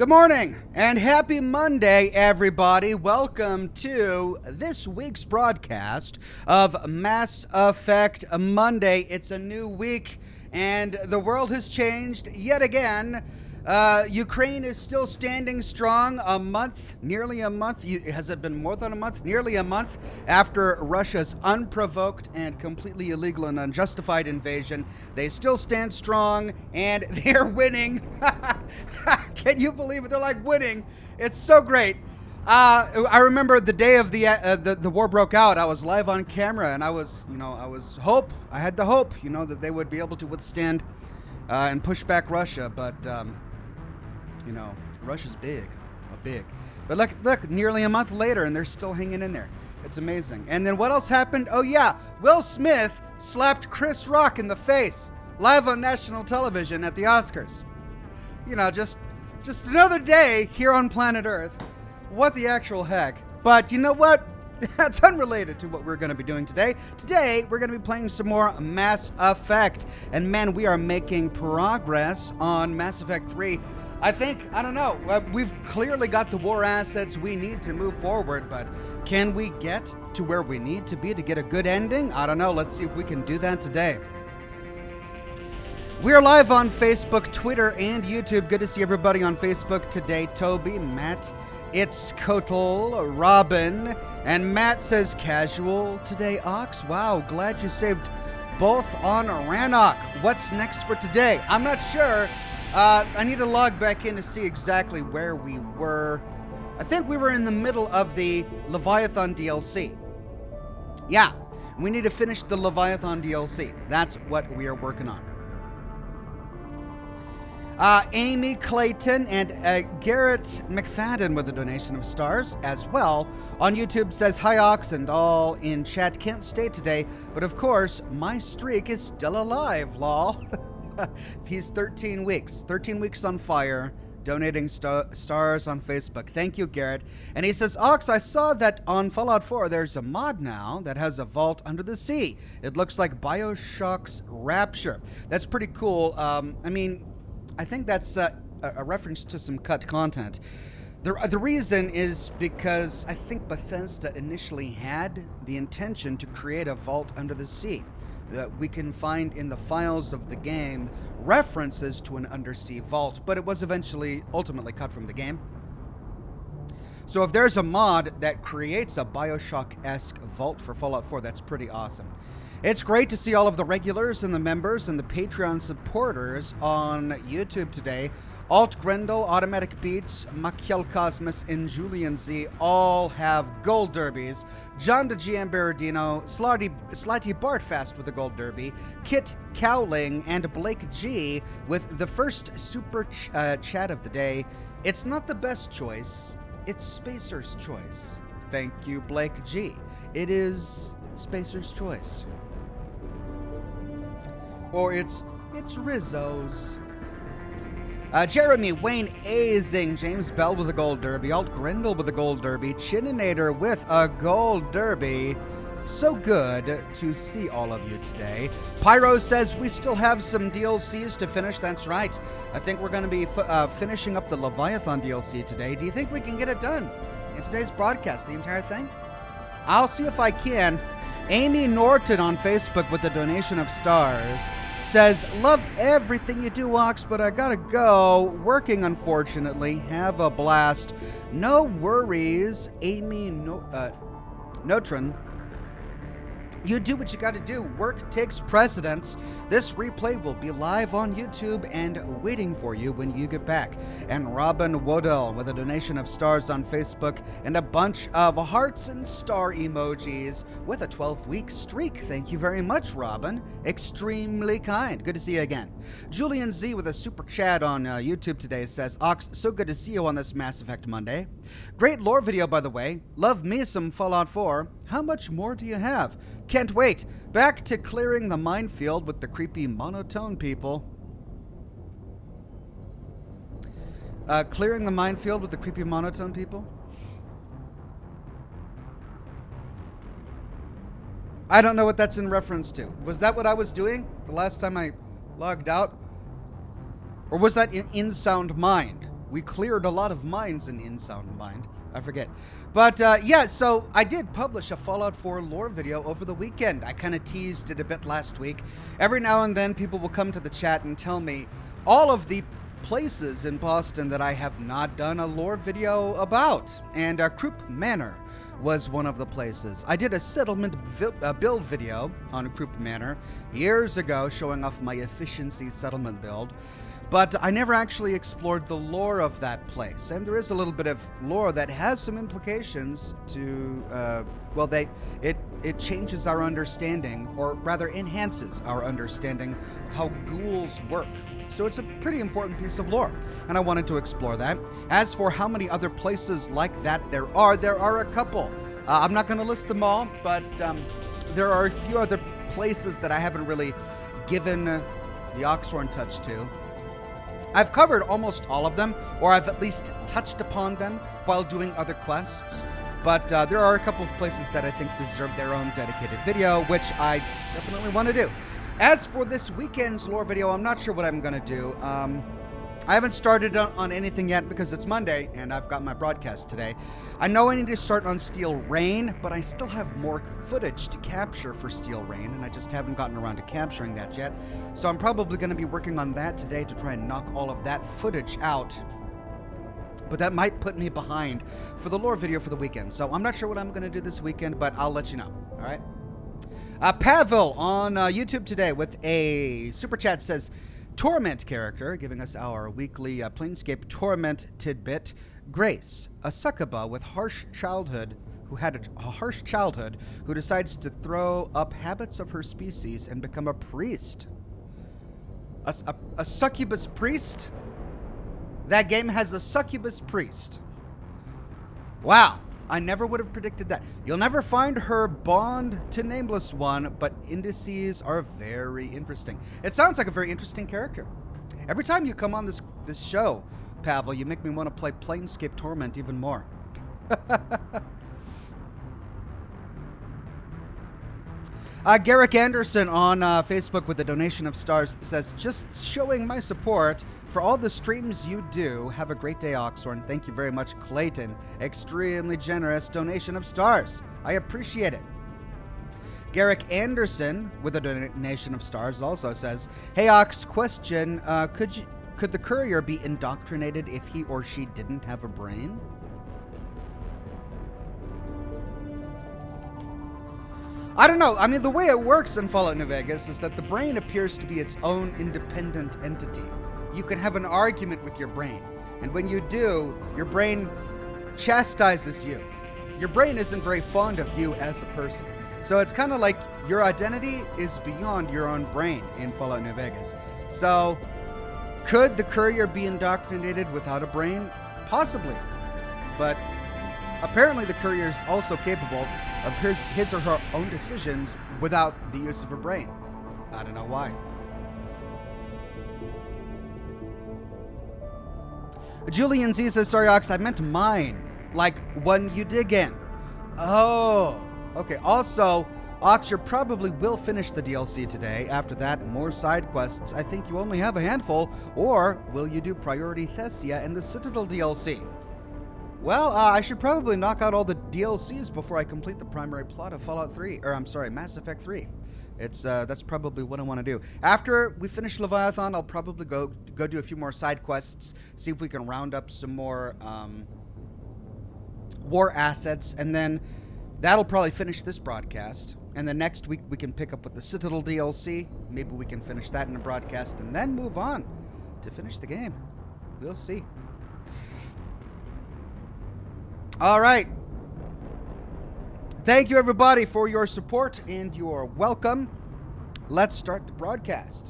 Good morning and happy Monday, everybody. Welcome to this week's broadcast of Mass Effect Monday. It's a new week and the world has changed yet again. Ukraine is still standing strong nearly a month. Has it been more than a month? Nearly a month after Russia's unprovoked and completely illegal and unjustified invasion. They still stand strong and they're winning. Can you believe it? They're like winning. It's so great. I remember the day of the war broke out. I was live on camera and I had the hope, that they would be able to withstand and push back Russia, but Russia's big. But look, nearly a month later, and they're still hanging in there. It's amazing. And then what else happened? Oh yeah, Will Smith slapped Chris Rock in the face live on national television at the Oscars. Just another day here on planet Earth. What the actual heck? But you know what? That's unrelated to what we're going to be doing today. Today, we're going to be playing some more Mass Effect. And man, we are making progress on Mass Effect 3. I don't know, we've clearly got the war assets we need to move forward, but can we get to where we need to be to get a good ending? I don't know. Let's see if we can do that today. We are live on Facebook, Twitter, and YouTube. Good to see everybody on Facebook today. Toby, Matt, It's Kotal, Robin, and Matt says casual today, Ox. Wow, glad you saved both on Rannoch. What's next for today? I'm not sure. I need to log back in to see exactly where we were. I think we were in the middle of the Leviathan DLC. Yeah, we need to finish the Leviathan DLC. That's what we are working on. Amy Clayton and Garrett McFadden with a donation of stars as well. On YouTube says, hi Ox and all in chat. Can't stay today, but of course, my streak is still alive, lol. He's 13 weeks on fire, donating stars on Facebook. Thank you, Garrett. And he says, Ox, I saw that on Fallout 4, there's a mod now that has a vault under the sea. It looks like Bioshock's Rapture. That's pretty cool. I think that's a reference to some cut content. The reason is because I think Bethesda initially had the intention to create a vault under the sea. That we can find in the files of the game references to an undersea vault, but it was ultimately cut from the game. So if there's a mod that creates a Bioshock-esque vault for Fallout 4, that's pretty awesome. It's great to see all of the regulars and the members and the Patreon supporters on YouTube today. Alt Grendel, Automatic Beats, Machiel Cosmos, and Julian Z all have gold derbies. John de GM Berardino, Slatty Bartfast with a gold derby, Kit Cowling, and Blake G with the first super chat of the day. It's not the best choice, it's Spacer's choice. Thank you, Blake G. It is Spacer's choice. Or it's Rizzo's. Jeremy, Wayne Azing, James Bell with a gold derby, Alt Grendel with a gold derby, Chininator with a gold derby. So good to see all of you today. Pyro says we still have some DLCs to finish. That's right. I think we're going to be finishing up the Leviathan DLC today. Do you think we can get it done in today's broadcast, the entire thing? I'll see if I can. Amy Norton on Facebook with a donation of stars says, love everything you do, Ox, but I gotta go. Working, unfortunately. Have a blast. No worries, Amy Notron. You do what you gotta do. Work takes precedence. This replay will be live on YouTube and waiting for you when you get back. And Robin Woodell with a donation of stars on Facebook and a bunch of hearts and star emojis with a 12-week streak. Thank you very much, Robin. Extremely kind. Good to see you again. Julian Z with a super chat on YouTube today says, Ox, so good to see you on this Mass Effect Monday. Great lore video, by the way. Love me some Fallout 4. How much more do you have? Can't wait. Back to clearing the minefield with the creepy monotone people. Clearing the minefield with the creepy monotone people? I don't know what that's in reference to. Was that what I was doing the last time I logged out? Or was that in Sound Mind? We cleared a lot of mines in InSound Mind. I forget. But yeah, so I did publish a Fallout 4 lore video over the weekend. I kind of teased it a bit last week. Every now and then people will come to the chat and tell me all of the places in Boston that I have not done a lore video about. And Croup Manor was one of the places. I did a settlement build video on Croup Manor years ago showing off my efficiency settlement build. But I never actually explored the lore of that place. And there is a little bit of lore that has some implications to, well, it changes our understanding, or rather enhances our understanding of how ghouls work. So it's a pretty important piece of lore, and I wanted to explore that. As for how many other places like that there are a couple. I'm not going to list them all, but there are a few other places that I haven't really given the Oxhorn touch to. I've covered almost all of them, or I've at least touched upon them while doing other quests, but there are a couple of places that I think deserve their own dedicated video, which I definitely want to do. As for this weekend's lore video, I'm not sure what I'm going to do. I haven't started on anything yet because it's Monday and I've got my broadcast today. I know I need to start on Steel Rain, but I still have more footage to capture for Steel Rain, and I just haven't gotten around to capturing that yet. So I'm probably going to be working on that today to try and knock all of that footage out. But that might put me behind for the lore video for the weekend. So I'm not sure what I'm going to do this weekend, but I'll let you know. All right? Pavel on YouTube today with a super chat says, Torment character, giving us our weekly Planescape Torment tidbit. Grace, a succubba with harsh childhood who had a harsh childhood who decides to throw up habits of her species and become a priest. A succubus priest? That game has a succubus priest. Wow. I never would have predicted that. You'll never find her bond to Nameless One, but indices are very interesting. It sounds like a very interesting character. Every time you come on this show, Pavel, you make me want to play Planescape Torment even more. Garrick Anderson on Facebook with a donation of stars says, just showing my support for all the streams you do. Have a great day, Oxhorn. Thank you very much, Clayton. Extremely generous donation of stars. I appreciate it. Garrick Anderson with a donation of stars also says, hey, Ox, question. Could the courier be indoctrinated if he or she didn't have a brain? I don't know. I mean, the way it works in Fallout New Vegas is that the brain appears to be its own independent entity. You can have an argument with your brain, and when you do, your brain chastises you. Your brain isn't very fond of you as a person. So it's kind of like your identity is beyond your own brain in Fallout New Vegas. So could the courier be indoctrinated without a brain? Possibly. But apparently the courier is also capable of his or her own decisions without the use of a brain. I don't know why. Julian Z says, sorry, Ox, I meant mine. Like one you dig in. Oh, okay. Also, Ox, you probably will finish the DLC today. After that, more side quests. I think you only have a handful. Or will you do Priority Thessia and the Citadel DLC? Well, I should probably knock out all the DLCs before I complete the primary plot of Fallout 3. Or, I'm sorry, Mass Effect 3. That's probably what I want to do. After we finish Leviathan, I'll probably go do a few more side quests, see if we can round up some more war assets, and then that'll probably finish this broadcast. And then next week we can pick up with the Citadel DLC. Maybe we can finish that in a broadcast and then move on to finish the game. We'll see. All right. Thank you, everybody, for your support and your welcome. Let's start the broadcast.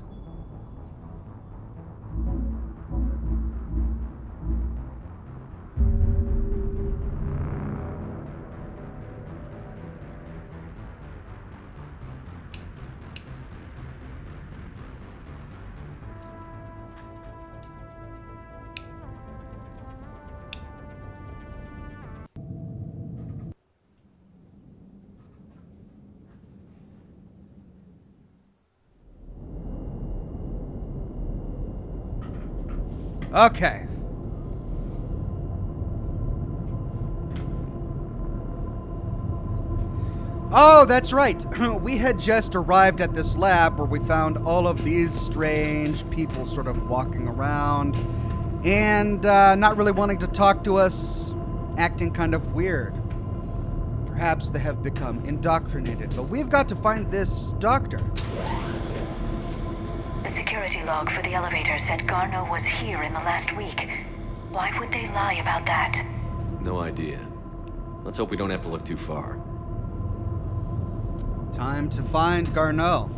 Okay. Oh, that's right. We had just arrived at this lab where we found all of these strange people sort of walking around and not really wanting to talk to us, acting kind of weird. Perhaps they have become indoctrinated, but we've got to find this doctor. The security log for the elevator said Garneau was here in the last week. Why would they lie about that? No idea. Let's hope we don't have to look too far. Time to find Garneau.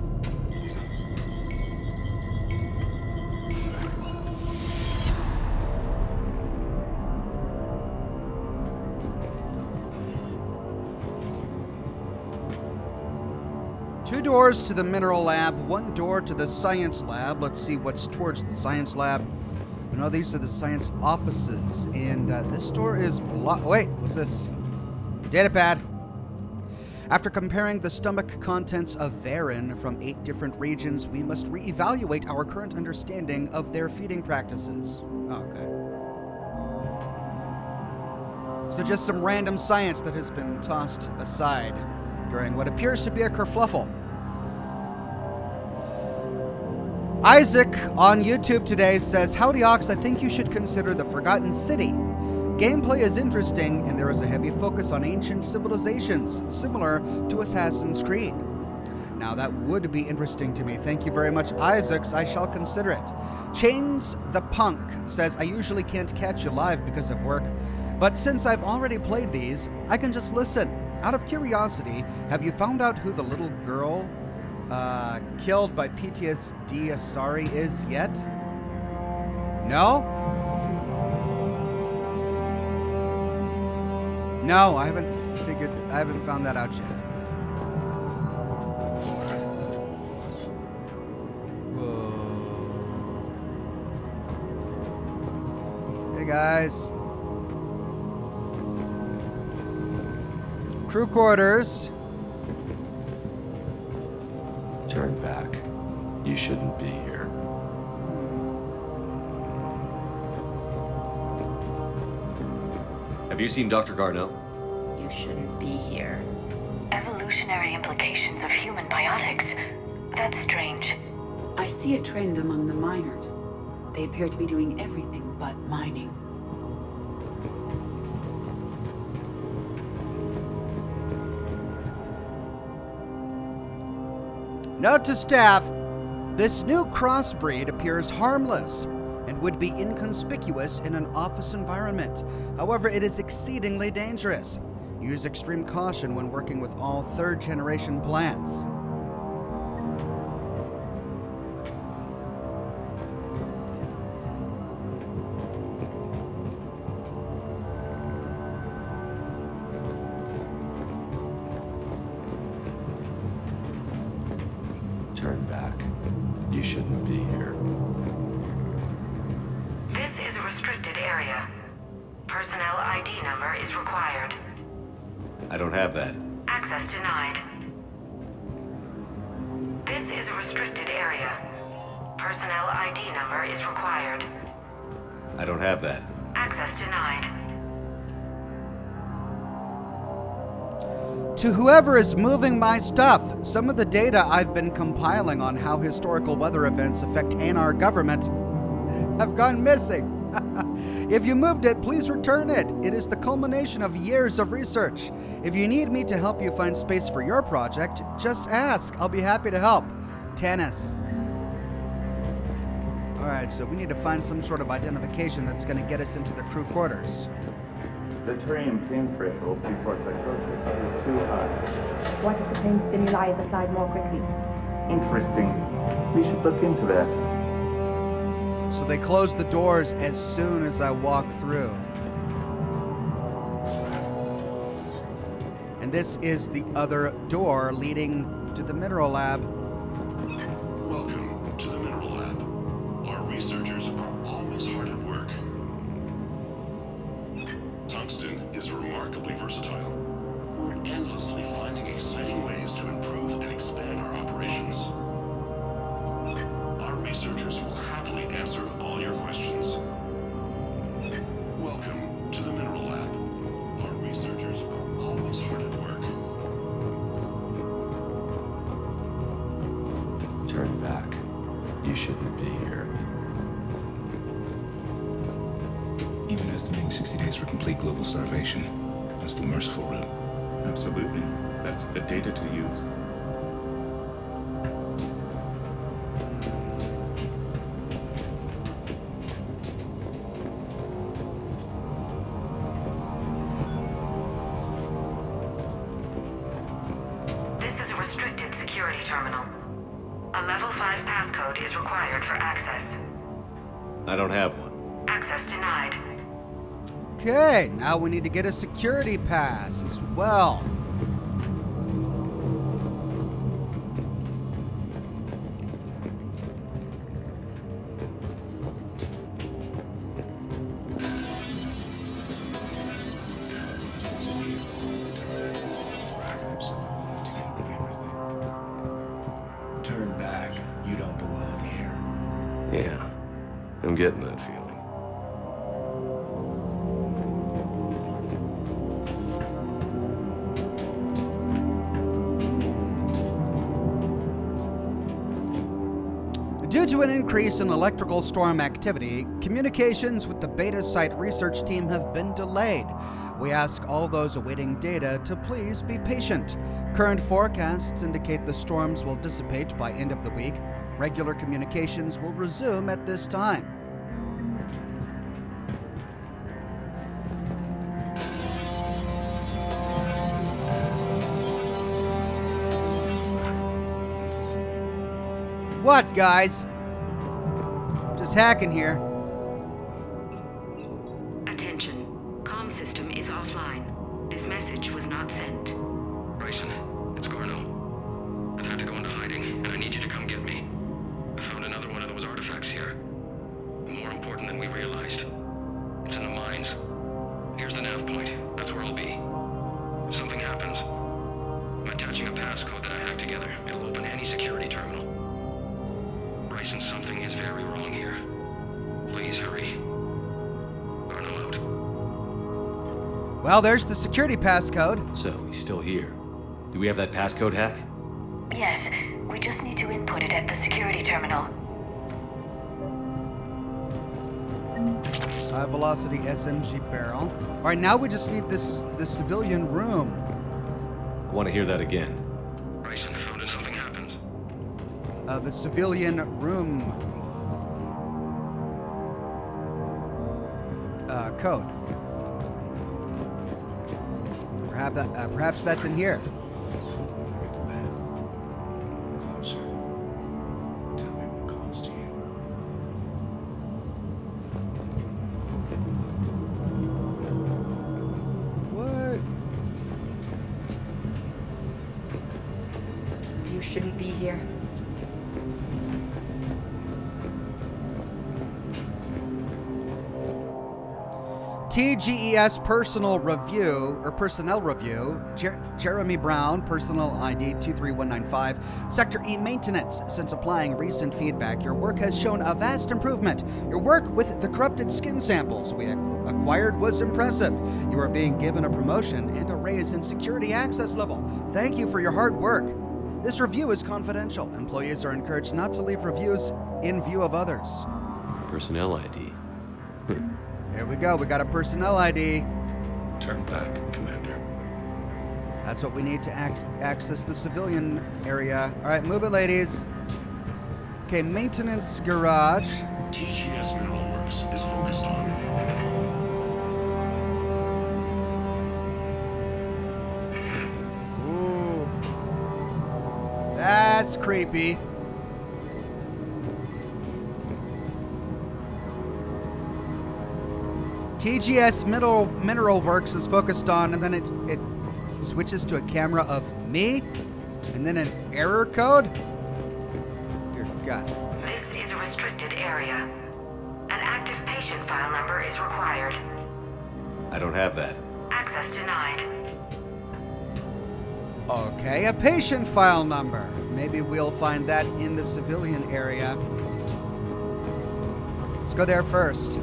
Two doors to the mineral lab, one door to the science lab. Let's see what's towards the science lab. No, these are the science offices, and this door is blocked. Wait, what's this? Datapad. After comparing the stomach contents of Varen from 8 different regions, we must reevaluate our current understanding of their feeding practices. Okay. So just some random science that has been tossed aside during what appears to be a kerfluffle. Isaac on YouTube today says, "Howdy Ox, I think you should consider the Forgotten City. Gameplay is interesting, and there is a heavy focus on ancient civilizations, similar to Assassin's Creed." Now, that would be interesting to me. Thank you very much, Isaacs. I shall consider it. Chains the Punk says, "I usually can't catch you live because of work, but since I've already played these, I can just listen. Out of curiosity, have you found out who the little girl killed by PTSD Asari is yet?" No? No, I haven't found that out yet. Whoa. Hey guys. Crew quarters. Turn back. You shouldn't be here. Have you seen Dr. Garneau? You shouldn't be here. Evolutionary implications of human biotics. That's strange. I see a trend among the miners. They appear to be doing everything but mining. Note to staff, this new crossbreed appears harmless and would be inconspicuous in an office environment. However, it is exceedingly dangerous. Use extreme caution when working with all 3rd-generation plants. Turn back. You shouldn't be here. This is a restricted area. Personnel ID number is required. I don't have that. Access denied. This is a restricted area. Personnel ID number is required. I don't have that. Access denied. To whoever is moving my stuff, some of the data I've been compiling on how historical weather events affect Anar government have gone missing. If you moved it, please return it. It is the culmination of years of research. If you need me to help you find space for your project, just ask. I'll be happy to help. Tennis. All right, so we need to find some sort of identification that's going to get us into the crew quarters. The Turium pain threshold before psychosis is too high. What if the pain stimuli is applied more quickly? Interesting. We should look into that. So they close the doors as soon as I walk through. And this is the other door leading to the mineral lab. Welcome to the mineral lab. Our researchers are always hard at work. Tungsten is remarkably versatile. We're endlessly finding exciting ways to improve and expand our operations. Our researchers will happily answer all your questions. Welcome to the mineral lab. Our researchers are always hard at work. You shouldn't be here. Even estimating 60 days for complete global starvation. That's the merciful route. Absolutely. That's the data to use. This is a restricted security terminal. A level 5 passcode is required for access. I don't have one. Access denied. Okay, now we need to get a security pass as well. Turn back. You don't belong here. Yeah, I'm getting that feeling. Due to an increase in electrical storm activity, communications with the Beta Site research team have been delayed. We ask all those awaiting data to please be patient. Current forecasts indicate the storms will dissipate by end of the week. Regular communications will resume at this time. What, guys? Just hacking here. Attention. Comm system is offline. This message was not sent. Bryson, it's Garneau. I've had to go into hiding, and I need you to come get me. I found another one of those artifacts here. More important than we realized. It's in the mines. Here's the nav point. That's where I'll be. If something happens, I'm attaching a passcode that I hacked together. It'll open any security terminal. Bryson, something is very wrong here. Please hurry. Garneau out. Well, there's the security passcode. So, he's still here. Do we have that passcode hack? Yes, we just need to input it at the security terminal. High velocity SMG barrel. All right, now we just need this civilian room. I want to hear that again. Bryson, I found if something happens. The civilian room code. Perhaps that's in here. Closer. Tell me what calls to you. What? You shouldn't be here. T-GES personnel review, Jeremy Brown, personal ID 23195, Sector E maintenance. Since applying recent feedback, your work has shown a vast improvement. Your work with the corrupted skin samples we acquired was impressive. You are being given a promotion and a raise in security access level. Thank you for your hard work. This review is confidential. Employees are encouraged not to leave reviews in view of others. Personnel ID. Here we go. We got a personnel ID. Turn back, Commander. That's what we need to access the civilian area. All right, move it, ladies. Okay, maintenance garage. T-GES Mineral Works is focused on. Ooh. That's creepy. T-GES Mineral Works is focused on, and then it switches to a camera of me, and then an error code. Dear God. This is a restricted area. An active patient file number is required. I don't have that. Access denied. Okay, a patient file number. Maybe we'll find that in the civilian area. Let's go there first.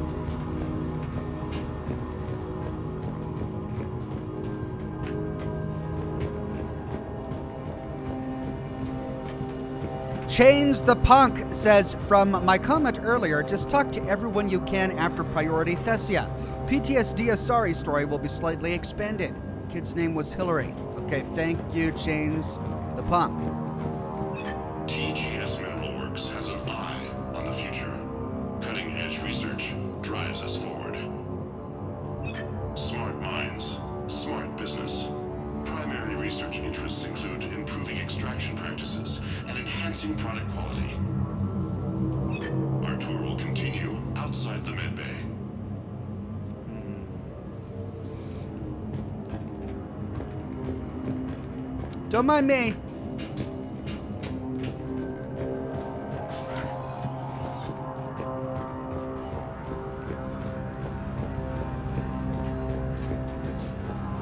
Chains the Punk says, from my comment earlier, just talk to everyone you can after Priority Thessia. PTSD Asari story will be slightly expanded. Kid's name was Hillary. Okay, thank you, Chains the Punk. T-GES Mineral Works has an eye on the future. Cutting-edge research drives us forward. Smart minds, smart business. Primary research interests include improving extraction practices and enhancing product quality. Our tour will continue outside the medbay. Don't mind me.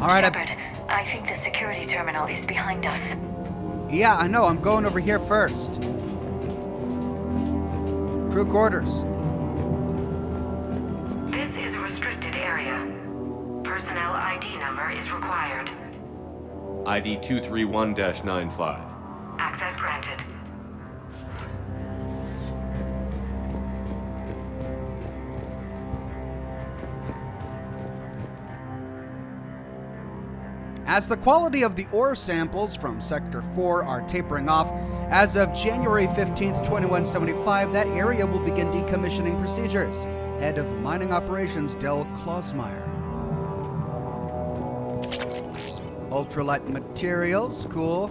All right. Shepard, I think the security terminal is behind us. Yeah, I know. I'm going over here first. Crew quarters. This is a restricted area. Personnel ID number is required. ID 231-95. Access granted. As the quality of the ore samples from Sector 4 are tapering off, as of January 15th, 2175, that area will begin decommissioning procedures. Head of Mining Operations, Del Klausmeyer. Ultralight materials, cool.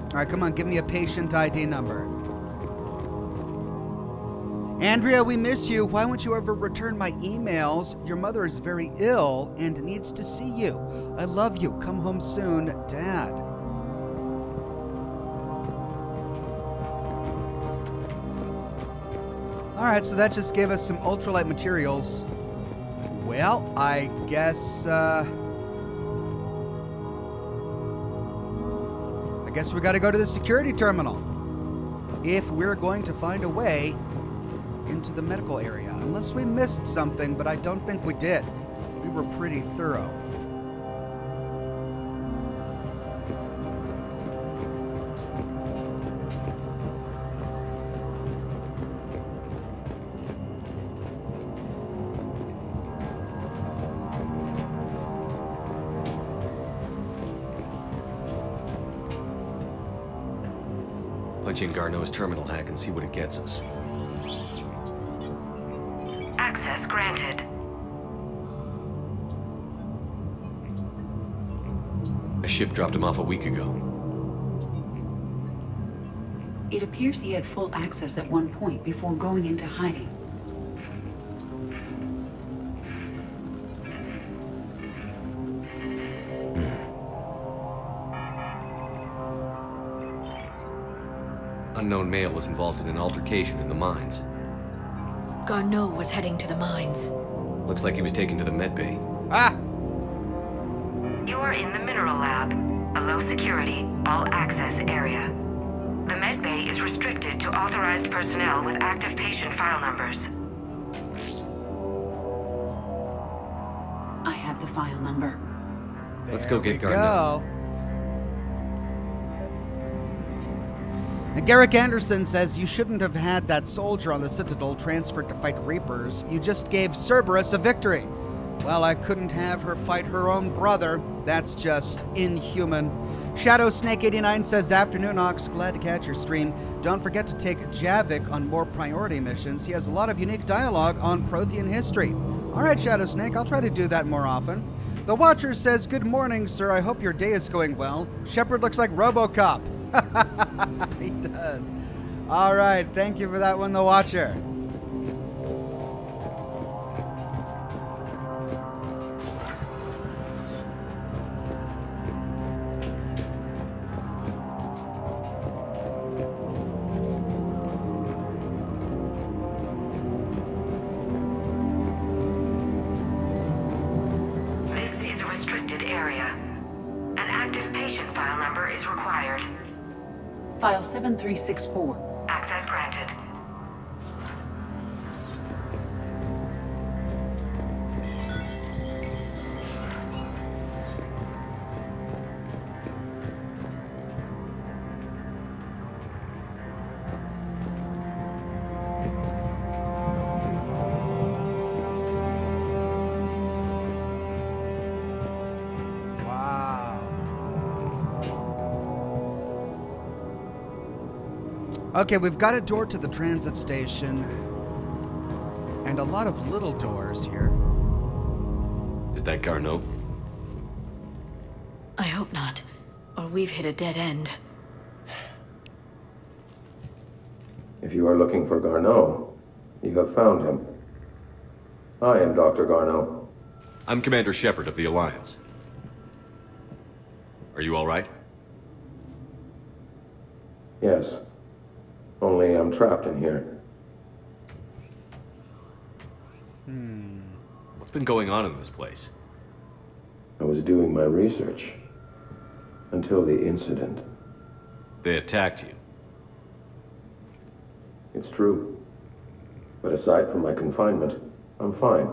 All right, come on, give me a patient ID number. Andrea, we miss you. Why won't you ever return my emails? Your mother is very ill and needs to see you. I love you. Come home soon, Dad. All right, so that just gave us some ultralight materials. Well, I guess we got to go to the security terminal if we're going to find a way into the medical area. Unless we missed something, but I don't think we did. We were pretty thorough. Punch in Garneau's terminal hack and see what it gets us. Access granted. A ship dropped him off a week ago. It appears he had full access at one point before going into hiding. Unknown male was involved in an altercation in the mines. Garneau was heading to the mines. Looks like he was taken to the medbay. Ah! You are in the mineral lab, a low security, all access area. The medbay is restricted to authorized personnel with active patient file numbers. I have the file number. Let's go get There we Garneau. go. And Garrick Anderson says you shouldn't have had that soldier on the Citadel transferred to fight Reapers. You just gave Cerberus a victory. Well, I couldn't have her fight her own brother. That's just inhuman. Shadow Snake 89 says, afternoon, Ox. Glad to catch your stream. Don't forget to take Javik on more priority missions. He has a lot of unique dialogue on Prothean history. All right, Shadow Snake, I'll try to do that more often. The Watcher says, good morning, sir. I hope your day is going well. Shepard looks like RoboCop. He does. All right, thank you for that one, The Watcher. This is a restricted area. An active patient file number is required. File 7364. Access granted. Okay, we've got a door to the transit station. And a lot of little doors here. Is that Garneau? I hope not, or we've hit a dead end. If you are looking for Garneau, you have found him. I am Dr. Garneau. I'm Commander Shepard of the Alliance. Are you all right? Yes. Only I'm trapped in here. What's been going on in this place? I was doing my research. Until the incident. They attacked you. It's true. But aside from my confinement, I'm fine.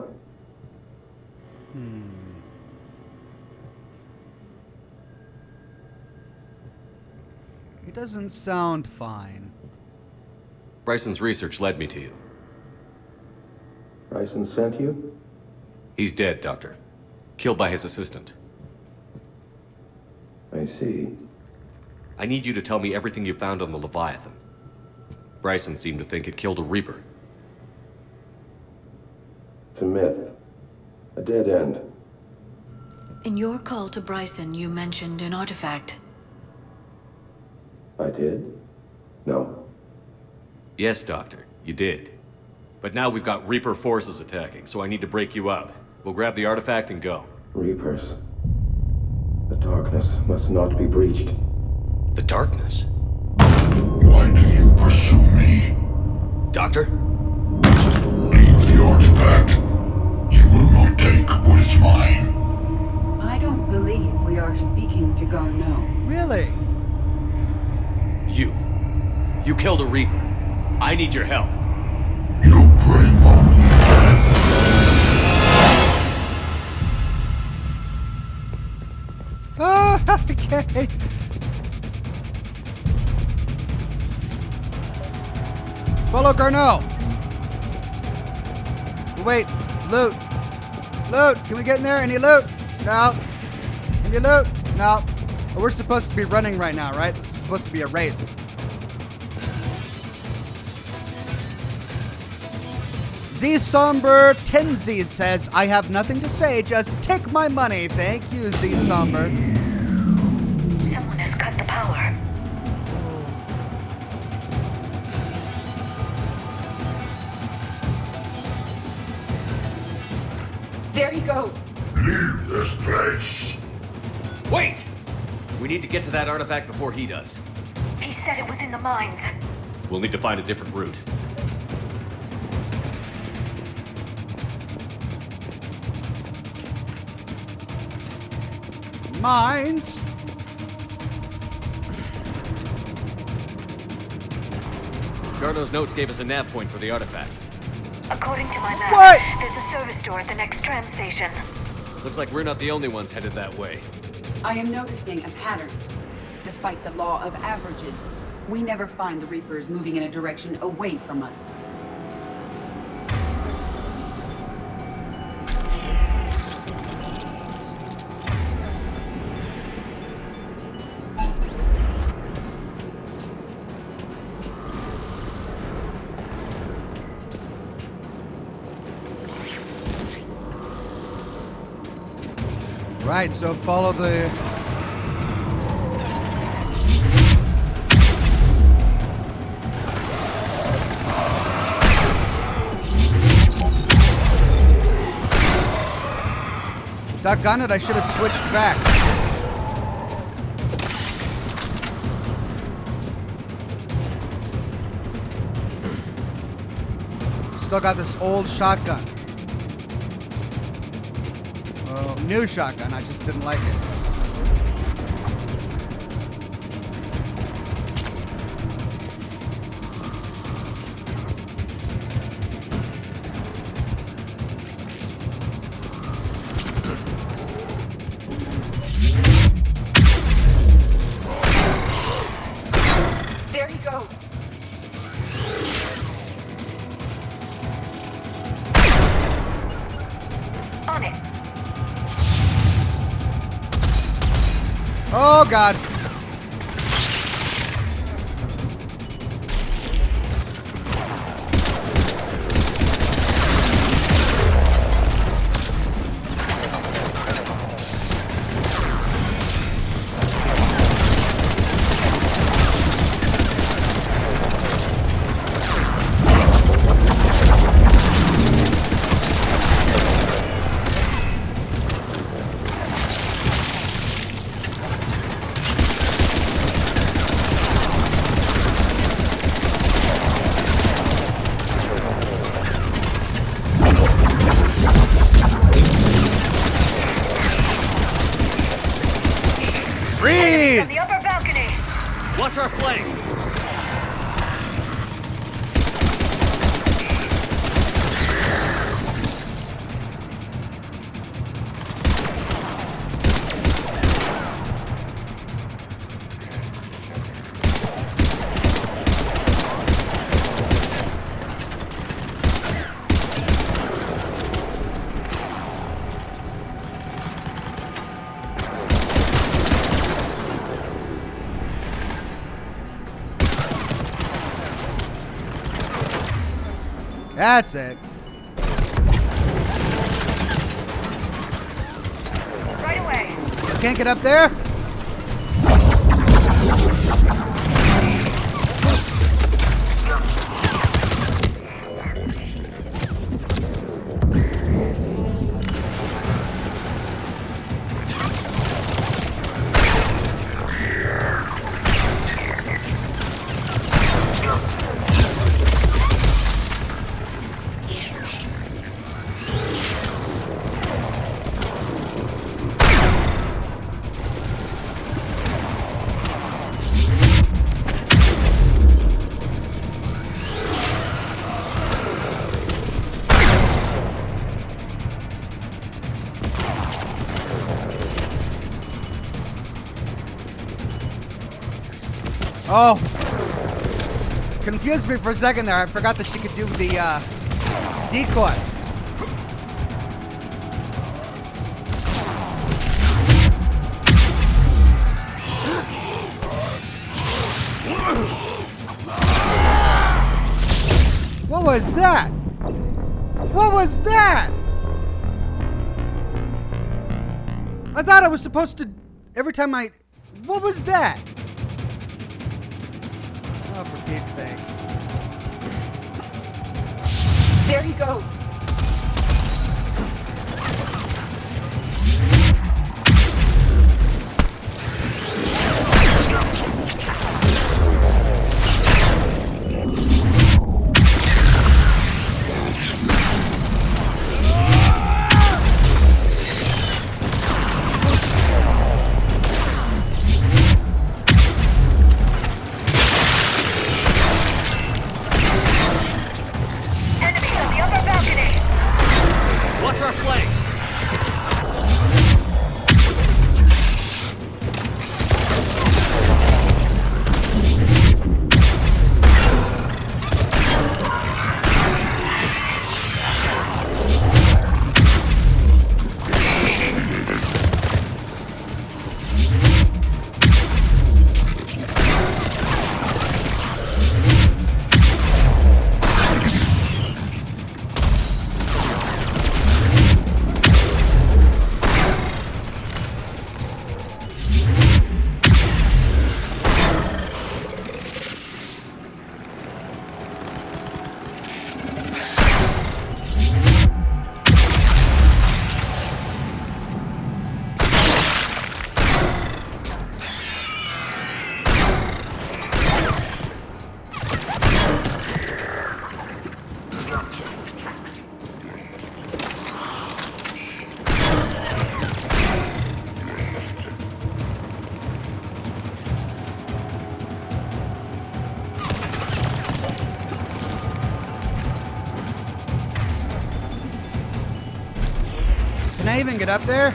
He doesn't sound fine. Bryson's research led me to you. Bryson sent you? He's dead, Doctor. Killed by his assistant. I see. I need you to tell me everything you found on the Leviathan. Bryson seemed to think it killed a Reaper. It's a myth. A dead end. In your call to Bryson, you mentioned an artifact. I did? No. Yes, Doctor, you did. But now we've got Reaper forces attacking, so I need to break you up. We'll grab the artifact and go. Reapers. The darkness must not be breached. The darkness? Why do you pursue me? Doctor? Leave the artifact. You will not take what is mine. I don't believe we are speaking to Garneau. Really? You killed a Reaper. I need your help. You bring only death. Oh, okay. Follow Garneau. Wait, loot. Loot, can we get in there? Any loot? No. Any loot? No. But we're supposed to be running right now, right? This is supposed to be a race. Z Somber Tenzi says, I have nothing to say, just take my money. Thank you, Z Somber. Someone has cut the power. There he goes. Leave this place. Wait! We need to get to that artifact before he does. He said it was in the mines. We'll need to find a different route. Mines. Garneau's notes gave us a nav point for the artifact. According to my map, What? there's a service door at the next tram station. Looks like we're not the only ones headed that way. I am noticing a pattern. Despite the law of averages, we never find the Reapers moving in a direction away from us. Right, so follow the... Doggone it, I should have switched back. Still got this old shotgun. Well, new shotgun, I just didn't like it. There he goes. On it. Oh, God. Watch our flank! That's it. Right away. Can't get up there? Oh, confused me for a second there. I forgot that she could do the decoy. What was that? What was that? I thought I was supposed to, every time I, what was that? Oh, for Pete's sake. There he goes. Can I even get up there?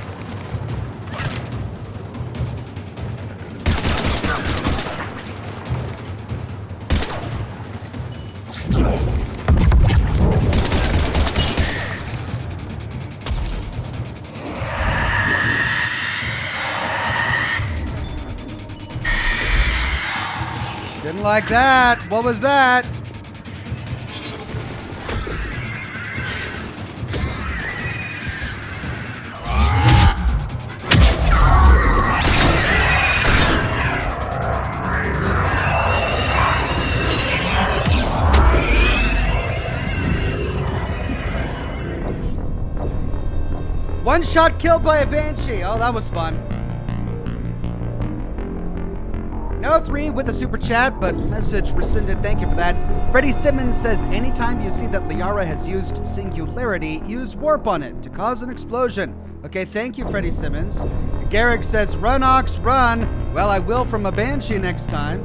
Didn't like that. What was that? One shot killed by a Banshee. Oh, that was fun. No 3 with a super chat, but message rescinded. Thank you for that. Freddie Simmons says, anytime you see that Liara has used singularity, use warp on it to cause an explosion. Okay, thank you, Freddie Simmons. Garrick says, run, Ox, run. Well, I will from a Banshee next time.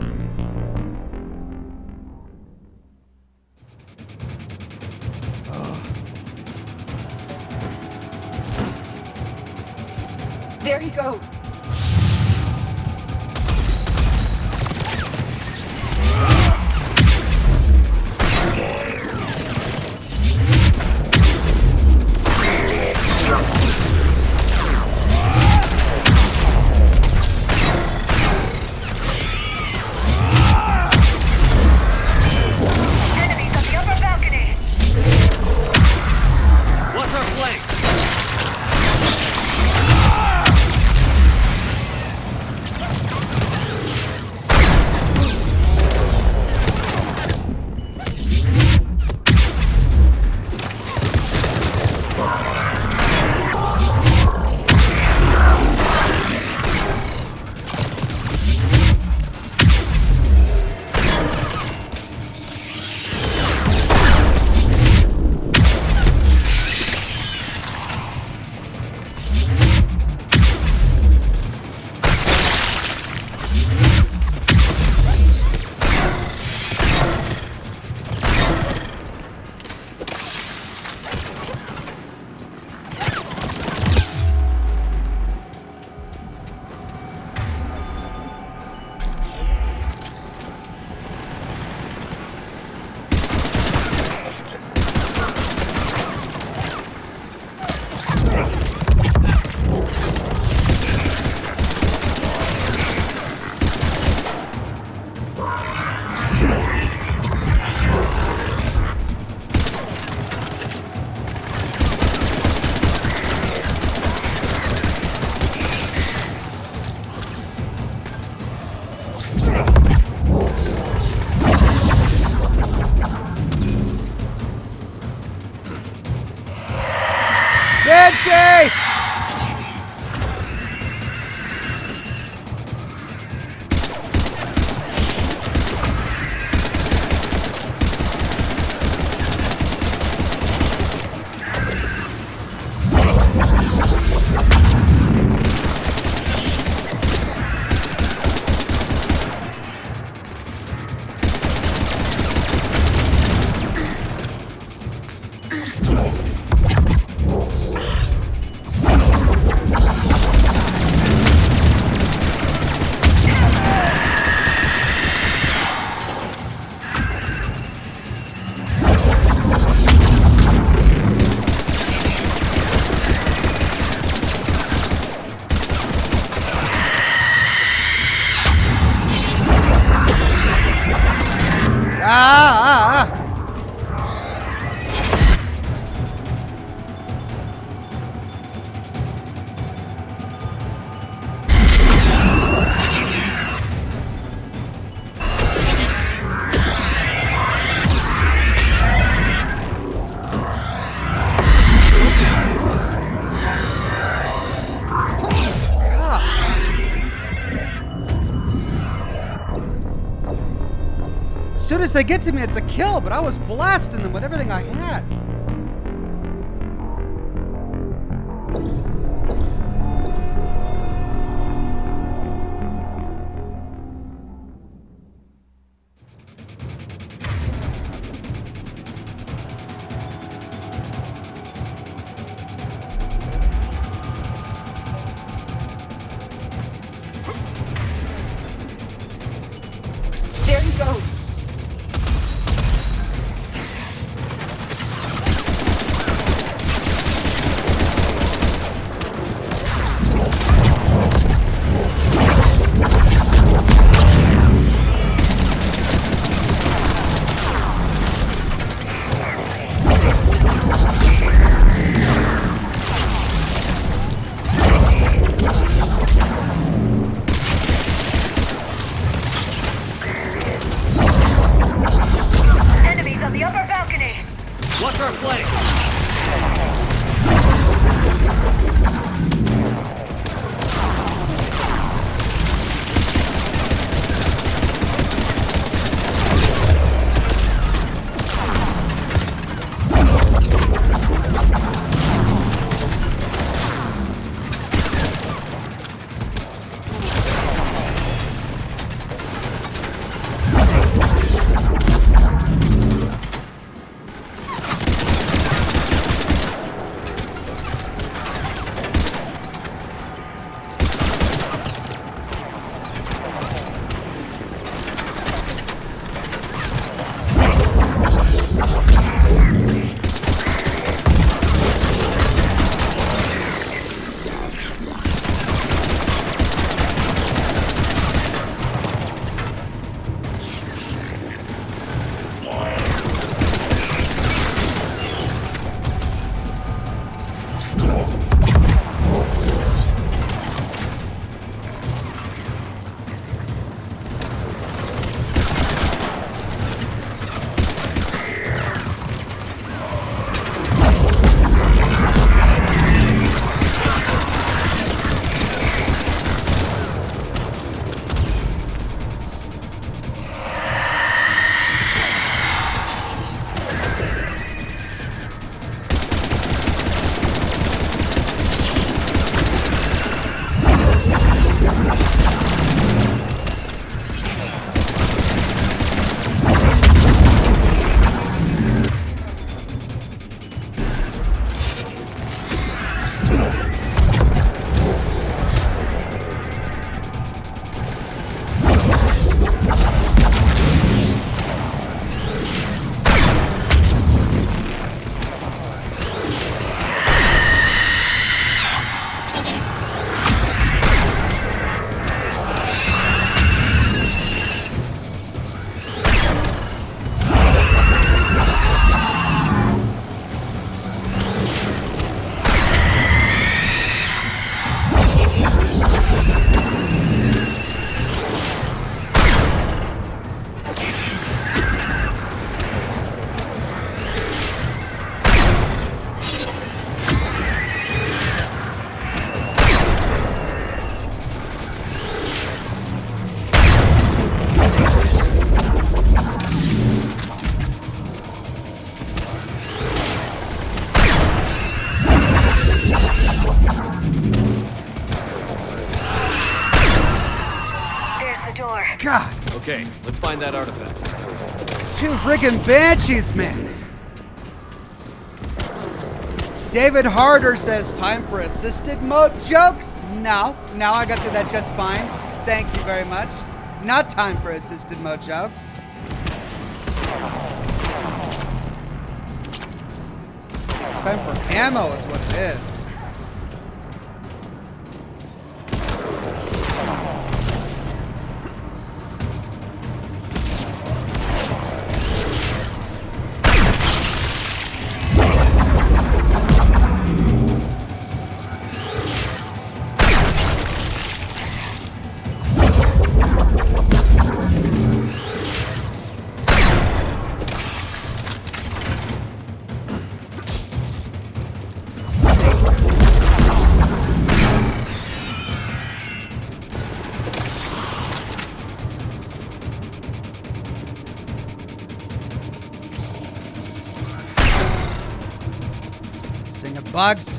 There he goes. Enemies on the upper balcony! What's our flank? Banshee! As soon as they get to me, it's a kill, but I was blasting them with everything I had. There he goes. Enemies on the upper balcony! What's our flank? Okay, let's find that artifact. 2 friggin' banshees, man. David Harder says, time for assisted mode jokes? No, I got through that just fine. Thank you very much. Not time for assisted mode jokes. Time for ammo is what it is. Bugs.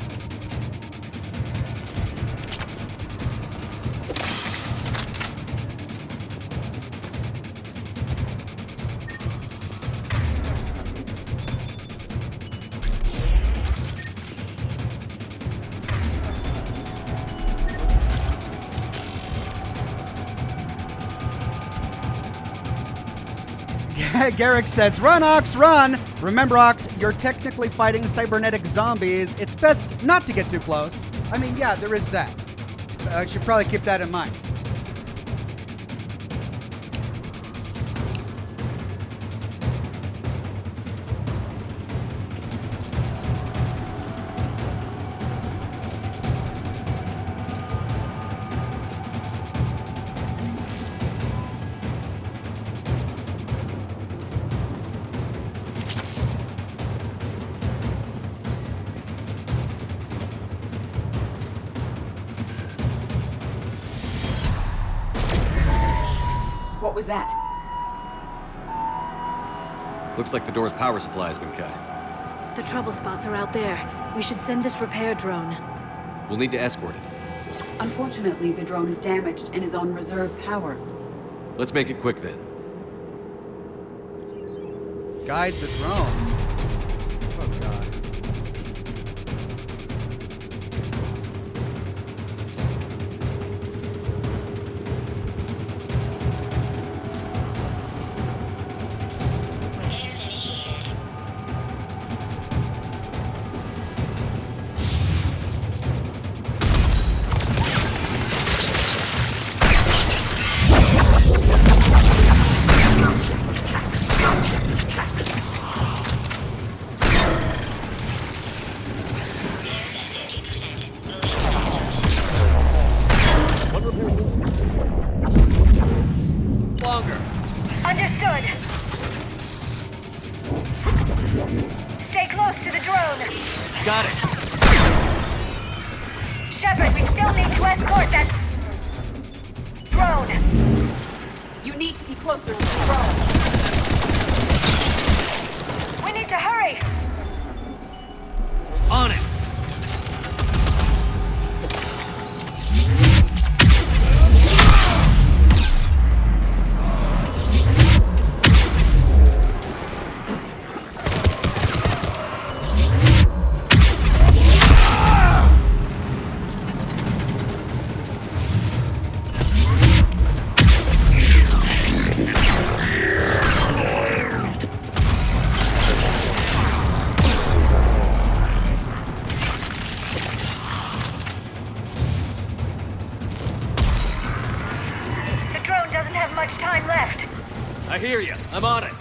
Garrick says, run, Ox, run! Remember, Ox, you're technically fighting cybernetic zombies. It's best not to get too close. I mean, yeah, there is that. I should probably keep that in mind. What was that? Looks like the door's power supply has been cut. The trouble spots are out there. We should send this repair drone. We'll need to escort it. Unfortunately, the drone is damaged and is on reserve power. Let's make it quick then. Guide the drone. Oh, God. Understood. Stay close to the drone. Got it. Shepard, we still need to escort that drone. You need to be closer to the drone. We need to hurry. On it. I hear you. I'm on it.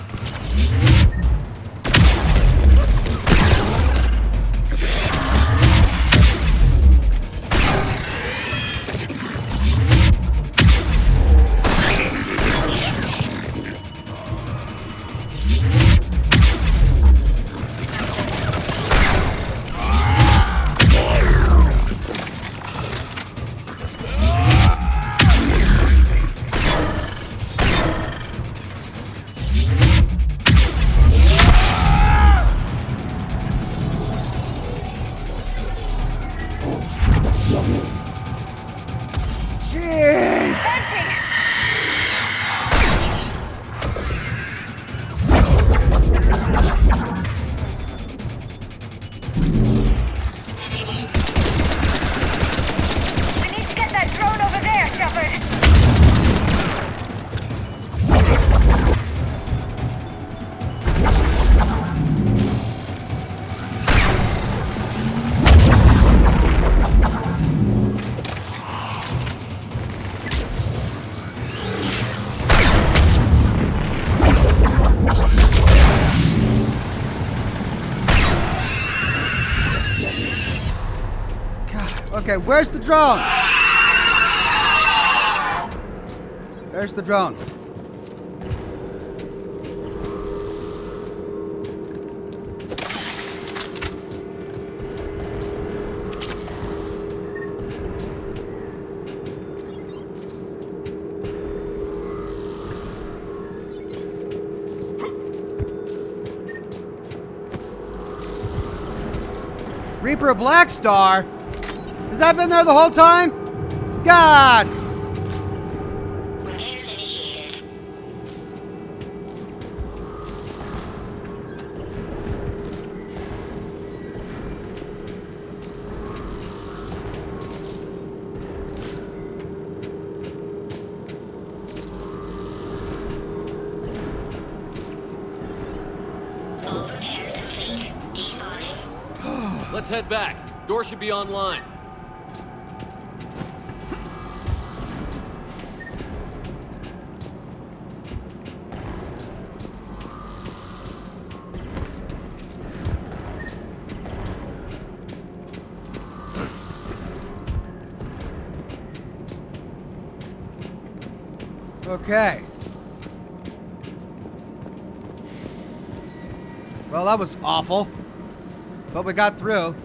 Okay, where's the drone? There's the drone. Reaper Black Star? Has that been there the whole time? God! Repairs initiated. All repairs complete. Despawning. Let's head back. Door should be online. Okay. Well, that was awful. But we got through.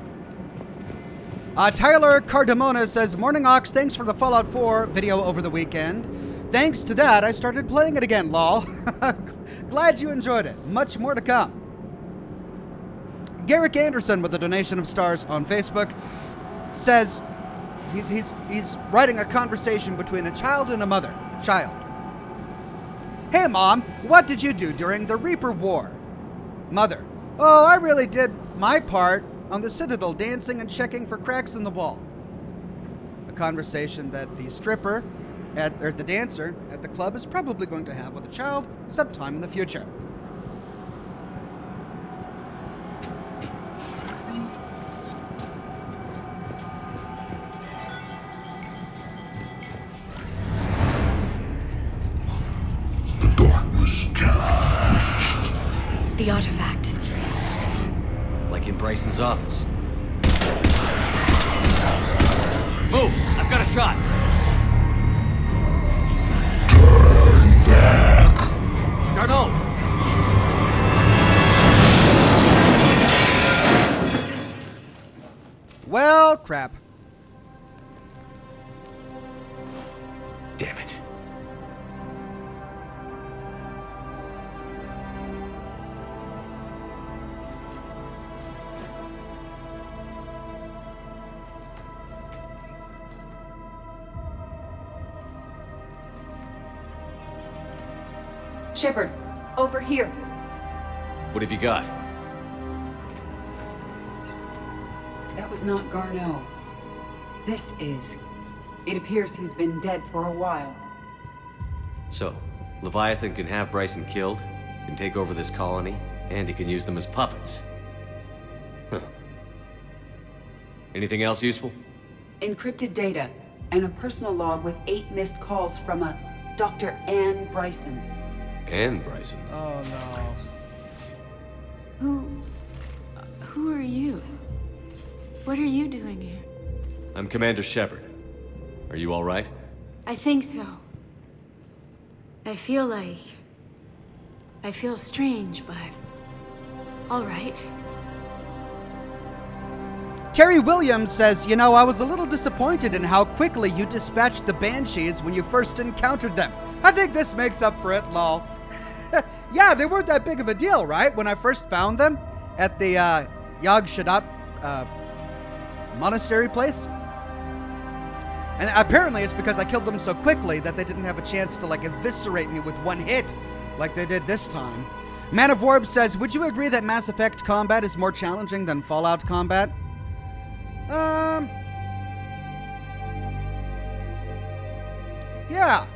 Tyler Cardamona says, Morning Ox, thanks for the Fallout 4 video over the weekend. Thanks to that, I started playing it again, lol. Glad you enjoyed it. Much more to come. Garrick Anderson with a donation of stars on Facebook says he's writing a conversation between a child and a mother. Child. Hey Mom, what did you do during the Reaper War? Mother. Oh, I really did my part on the Citadel, dancing and checking for cracks in the wall. A conversation that the stripper, or the dancer at the club is probably going to have with a child sometime in the future. The darkness can't be reached. The artifact. Like in Bryson's office. Move! I've got a shot! Turn back. Garneau! Well, crap. Damn it. Shepard, over here. What have you got? That was not Garneau. This is. It appears he's been dead for a while. So, Leviathan can have Bryson killed, can take over this colony, and he can use them as puppets. Huh. Anything else useful? Encrypted data, and a personal log with 8 missed calls from a Dr. Ann Bryson. Ann Bryson. Oh no. Who are you? What are you doing here? I'm Commander Shepard. Are you all right? I think so. I feel strange, but all right. Terry Williams says, you know, I was a little disappointed in how quickly you dispatched the Banshees when you first encountered them. I think this makes up for it, lol. Yeah, they weren't that big of a deal, right? When I first found them at the Yog Shadap monastery place. And apparently it's because I killed them so quickly that they didn't have a chance to, like, eviscerate me with one hit like they did this time. Man of Warb says, would you agree that Mass Effect combat is more challenging than Fallout combat? Yeah.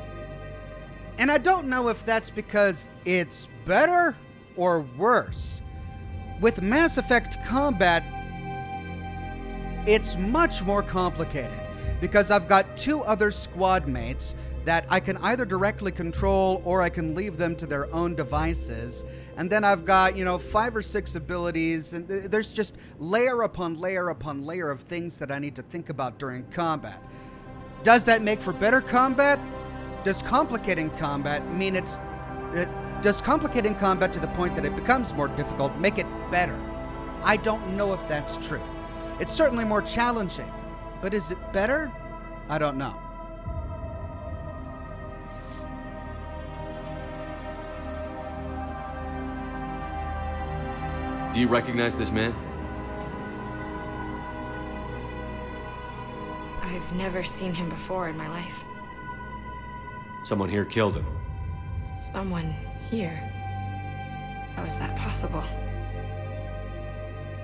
And I don't know if that's because it's better or worse. With Mass Effect combat, it's much more complicated because I've got 2 other squad mates that I can either directly control or I can leave them to their own devices. And then I've got, 5 or 6 abilities, and there's just layer upon layer upon layer of things that I need to think about during combat. Does that make for better combat? Does complicating combat mean does complicating combat to the point that it becomes more difficult make it better? I don't know if that's true. It's certainly more challenging, but is it better? I don't know. Do you recognize this man? I've never seen him before in my life. Someone here killed him. Someone here? How is that possible?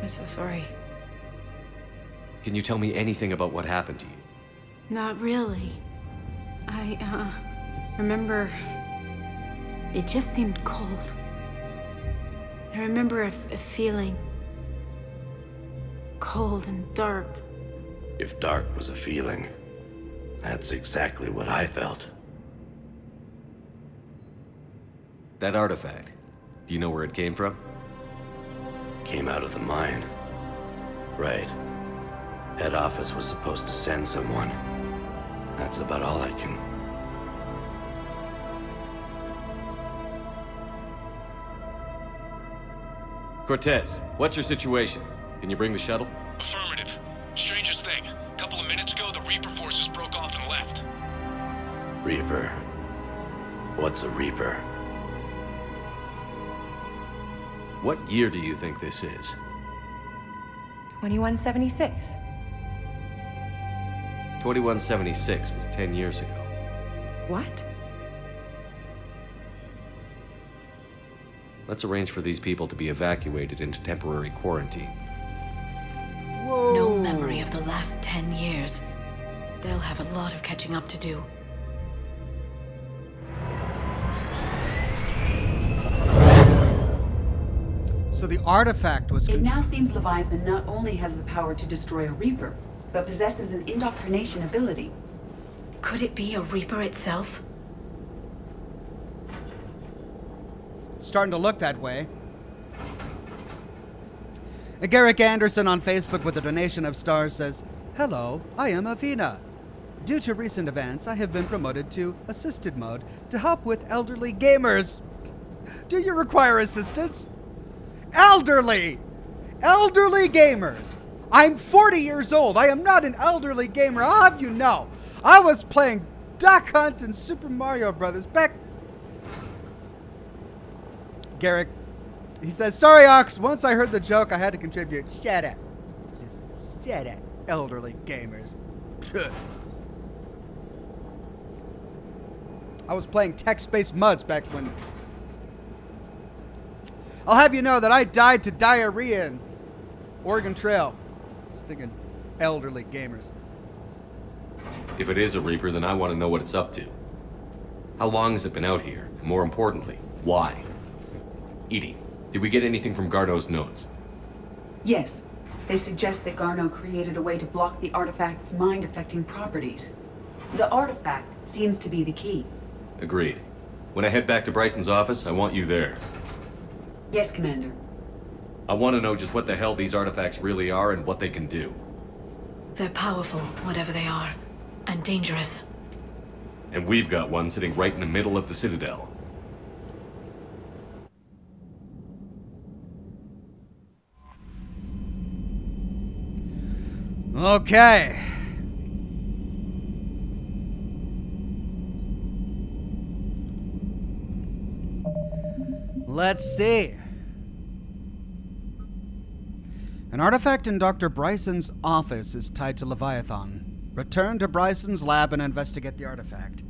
I'm so sorry. Can you tell me anything about what happened to you? Not really. I remember it just seemed cold. I remember a feeling cold and dark. If dark was a feeling, that's exactly what I felt. That artifact, do you know where it came from? Came out of the mine. Right. Head office was supposed to send someone. That's about all I can... Cortez, what's your situation? Can you bring the shuttle? Affirmative. Strangest thing. A couple of minutes ago, the Reaper forces broke off and left. Reaper? What's a Reaper? What year do you think this is? 2176. 2176 was 10 years ago. What? Let's arrange for these people to be evacuated into temporary quarantine. Whoa. No memory of the last 10 years. They'll have a lot of catching up to do. So the artifact was... It now seems Leviathan not only has the power to destroy a Reaper, but possesses an indoctrination ability. Could it be a Reaper itself? Starting to look that way. Garrick Anderson on Facebook with a donation of stars says, "Hello, I am Avina. Due to recent events, I have been promoted to assisted mode to help with elderly gamers. Do you require assistance? Elderly! Elderly gamers! I'm 40 years old. I am not an elderly gamer. I'll have you know. I was playing Duck Hunt and Super Mario Brothers back..." Garrick, he says, "Sorry, Ox. Once I heard the joke, I had to contribute. Shut up. Just shut up, elderly gamers." I was playing text-based muds back when... I'll have you know that I died to diarrhea in Oregon Trail. Sticking elderly gamers. If it is a Reaper, then I want to know what it's up to. How long has it been out here? And more importantly, why? Edie, did we get anything from Garneau's notes? Yes. They suggest that Garneau created a way to block the artifact's mind-affecting properties. The artifact seems to be the key. Agreed. When I head back to Bryson's office, I want you there. Yes, Commander. I want to know just what the hell these artifacts really are and what they can do. They're powerful, whatever they are, and dangerous. And we've got one sitting right in the middle of the Citadel. Okay. Let's see. An artifact in Dr. Bryson's office is tied to Leviathan. Return to Bryson's lab and investigate the artifact.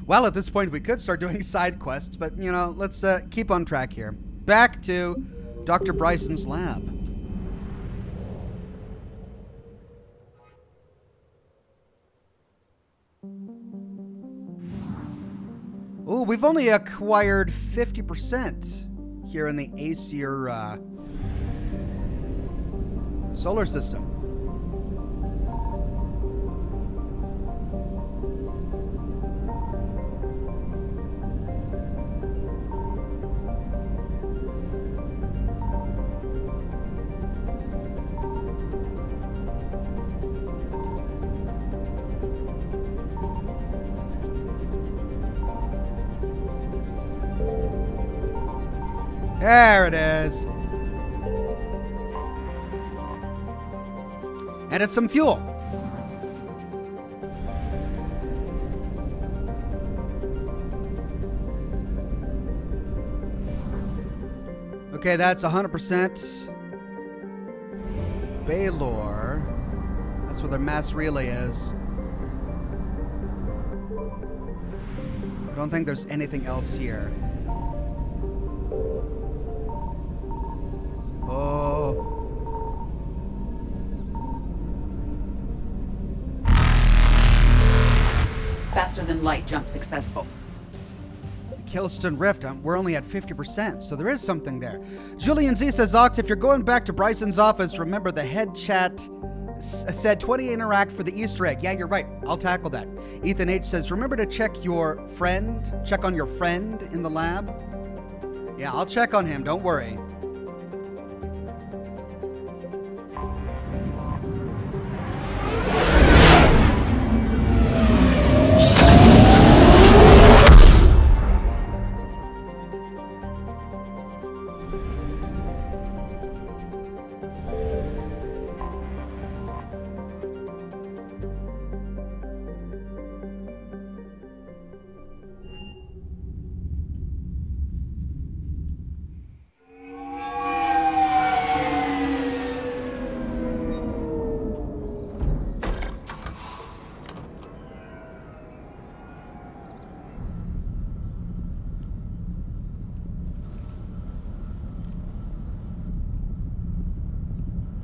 Well, at this point, we could start doing side quests, but, let's keep on track here. Back to Dr. Bryson's lab. Oh, we've only acquired 50% here in the Aesir solar system. There it is. And it's some fuel. Okay, that's 100% Baylor. That's where their mass relay is. I don't think there's anything else here. Oh. Faster than light jump successful. Killiston Rift, we're only at 50%, so there is something there. Julian Z says, Ox, if you're going back to Bryson's office, remember the head chat said 20 interact for the Easter egg. Yeah, you're right. I'll tackle that. Ethan H says, remember to check on your friend in the lab. Yeah, I'll check on him. Don't worry.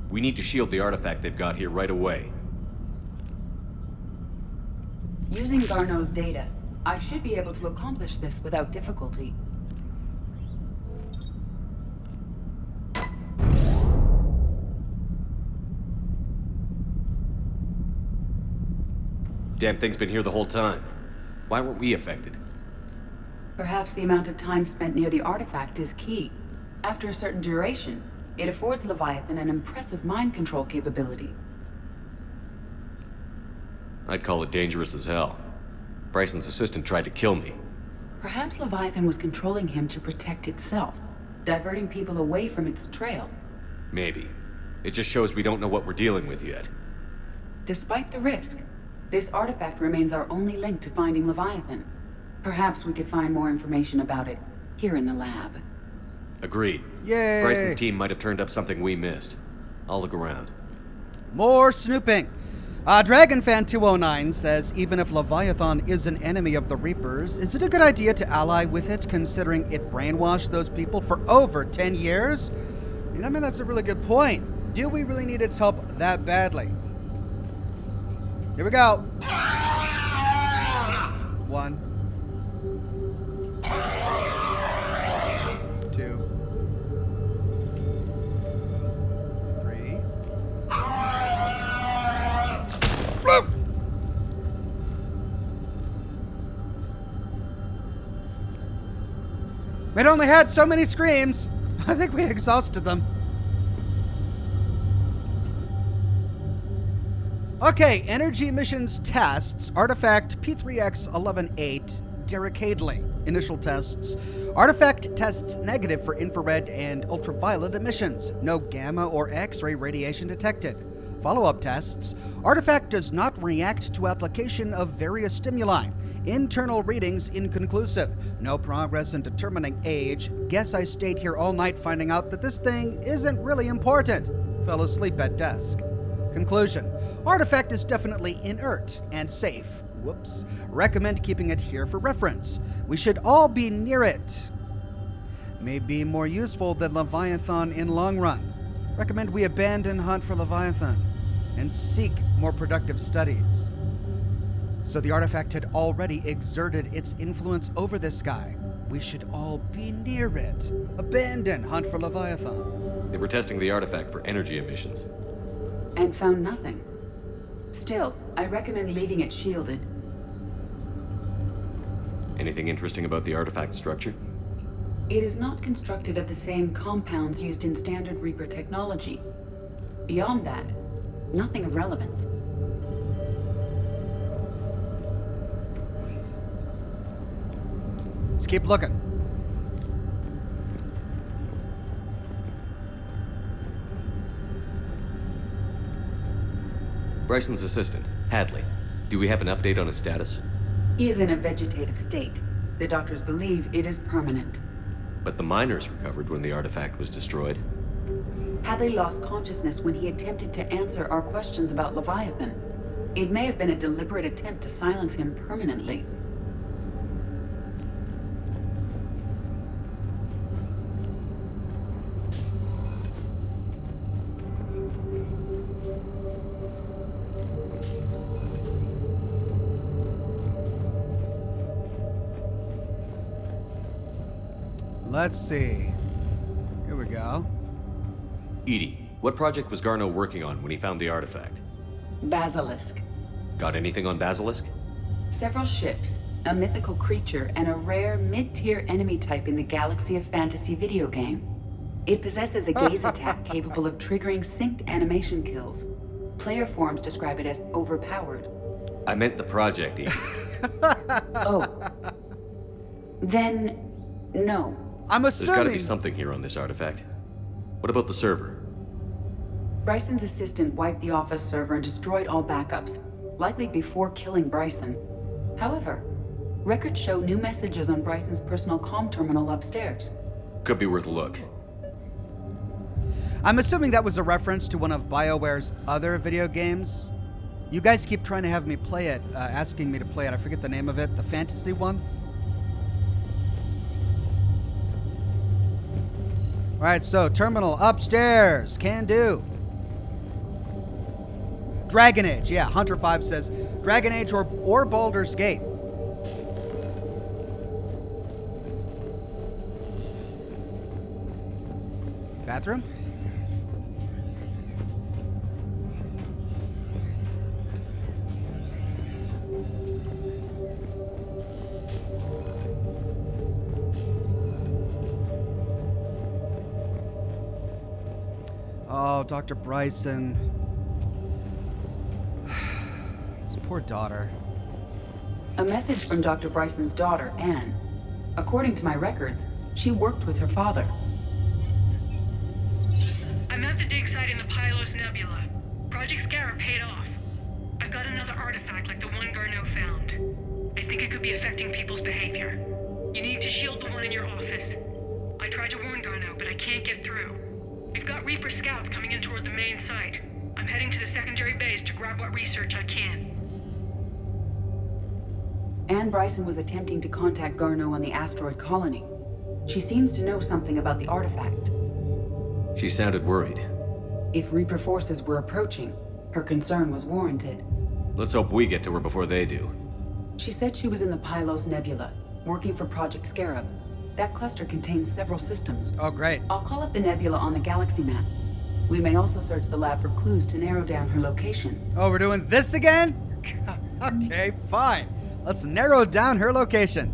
We need to shield the artifact they've got here right away. Using Garneau's data, I should be able to accomplish this without difficulty. Damn thing's been here the whole time. Why weren't we affected? Perhaps the amount of time spent near the artifact is key. After a certain duration, it affords Leviathan an impressive mind control capability. I'd call it dangerous as hell. Bryson's assistant tried to kill me. Perhaps Leviathan was controlling him to protect itself, diverting people away from its trail. Maybe. It just shows we don't know what we're dealing with yet. Despite the risk, this artifact remains our only link to finding Leviathan. Perhaps we could find more information about it here in the lab. Agreed. Yay! Bryson's team might have turned up something we missed. I'll look around. More snooping. DragonFan209 says, even if Leviathan is an enemy of the Reapers, is it a good idea to ally with it, considering it brainwashed those people for over 10 years? I mean, that's a really good point. Do we really need its help that badly? Here we go. 1. 2. 3. It only had so many screams. I think we exhausted them. Okay, energy emissions tests. Artifact P3X118, Derricadely. Initial tests. Artifact tests negative for infrared and ultraviolet emissions. No gamma or X-ray radiation detected. Follow-up tests. Artifact does not react to application of various stimuli. Internal readings inconclusive. No progress in determining age. Guess I stayed here all night finding out that this thing isn't really important. Fell asleep at desk. Conclusion. Artifact is definitely inert and safe. Whoops. Recommend keeping it here for reference. We should all be near it. May be more useful than Leviathan in long run. Recommend we abandon hunt for Leviathan and seek more productive studies. So the artifact had already exerted its influence over this guy. We should all be near it. Abandon hunt for Leviathan. They were testing the artifact for energy emissions. And found nothing. Still, I recommend leaving it shielded. Anything interesting about the artifact structure? It is not constructed of the same compounds used in standard Reaper technology. Beyond that, nothing of relevance. Let's keep looking. Bryson's assistant, Hadley. Do we have an update on his status? He is in a vegetative state. The doctors believe it is permanent. But the miners recovered when the artifact was destroyed. Hadley lost consciousness when he attempted to answer our questions about Leviathan. It may have been a deliberate attempt to silence him permanently. Let's see. Here we go. Edie, what project was Garneau working on when he found the artifact? Basilisk. Got anything on Basilisk? Several ships, a mythical creature, and a rare mid-tier enemy type in the Galaxy of Fantasy video game. It possesses a gaze attack capable of triggering synced animation kills. Player forums describe it as overpowered. I meant the project, Edie. Oh. Then, no. I'm assuming... There's gotta be something here on this artifact. What about the server? Bryson's assistant wiped the office server and destroyed all backups, likely before killing Bryson. However, records show new messages on Bryson's personal comm terminal upstairs. Could be worth a look. I'm assuming that was a reference to one of BioWare's other video games. You guys keep trying to have me play it, asking me to play it. I forget the name of it. The fantasy one? All right, so terminal upstairs. Can do. Dragon Age. Yeah, Hunter 5 says Dragon Age or Baldur's Gate. Bathroom? Oh, Dr. Bryson. His poor daughter. A message from Dr. Bryson's daughter, Anne. According to my records, she worked with her father. I'm at the dig site in the Pylos Nebula. Project Scarab paid off. I've got another artifact like the one Garneau found. I think it could be affecting people's behavior. You need to shield the one in your office. I tried to warn Garneau, but I can't get through. We've got Reaper scouts coming in toward the main site. I'm heading to the secondary base to grab what research I can. Ann Bryson was attempting to contact Garneau on the asteroid colony. She seems to know something about the artifact. She sounded worried. If Reaper forces were approaching, her concern was warranted. Let's hope we get to her before they do. She said she was in the Pylos Nebula, working for Project Scarab. That cluster contains several systems. Oh, great. I'll call up the nebula on the galaxy map. We may also search the lab for clues to narrow down her location. Oh, we're doing this again? Okay, fine. Let's narrow down her location.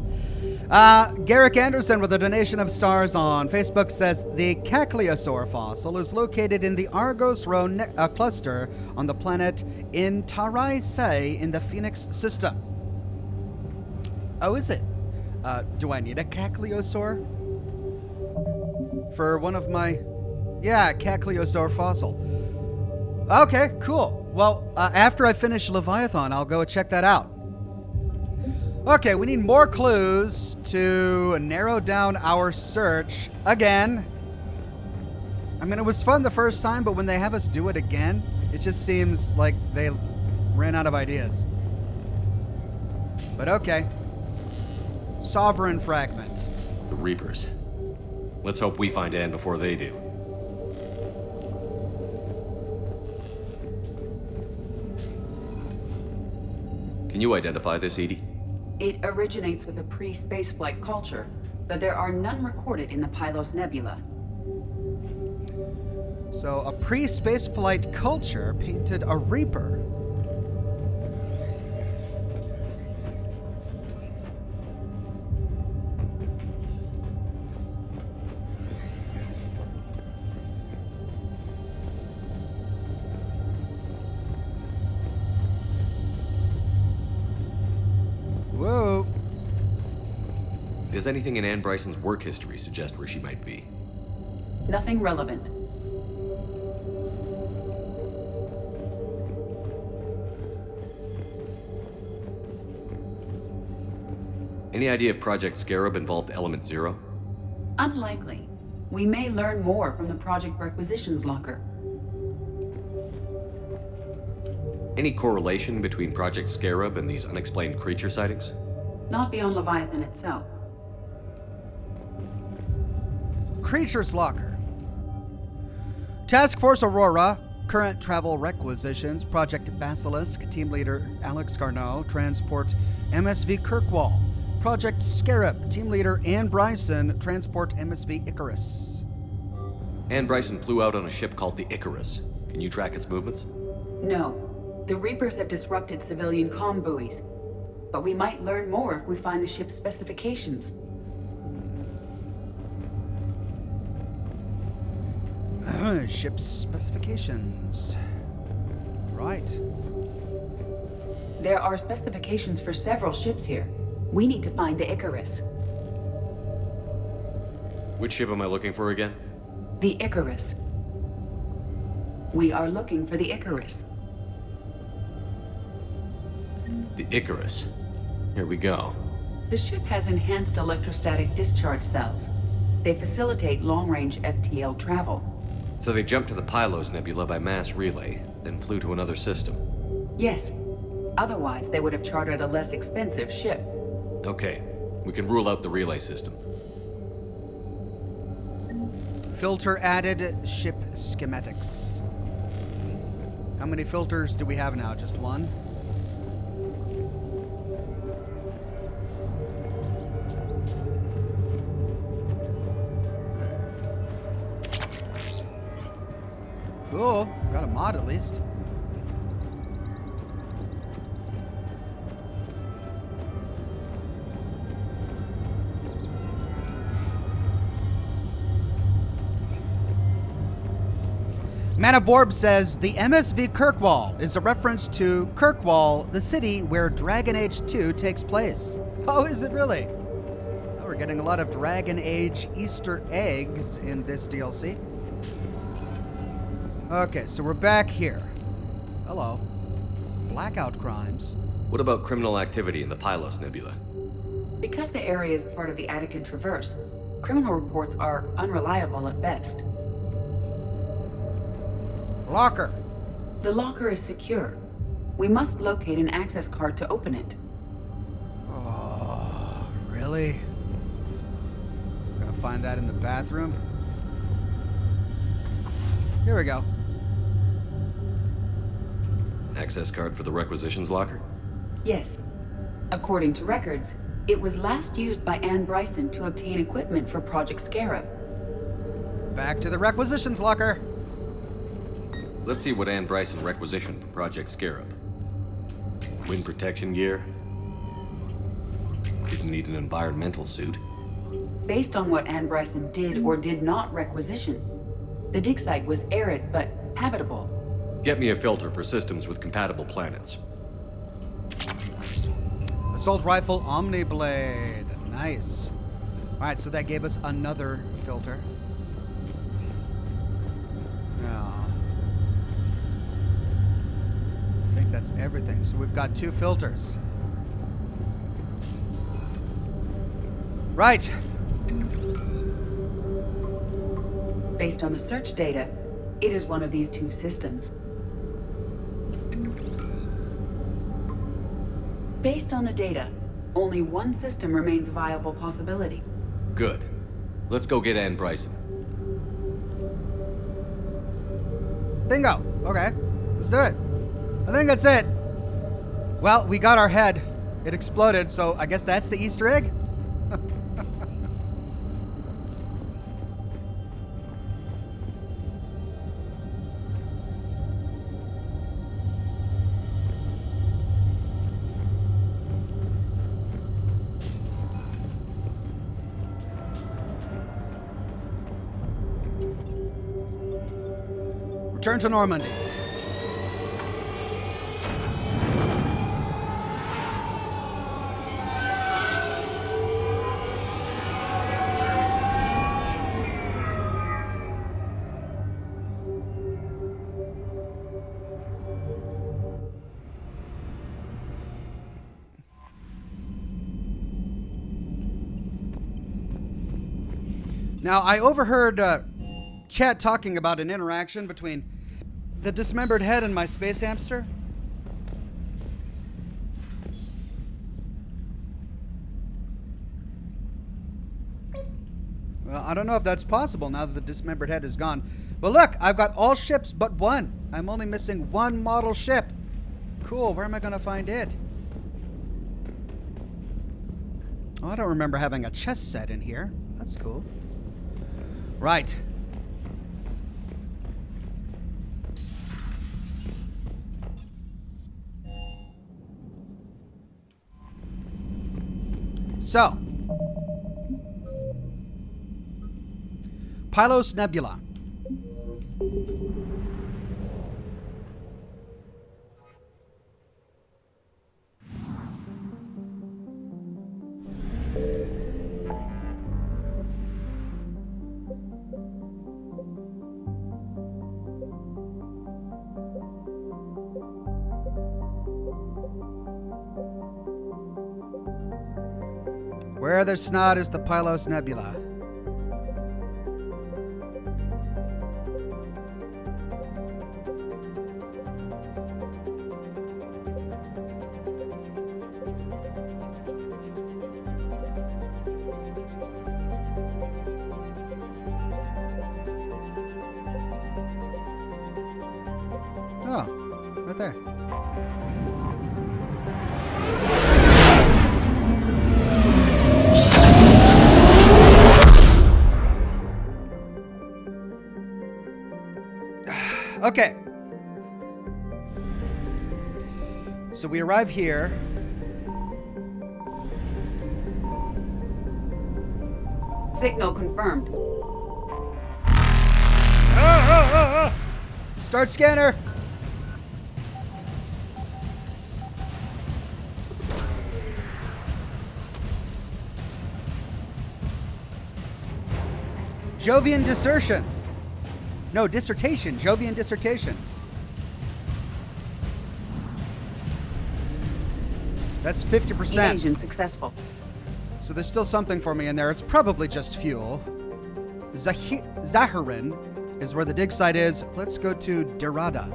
Garrick Anderson with a donation of stars on Facebook says the Caccliosaur fossil is located in the Argos Rho cluster on the planet in Tarai Se in the Phoenix system. Oh, is it? Do I need a Caccliosaur? For one of my... Yeah, Caccliosaur fossil. Okay, cool. Well, after I finish Leviathan, I'll go check that out. Okay, we need more clues to narrow down our search again. I mean, it was fun the first time, but when they have us do it again, it just seems like they ran out of ideas. But okay. Sovereign fragment. The Reapers. Let's hope we find Anne before they do. Can you identify this, Edie? It originates with a pre-spaceflight culture, but there are none recorded in the Pylos Nebula. So a pre-spaceflight culture painted a Reaper. Whoa. Does anything in Ann Bryson's work history suggest where she might be? Nothing relevant. Any idea if Project Scarab involved Element Zero? Unlikely. We may learn more from the Project Requisitions Locker. Any correlation between Project Scarab and these unexplained creature sightings? Not beyond Leviathan itself. Creatures Locker. Task Force Aurora. Current travel requisitions. Project Basilisk. Team leader Alex Garneau. Transport MSV Kirkwall. Project Scarab. Team leader Ann Bryson. Transport MSV Icarus. Ann Bryson flew out on a ship called the Icarus. Can you track its movements? No. The Reapers have disrupted civilian comm buoys. But we might learn more if we find the ship's specifications. Ship's specifications. Right. There are specifications for several ships here. We need to find the Icarus. Which ship am I looking for again? The Icarus. We are looking for the Icarus. The Icarus. Here we go. The ship has enhanced electrostatic discharge cells. They facilitate long-range FTL travel. So they jumped to the Pylos Nebula by mass relay, then flew to another system. Yes. Otherwise, they would have chartered a less expensive ship. Okay, we can rule out the relay system. Filter added. Ship schematics. How many filters do we have now? Just one? Cool. Got a mod at least. Man of Orb says the MSV Kirkwall is a reference to Kirkwall, the city where Dragon Age 2 takes place. Oh, is it really? Oh, we're getting a lot of Dragon Age Easter eggs in this DLC. Okay, so we're back here. Hello. Blackout crimes. What about criminal activity in the Pylos Nebula? Because the area is part of the Attican Traverse, criminal reports are unreliable at best. Locker. The locker is secure. We must locate an access card to open it. Oh, really? Gonna find that in the bathroom? Here we go. Access card for the requisitions locker? Yes. According to records, it was last used by Ann Bryson to obtain equipment for Project Scarab. Back to the requisitions locker. Let's see what Ann Bryson requisitioned for Project Scarab. Wind protection gear. Didn't need an environmental suit. Based on what Ann Bryson did or did not requisition, the dig site was arid but habitable. Get me a filter for systems with compatible planets. Assault rifle Omniblade. Nice. Alright, so that gave us another filter. I think that's everything. So we've got 2 filters. Right. Based on the search data, it is one of these 2 systems. Based on the data, only one system remains a viable possibility. Good. Let's go get Ann Bryson. Bingo. Okay. Let's do it. I think that's it. Well, we got our head. It exploded, so I guess that's the Easter egg? Return to Normandy. Now, I overheard chat talking about an interaction between the dismembered head and my space hamster. Well, I don't know if that's possible now that the dismembered head is gone. But look, I've got all ships but one. I'm only missing one model ship. Cool, where am I going to find it? Oh, I don't remember having a chest set in here. That's cool. Right. So, Pylos Nebula. Where there's snot is the Pylos Nebula. Oh, right there. Okay. So we arrive here. Signal confirmed. Start scanner. Jovian desertion. No, dissertation. Jovian dissertation. That's 50%. Evasion successful. So there's still something for me in there. It's probably just fuel. Zaharin is where the dig site is. Let's go to Derada.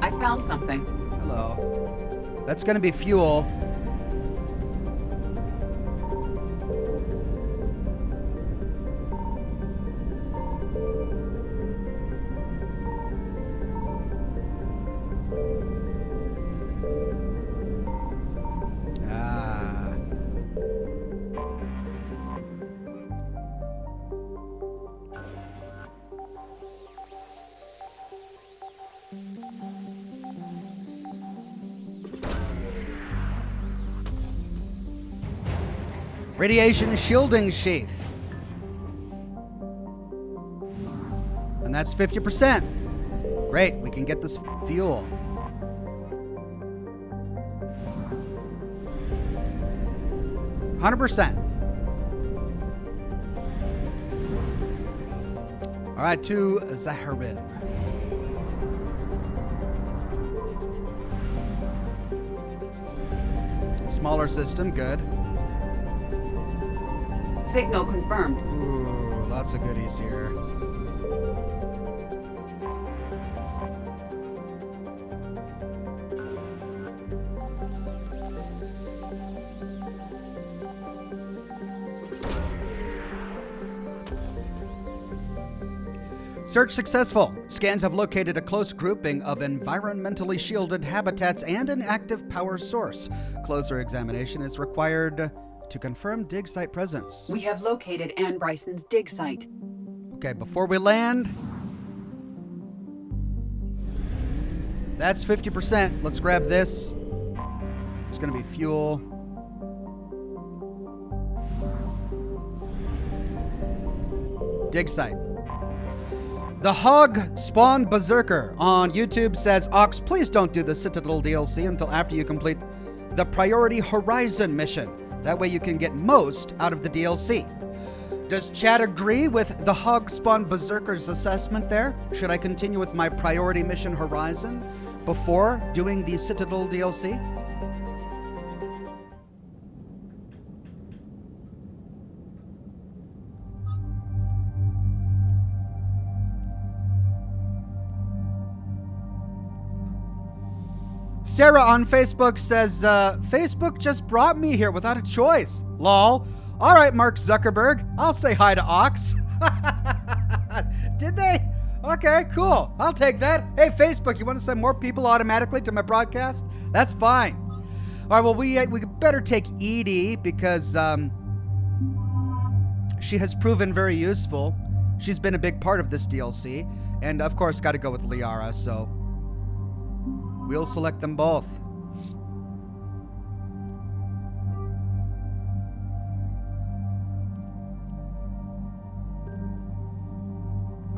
I found something. Hello. That's going to be fuel. Radiation shielding sheath. And that's 50%. Great, we can get this fuel. %. All right, to Zaharin. Smaller system, good. Signal confirmed. Ooh, lots of goodies here. Search successful. Scans have located a close grouping of environmentally shielded habitats and an active power source. Closer examination is required to confirm dig site presence. We have located Ann Bryson's dig site. Okay, before we land, that's 50%. Let's grab this. It's going to be fuel. Dig site. The Hog Spawn Berserker on YouTube says, Ox, please don't do the Citadel DLC until after you complete the Priority Horizon mission. That way you can get most out of the DLC. Does Chad agree with the Hogspawn Berserker's assessment there? Should I continue with my priority mission Horizon before doing the Citadel DLC? Sarah on Facebook says, Facebook just brought me here without a choice. Lol. All right, Mark Zuckerberg. I'll say hi to Ox. Did they? Okay, cool. I'll take that. Hey, Facebook, you want to send more people automatically to my broadcast? That's fine. All right, well, we better take Edie because she has proven very useful. She's been a big part of this DLC. And, of course, got to go with Liara, so we'll select them both.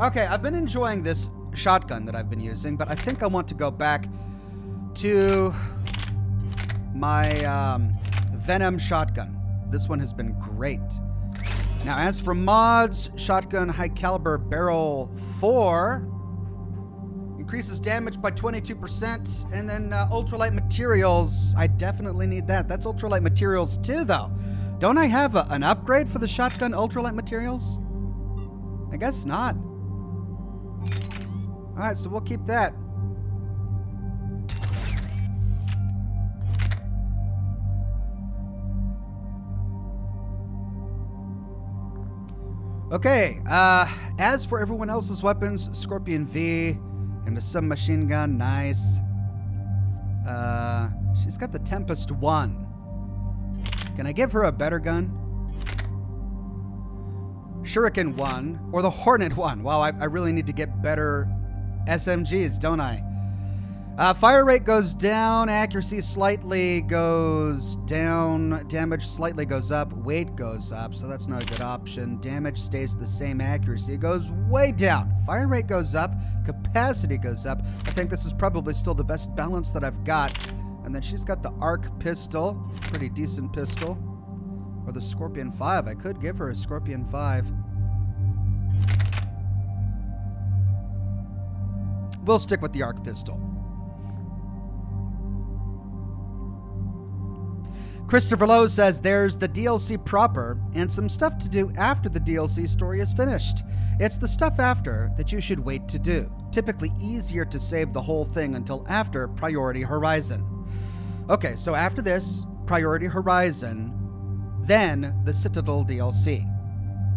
Okay, I've been enjoying this shotgun that I've been using, but I think I want to go back to my Venom shotgun. This one has been great. Now, as for mods, shotgun high caliber barrel 4 increases damage by 22%, and then ultralight materials, I definitely need that. That's ultralight materials too, though. Don't I have an upgrade for the shotgun ultralight materials? I guess not. All right, so we'll keep that. Okay, as for everyone else's weapons, Scorpion V and a submachine gun, nice. She's got the Tempest 1. Can I give her a better gun? Shuriken 1 or the Hornet 1. Wow, I really need to get better SMGs, don't I? Fire rate goes down, accuracy slightly goes down, damage slightly goes up, weight goes up, so that's not a good option. Damage stays the same, accuracy goes way down. Fire rate goes up, capacity goes up. I think this is probably still the best balance that I've got. And then she's got the Arc pistol, pretty decent pistol. Or the Scorpion 5, I could give her a Scorpion 5. We'll stick with the Arc pistol. Christopher Lowe says there's the DLC proper and some stuff to do after the DLC story is finished. It's the stuff after that you should wait to do. Typically easier to save the whole thing until after Priority Horizon. Okay, so after this, Priority Horizon, then the Citadel DLC.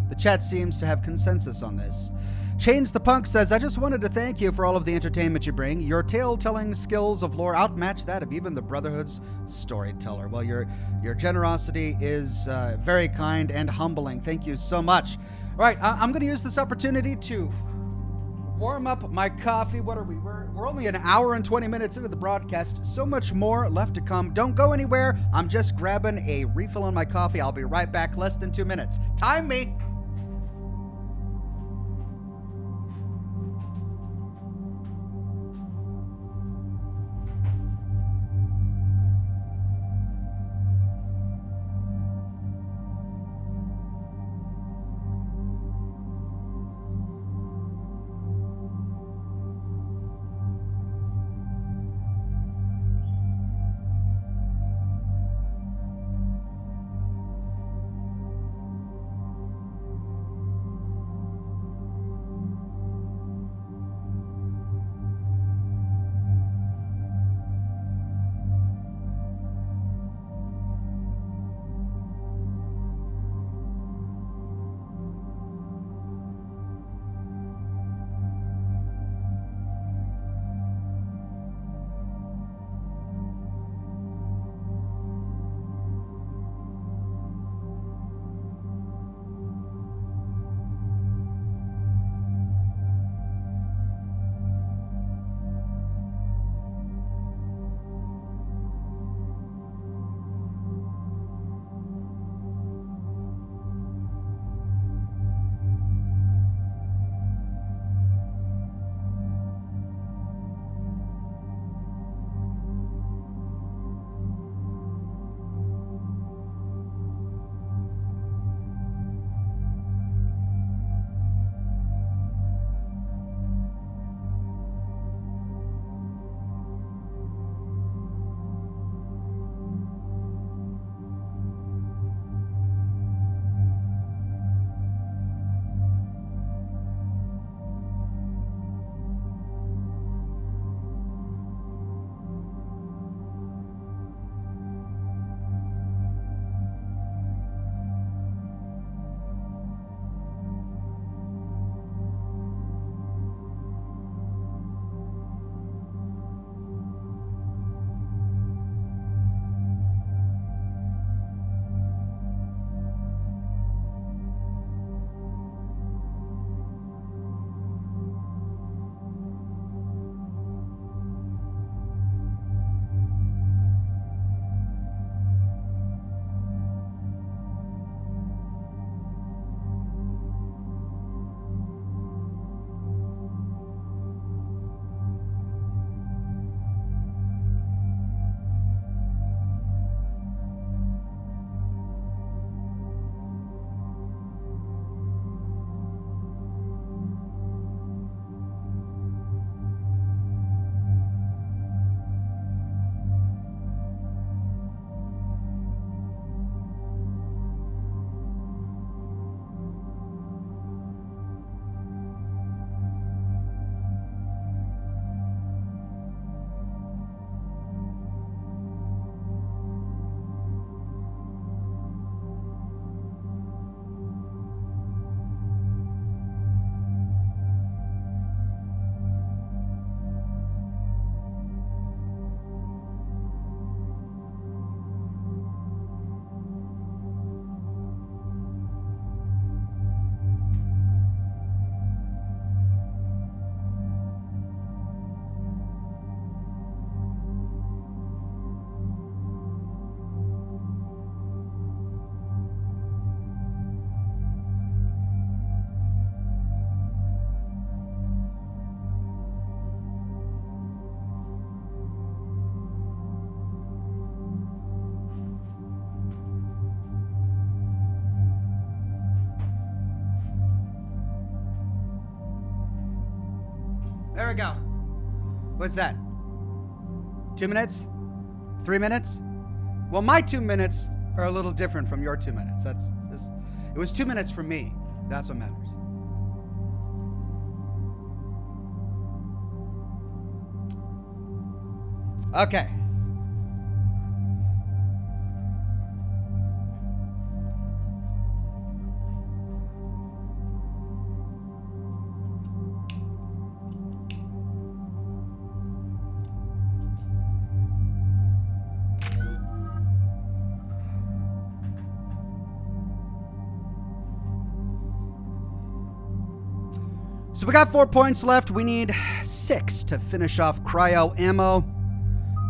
The chat seems to have consensus on this. Change the Punk says, I just wanted to thank you for all of the entertainment you bring. Your tale-telling skills of lore outmatch that of even the Brotherhood's storyteller. Well, your generosity is very kind and humbling. Thank you so much. All right, I'm going to use this opportunity to warm up my coffee. What are we? We're only an hour and 20 minutes into the broadcast. So much more left to come. Don't go anywhere. I'm just grabbing a refill on my coffee. I'll be right back. Less than 2 minutes. Time me. we go. What's that? 2 minutes? 3 minutes? Well, my 2 minutes are a little different from your 2 minutes. That's just, it was 2 minutes for me. That's what matters. Okay. So we got 4 points left. We need 6 to finish off cryo ammo.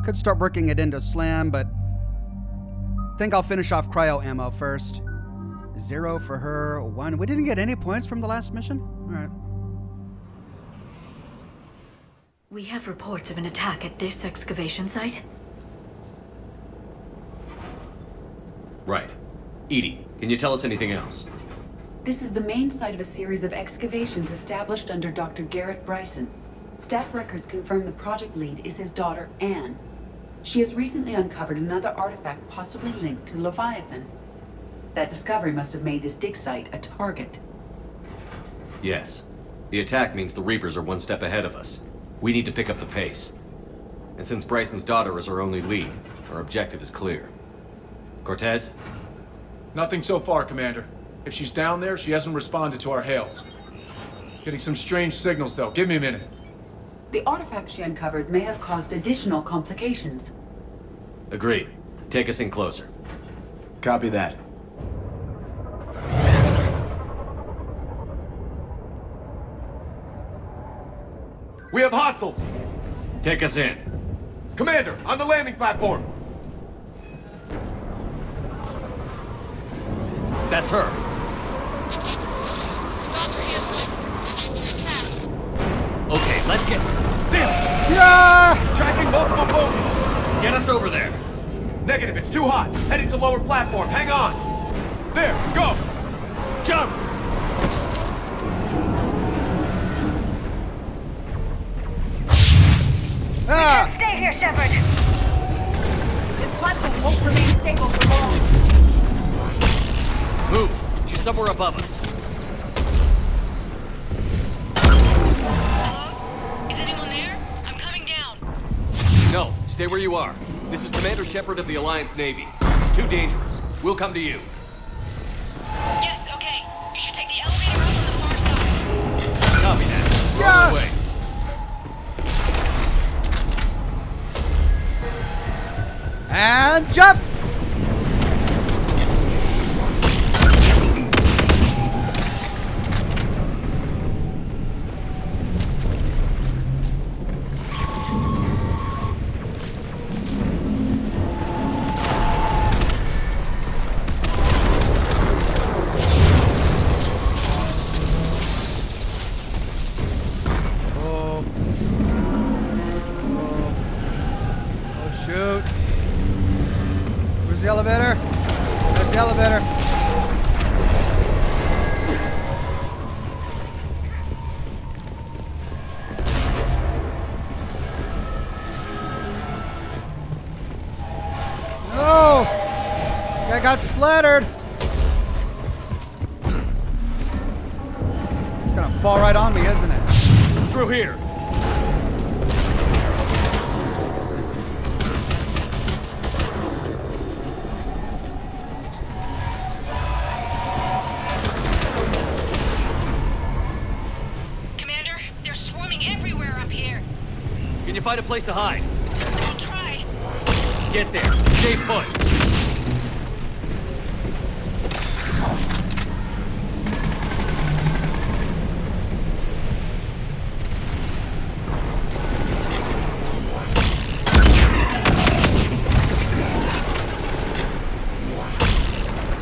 Could start working it into slam, but I think I'll finish off cryo ammo first. 0 for her, 1. We didn't get any points from the last mission? All right. We have reports of an attack at this excavation site. Right. Edie, can you tell us anything else? This is the main site of a series of excavations established under Dr. Garrett Bryson. Staff records confirm the project lead is his daughter, Ann. She has recently uncovered another artifact possibly linked to Leviathan. That discovery must have made this dig site a target. Yes. The attack means the Reapers are one step ahead of us. We need to pick up the pace. And since Bryson's daughter is our only lead, our objective is clear. Cortez? Nothing so far, Commander. If she's down there, she hasn't responded to our hails. Getting some strange signals, though. Give me a minute. The artifact she uncovered may have caused additional complications. Agreed. Take us in closer. Copy that. We have hostiles! Take us in. Commander, on the landing platform! That's her. Okay, let's get... Damn! Yeah! Tracking multiple boats! Get us over there. Negative, it's too hot. Heading to lower platform. Hang on. There, go! Jump! Ah! Stay here, Shepard. This platform won't remain stable for long. Move. She's somewhere above us. Hello? Is anyone there? I'm coming down. No, stay where you are. This is Commander Shepard of the Alliance Navy. It's too dangerous. We'll come to you. Yes, okay. You should take the elevator up on the far side. Copy that. We're Yeah. on the way. And jump! Shoot. Where's the elevator? There's the elevator. No! Guy got splattered. It's gonna fall right on me, isn't it? Through here. Commander, they're swarming everywhere up here. Can you find a place to hide? I'll try. Get there. Stay put.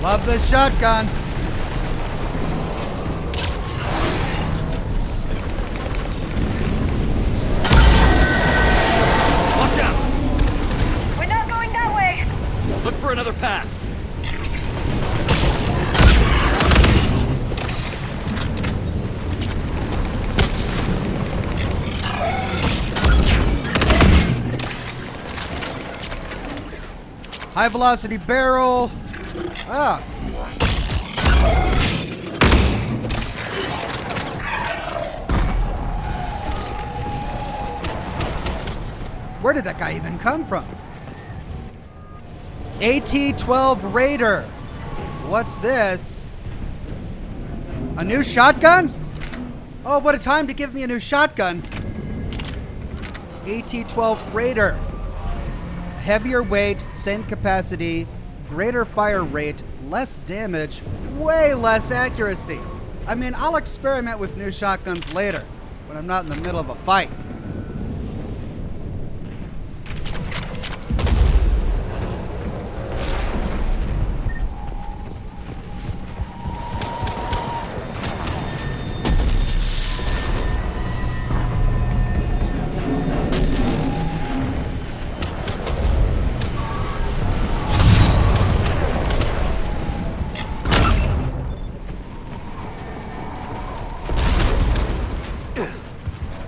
Love this shotgun. Watch out! We're not going that way. Look for another path. High velocity barrel. Ah. Where did that guy even come from? AT-12 Raider. What's this? A new shotgun? Oh, what a time to give me a new shotgun. AT-12 Raider. Heavier weight, same capacity, greater fire rate, less damage, way less accuracy. I mean, I'll experiment with new shotguns later, when I'm not in the middle of a fight.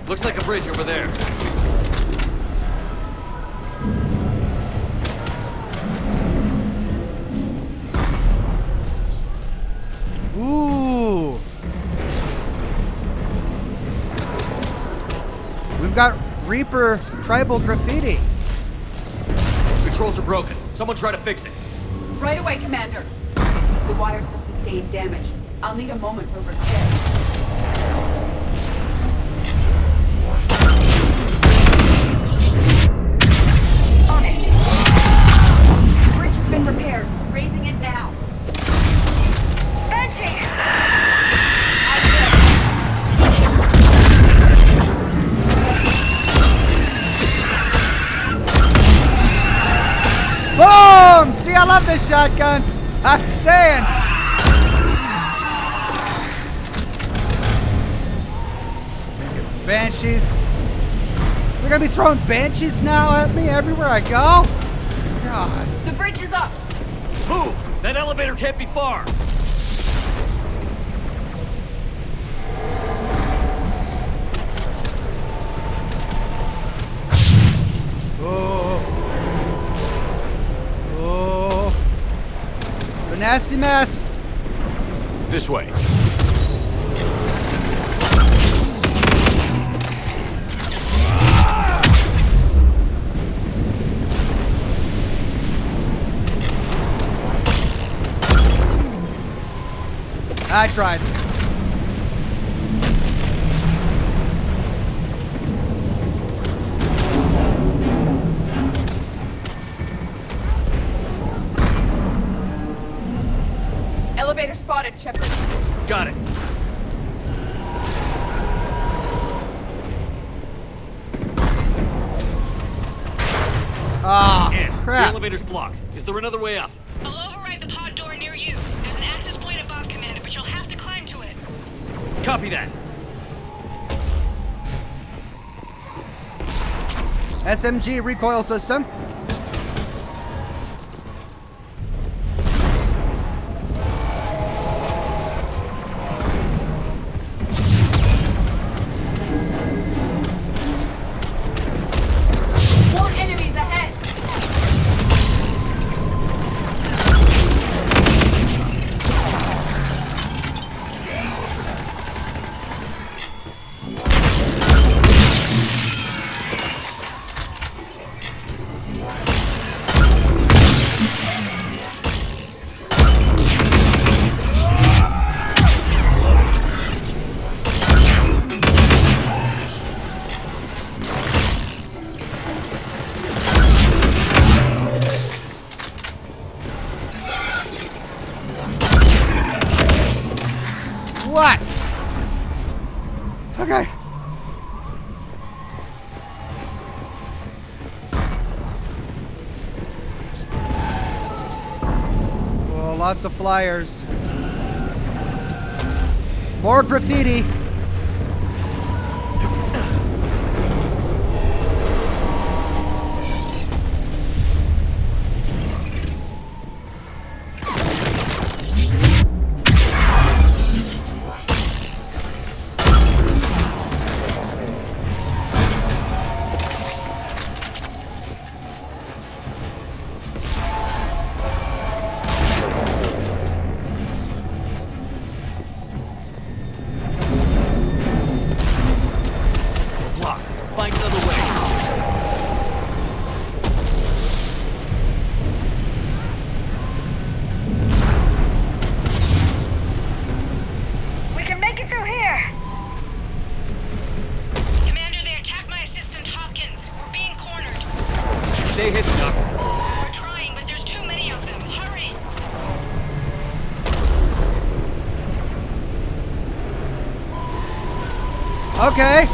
Looks like a bridge over there. Ooh. We've got Reaper tribal graffiti. Controls are broken. Someone try to fix it. Right away, Commander. The wires have sustained damage. I'll need a moment for repair. Been repaired. Raising it now. Banshee! Boom! See, I love this shotgun. I'm saying. Banshees. They're gonna be throwing banshees now at me everywhere I go? God. The bridge is up. Move! That elevator can't be far. Oh. Oh. It's a nasty mess. This way. I tried. Elevator spotted, Shepard. Got it. Ah, Ann, crap. the elevator's blocked. Is there another way up? I'll override the pod door near you. There's an access point above, Commander, but you'll have to climb to it. Copy that. SMG recoil system. More enemies ahead. What? Okay. Oh, lots of flyers. More graffiti. Stay hidden, Doctor. We're trying, but there's too many of them. Hurry! Okay,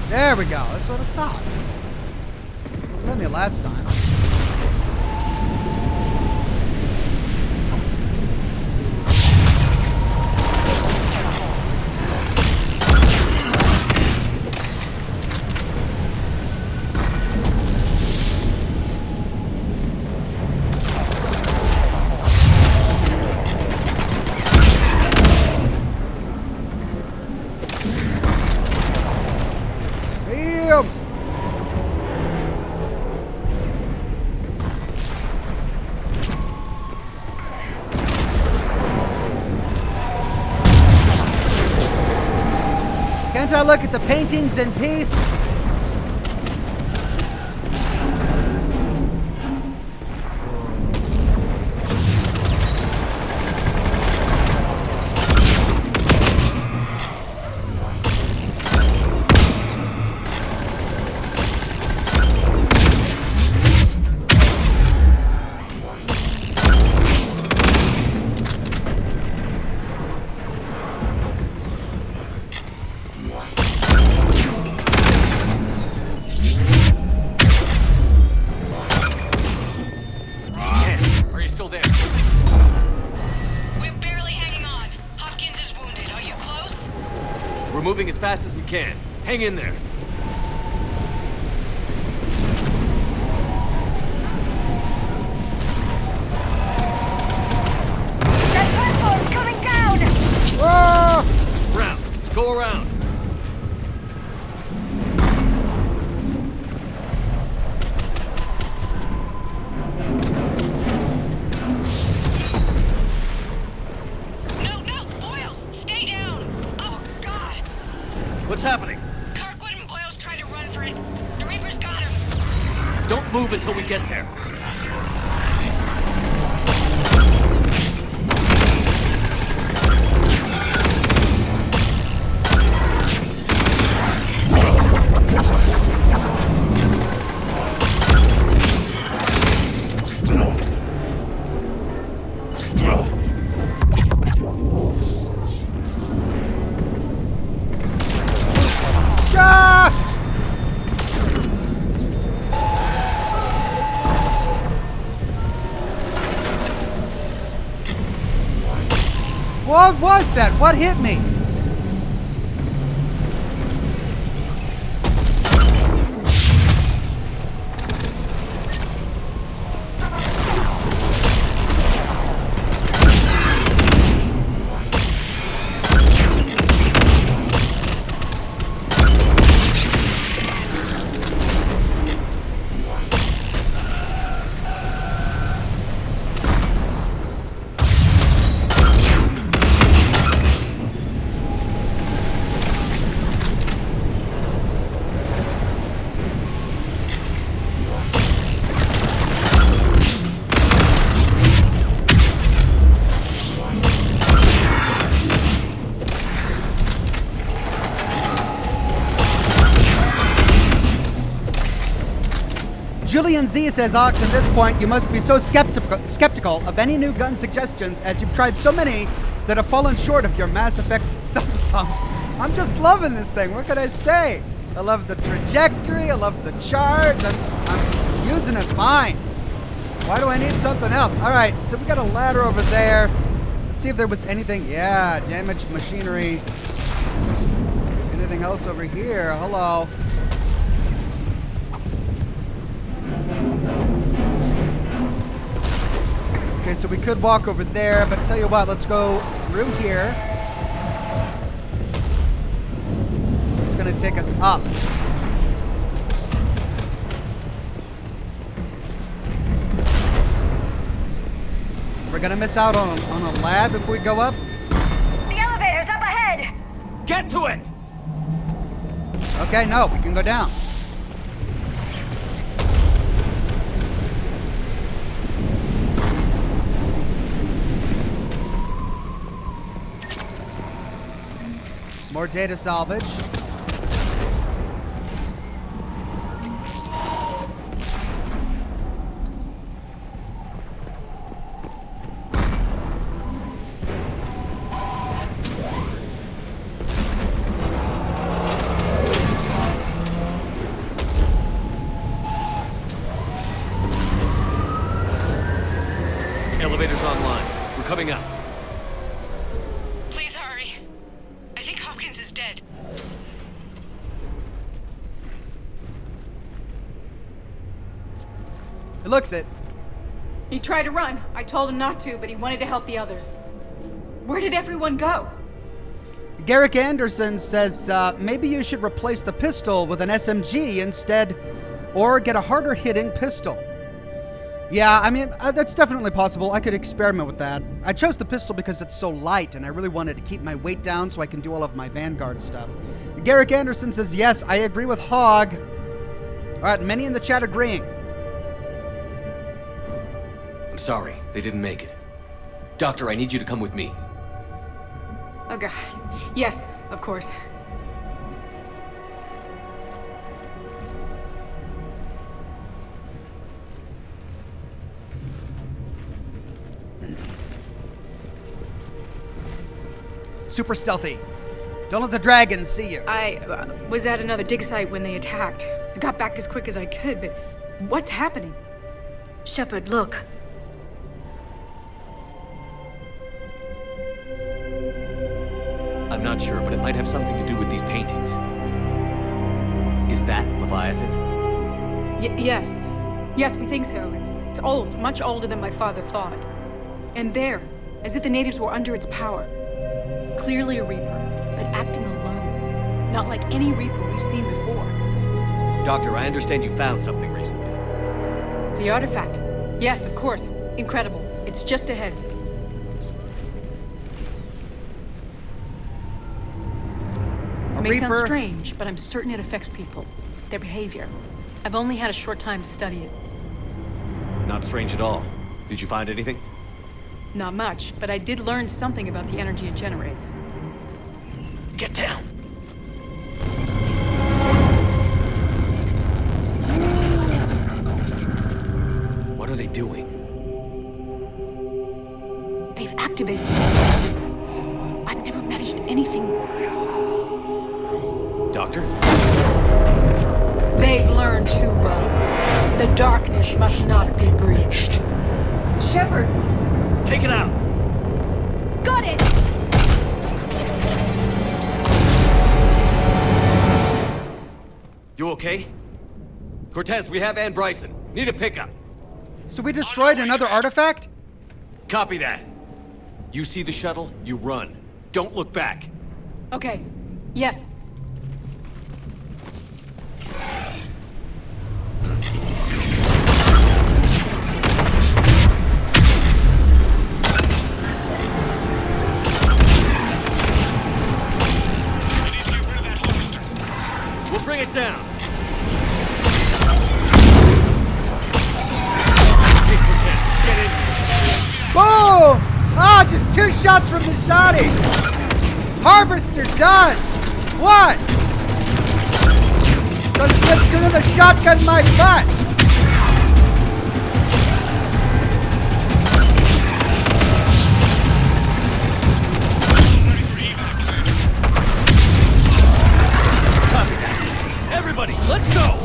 there we go. That's what I thought. Let me last time. Can't I look at the paintings in peace? Moving as fast as we can. Hang in there. That platform's coming down! Whoa! Round. Go around. What's happening? Kirkwood and Boyle's trying to run for it. The Reaper's got him. Don't move until we get there. What was that? What hit me? Julian Z says, Ox, at this point, you must be so skeptical of any new gun suggestions as you've tried so many that have fallen short of your Mass Effect thumb. I'm just loving this thing. What can I say? I love the trajectory. I love the charge. I'm using it fine. Why do I need something else? All right, so we got a ladder over there. Let's see if there was anything. Yeah, damaged machinery. Anything else over here? Hello. Okay, so we could walk over there, but tell you what, let's go through here. It's going to take us up. We're going to miss out on a lab if we go up. The elevator's up ahead! Get to it! Okay, no, we can go down. More data salvage. It looks it. He tried to run. I told him not to, but he wanted to help the others. Where did everyone go? Garrick Anderson says maybe you should replace the pistol with an SMG instead, or get a harder hitting pistol. Yeah, I mean, that's definitely possible. I could experiment with that. I chose the pistol because it's so light, and I really wanted to keep my weight down so I can do all of my Vanguard stuff. Garrick Anderson says, yes, I agree with Hog. All right, many in the chat agreeing. I'm sorry, they didn't make it. Doctor, I need you to come with me. Oh god. Yes, of course. Super stealthy. Don't let the dragons see you. I was at another dig site when they attacked. I got back as quick as I could, but what's happening? Shepard, look. I'm not sure, but it might have something to do with these paintings. Is that Leviathan? Yes. Yes, we think so. It's old, much older than my father thought. And there, as if the natives were under its power. Clearly a Reaper, but acting alone. Not like any Reaper we've seen before. Doctor, I understand you found something recently. The artifact. Yes, of course. Incredible. It's just ahead. It may sound strange, but I'm certain it affects people. Their behavior. I've only had a short time to study it. Not strange at all. Did you find anything? Not much, but I did learn something about the energy it generates. Get down! What are they doing? They've activated it. I've never managed anything. Doctor? They've learned too well. The darkness must not be breached. Shepard! Take it out! Got it! You okay? Cortez, we have Ann Bryson. Need a pickup. So we destroyed another artifact? Copy that. You see the shuttle, you run. Don't look back. Okay. Yes. We'll bring it down. Boom! Ah, just 2 shots from the shotty. Harvester done. What? Let's do another shotgun my butt. Everybody, let's go!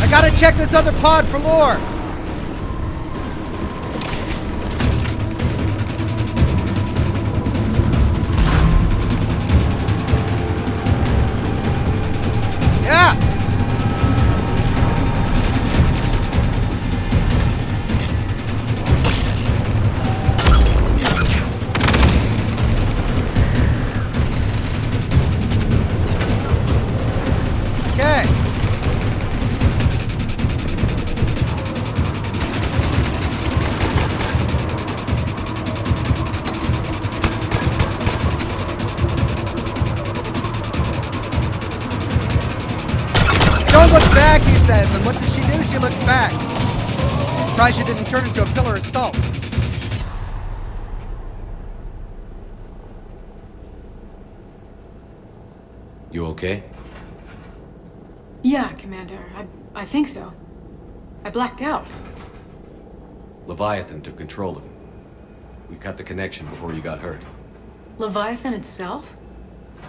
Gotta check this other pod for lore. Yeah. Okay. back, he says. And what does she do? She looks back. Surprised she didn't turn into a pillar of salt. You okay? Yeah, Commander. I think so. I blacked out. Leviathan took control of him. We cut the connection before you got hurt. Leviathan itself?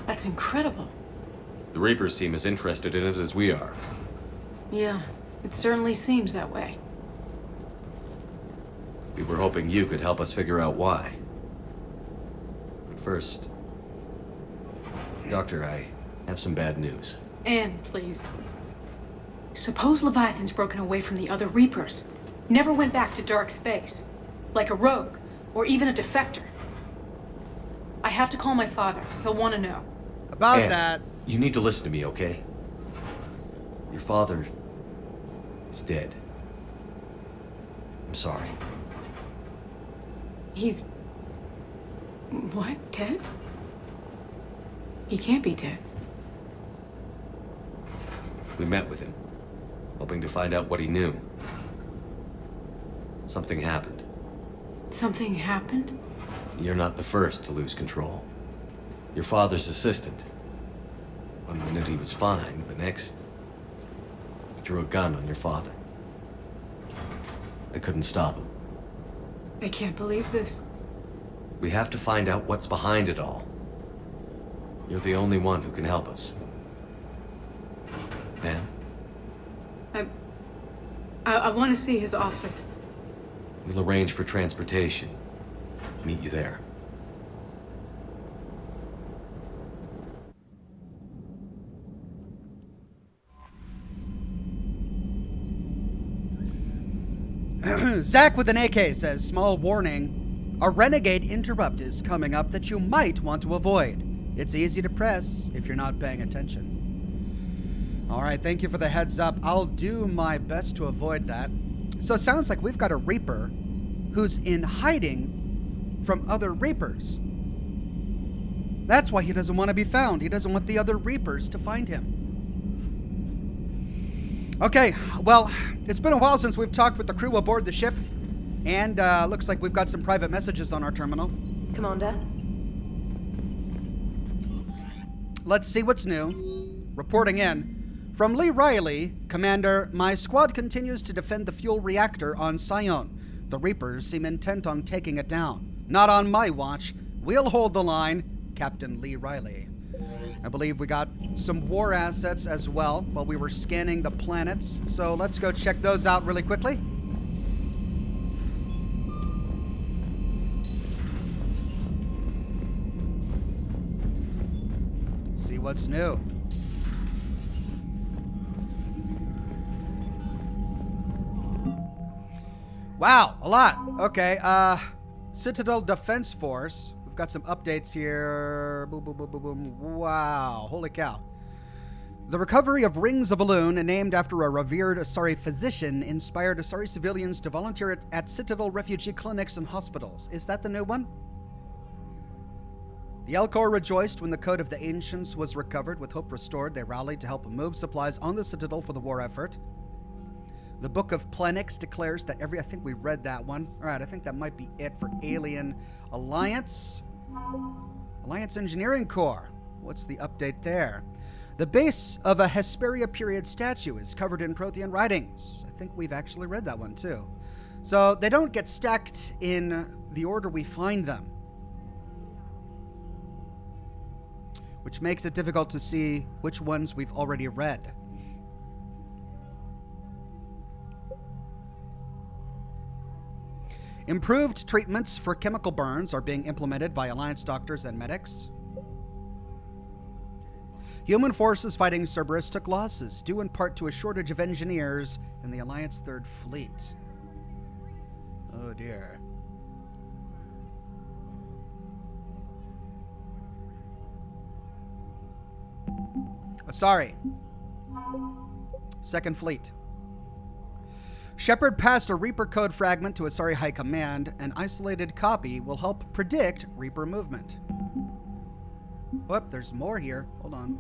That's incredible. The Reapers seem as interested in it as we are. Yeah, it certainly seems that way. We were hoping you could help us figure out why. But first... Doctor, I have some bad news. Ann, please. Suppose Leviathan's broken away from the other Reapers. Never went back to dark space. Like a rogue, or even a defector. I have to call my father. He'll want to know. About Ann, that... You need to listen to me, okay? Your father... is dead. I'm sorry. He's... What? Dead? He can't be dead. We met with him, hoping to find out what he knew. Something happened. Something happened? You're not the first to lose control. Your father's assistant. One minute he was fine, the next... he drew a gun on your father. I couldn't stop him. I can't believe this. We have to find out what's behind it all. You're the only one who can help us. Ann? I want to see his office. We'll arrange for transportation. Meet you there. Zach with an AK says, small warning. A renegade interrupt is coming up that you might want to avoid. It's easy to press if you're not paying attention. All right, thank you for the heads up. I'll do my best to avoid that. So it sounds like we've got a Reaper who's in hiding from other Reapers. That's why he doesn't want to be found. He doesn't want the other Reapers to find him. Okay, well, it's been a while since we've talked with the crew aboard the ship. And looks like we've got some private messages on our terminal. Commander? Let's see what's new. Reporting in. From Lee Riley, Commander, my squad continues to defend the fuel reactor on Sion. The Reapers seem intent on taking it down. Not on my watch. We'll hold the line. Captain Lee Riley. I believe we got some war assets as well while we were scanning the planets. So let's go check those out really quickly. See what's new. Wow, a lot. Okay, Citadel Defense Force. We've got some updates here. Boom, boom, boom, boom, boom. Wow, holy cow. The recovery of rings of Elune, named after a revered Asari physician, inspired Asari civilians to volunteer at Citadel refugee clinics and hospitals. Is that the new one? The Elcor rejoiced when the Code of the Ancients was recovered. With hope restored, they rallied to help move supplies on the Citadel for the war effort. The Book of Plenix declares that I think we read that one. All right, I think that might be it for Alien Alliance. Alliance Engineering Corps. What's the update there? The base of a Hesperia period statue is covered in Prothean writings. I think we've actually read that one too. So they don't get stacked in the order we find them, which makes it difficult to see which ones we've already read. Improved treatments for chemical burns are being implemented by Alliance doctors and medics. Human forces fighting Cerberus took losses, due in part to a shortage of engineers in the Alliance Third Fleet. Oh dear. Sorry. Second Fleet. Shepard passed a Reaper code fragment to Asari High Command. An isolated copy will help predict Reaper movement. Whoop, there's more here. Hold on.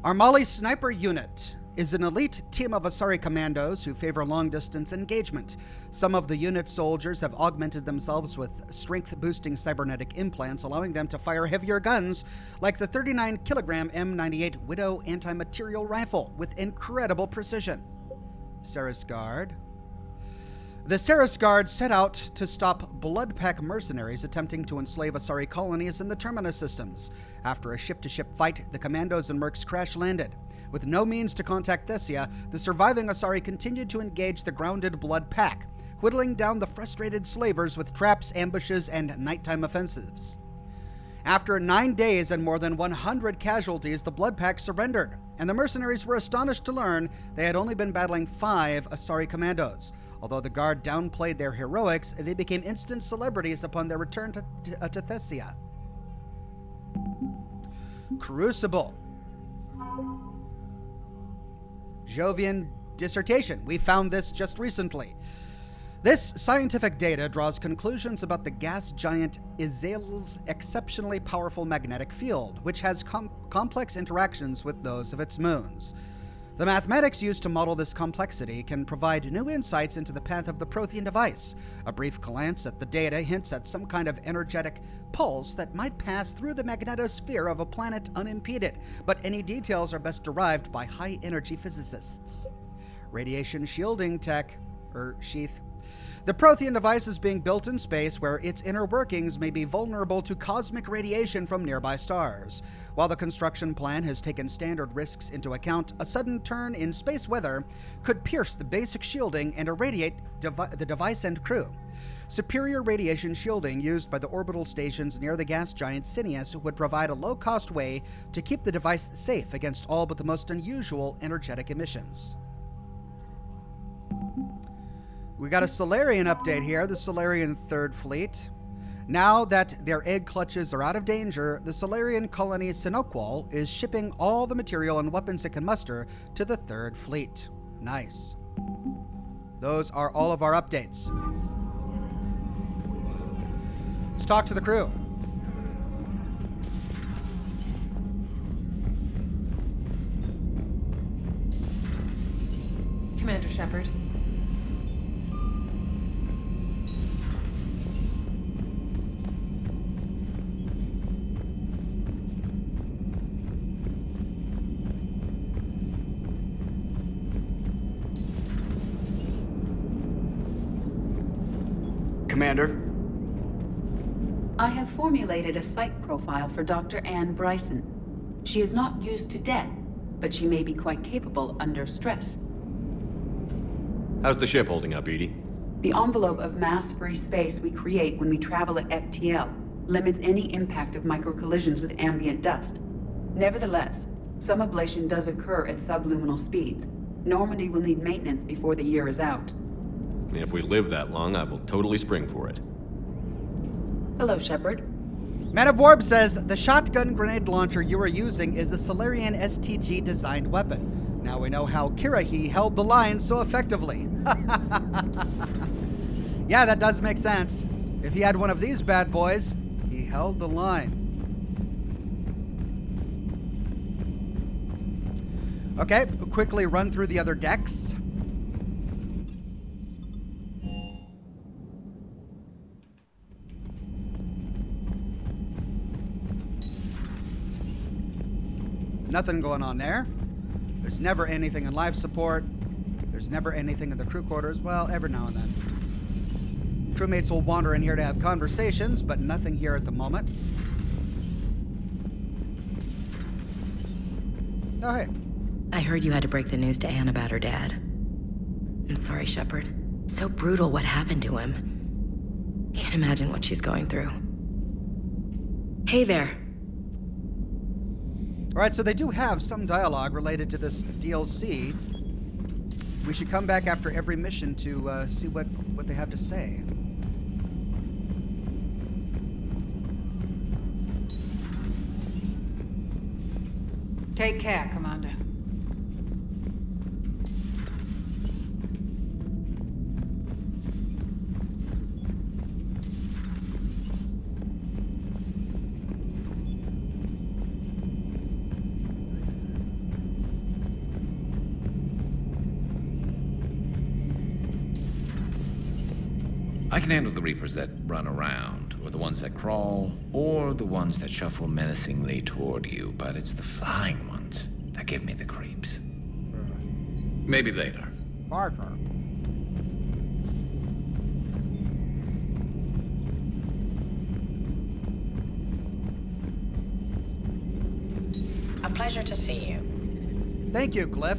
Armali Sniper Unit is an elite team of Asari commandos who favor long-distance engagement. Some of the unit's soldiers have augmented themselves with strength-boosting cybernetic implants, allowing them to fire heavier guns, like the 39-kilogram M98 Widow anti-material rifle, with incredible precision. Saris Guard. The Saris Guard set out to stop Bloodpack mercenaries attempting to enslave Asari colonies in the Terminus systems. After a ship-to-ship fight, the commandos and mercs crash-landed. With no means to contact Thessia, the surviving Asari continued to engage the grounded Blood Pack, whittling down the frustrated slavers with traps, ambushes, and nighttime offensives. After 9 days and more than 100 casualties, the Blood Pack surrendered, and the mercenaries were astonished to learn they had only been battling 5 Asari commandos. Although the Guard downplayed their heroics, they became instant celebrities upon their return to Thessia. Crucible. Jovian dissertation. We found this just recently. This scientific data draws conclusions about the gas giant Izael's exceptionally powerful magnetic field, which has complex interactions with those of its moons. The mathematics used to model this complexity can provide new insights into the path of the Prothean device. A brief glance at the data hints at some kind of energetic pulse that might pass through the magnetosphere of a planet unimpeded, but any details are best derived by high-energy physicists. Radiation shielding tech, sheath. The Prothean device is being built in space where its inner workings may be vulnerable to cosmic radiation from nearby stars. While the construction plan has taken standard risks into account, a sudden turn in space weather could pierce the basic shielding and irradiate the device and crew. Superior radiation shielding used by the orbital stations near the gas giant Sinius would provide a low-cost way to keep the device safe against all but the most unusual energetic emissions. We got a Solarian update here, the Solarian 3rd Fleet. Now that their egg clutches are out of danger, the Solarian colony Sinoqual is shipping all the material and weapons it can muster to the 3rd Fleet. Nice. Those are all of our updates. Let's talk to the crew. Commander Shepard. Commander? I have formulated a psych profile for Dr. Ann Bryson. She is not used to death, but she may be quite capable under stress. How's the ship holding up, Edie? The envelope of mass-free space we create when we travel at FTL limits any impact of microcollisions with ambient dust. Nevertheless, some ablation does occur at subluminal speeds. Normandy will need maintenance before the year is out. If we live that long, I will totally spring for it. Hello, Shepard. Man of Warb says, the shotgun grenade launcher you are using is a Solarian STG designed weapon. Now we know how Kirahi held the line so effectively. Yeah, that does make sense. If he had one of these bad boys, he held the line. Okay, quickly run through the other decks. Nothing going on there. There's never anything in life support. There's never anything in the crew quarters. Well, every now and then. Crewmates will wander in here to have conversations, but nothing here at the moment. Oh, hey. I heard you had to break the news to Anne about her dad. I'm sorry, Shepard. So brutal what happened to him. Can't imagine what she's going through. Hey there. Alright, so they do have some dialogue related to this DLC. We should come back after every mission to see what they have to say. Take care, Commander. I can handle the Reapers that run around, or the ones that crawl, or the ones that shuffle menacingly toward you, but it's the flying ones that give me the creeps. Maybe later. Parker. A pleasure to see you. Thank you, Cliff.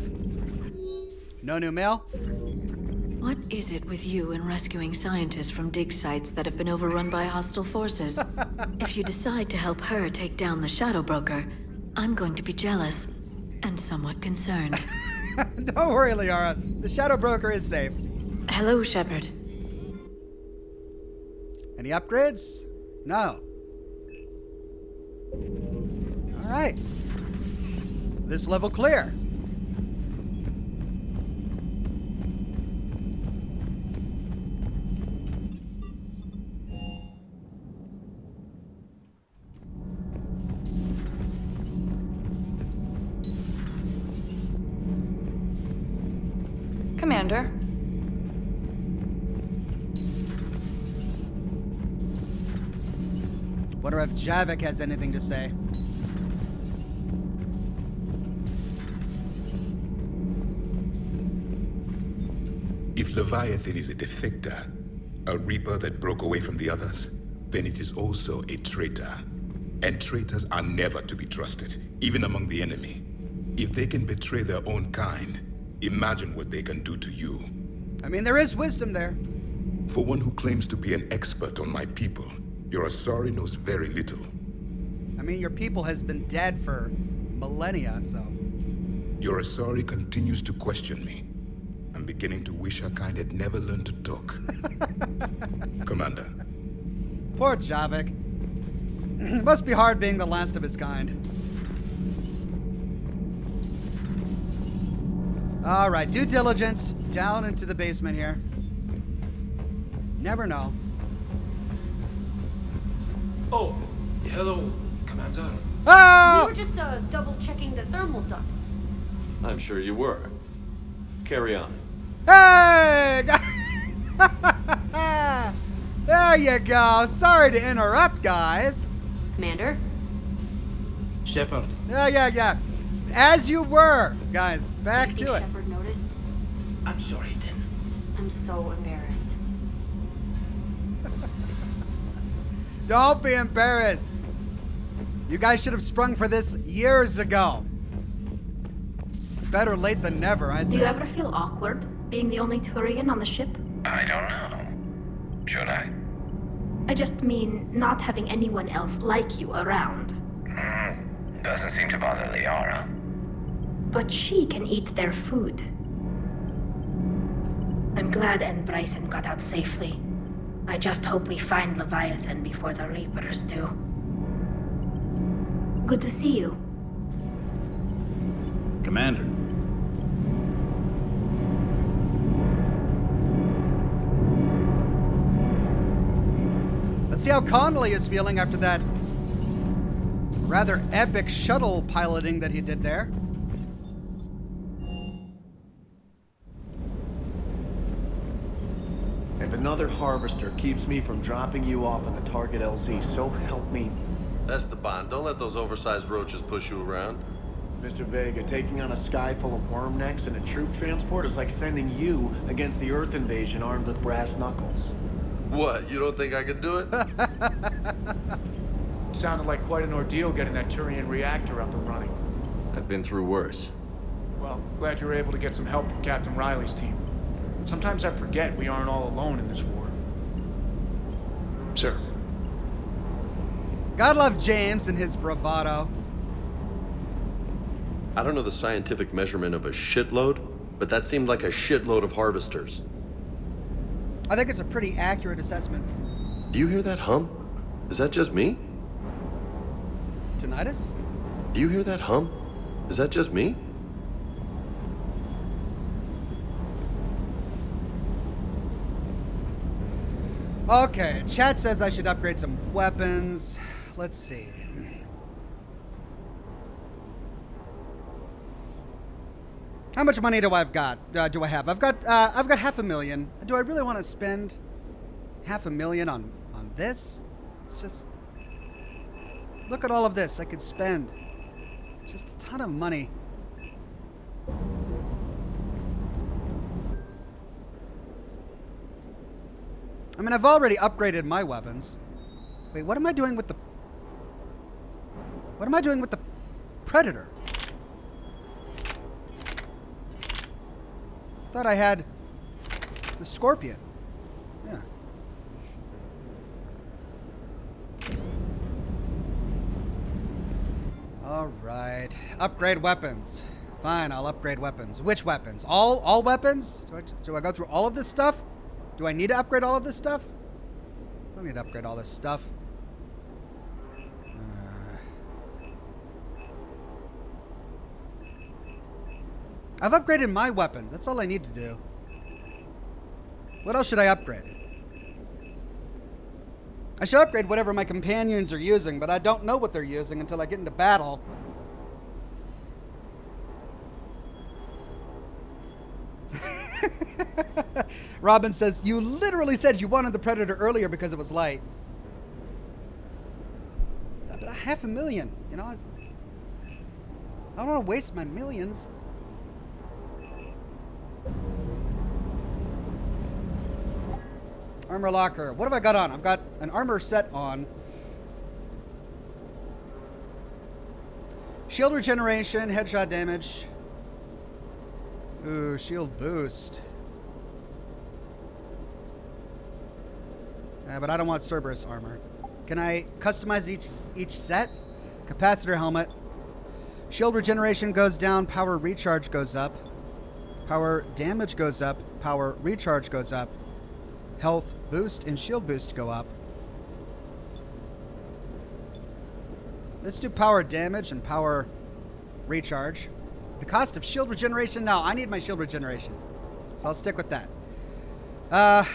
No new mail? What is it with you and rescuing scientists from dig sites that have been overrun by hostile forces? If you decide to help her take down the Shadow Broker, I'm going to be jealous and somewhat concerned. Don't worry, Liara. The Shadow Broker is safe. Hello, Shepard. Any upgrades? No. All right. This level clear. Commander. Wonder if Javik has anything to say. If Leviathan is a defector, a Reaper that broke away from the others, then it is also a traitor. And traitors are never to be trusted, even among the enemy. If they can betray their own kind, imagine what they can do to you. I mean, there is wisdom there. For one who claims to be an expert on my people, your Asari knows very little. I mean, your people has been dead for millennia, so... Your Asari continues to question me. I'm beginning to wish her kind had never learned to talk. Commander. Poor Javik. Must be hard being the last of his kind. All right, due diligence. Down into the basement here. Never know. Oh, hello, Commander. Oh! We were just double checking the thermal ducts. I'm sure you were. Carry on. Hey! There you go. Sorry to interrupt, guys. Commander? Shepard. Yeah. As you were, guys. Back to it. Shepard noticed? I'm sorry, then. I'm so embarrassed. Don't be embarrassed. You guys should have sprung for this years ago. Better late than never, I say. Do you ever feel awkward being the only Turian on the ship? I don't know. Should I? I just mean not having anyone else like you around. Doesn't seem to bother Liara. But she can eat their food. I'm glad Ann Bryson got out safely. I just hope we find Leviathan before the Reapers do. Good to see you. Commander. Let's see how Connolly is feeling after that rather epic shuttle piloting that he did there. If another harvester keeps me from dropping you off on the target LZ, so help me. That's the bond. Don't let those oversized roaches push you around. Mr. Vega, taking on a sky full of worm necks and a troop transport is like sending you against the Earth invasion armed with brass knuckles. What? You don't think I could do it? It sounded like quite an ordeal getting that Turian reactor up and running. I've been through worse. Well, glad you were able to get some help from Captain Riley's team. Sometimes I forget we aren't all alone in this war. Sir. God love James and his bravado. I don't know the scientific measurement of a shitload, but that seemed like a shitload of harvesters. I think it's a pretty accurate assessment. Do you hear that hum? Is that just me? Tinnitus? Do you hear that hum? Is that just me? Okay, chat says I should upgrade some weapons. Let's see. How much money do I have? I've got $500,000. Do I really want to spend 500,000 on this? It's just... Look at all of this I could spend. Just a ton of money. I mean, I've already upgraded my weapons. Wait, what am I doing with the... What am I doing with the Predator? I thought I had the Scorpion. Yeah. Alright. Upgrade weapons. Fine, I'll upgrade weapons. Which weapons? All weapons? Do I go through all of this stuff? Do I need to upgrade all of this stuff? I don't need to upgrade all this stuff. I've upgraded my weapons. That's all I need to do. What else should I upgrade? I should upgrade whatever my companions are using, but I don't know what they're using until I get into battle. Robin says, you literally said you wanted the Predator earlier because it was light. But 500,000, you know? I don't want to waste my millions. Armor locker. What have I got on? I've got an armor set on. Shield regeneration, headshot damage. Ooh, shield boost. But I don't want Cerberus armor. Can I customize each set? Capacitor helmet. Shield regeneration goes down. Power recharge goes up. Power damage goes up. Power recharge goes up. Health boost and shield boost go up. Let's do power damage and power recharge. The cost of shield regeneration? No, I need my shield regeneration. So I'll stick with that.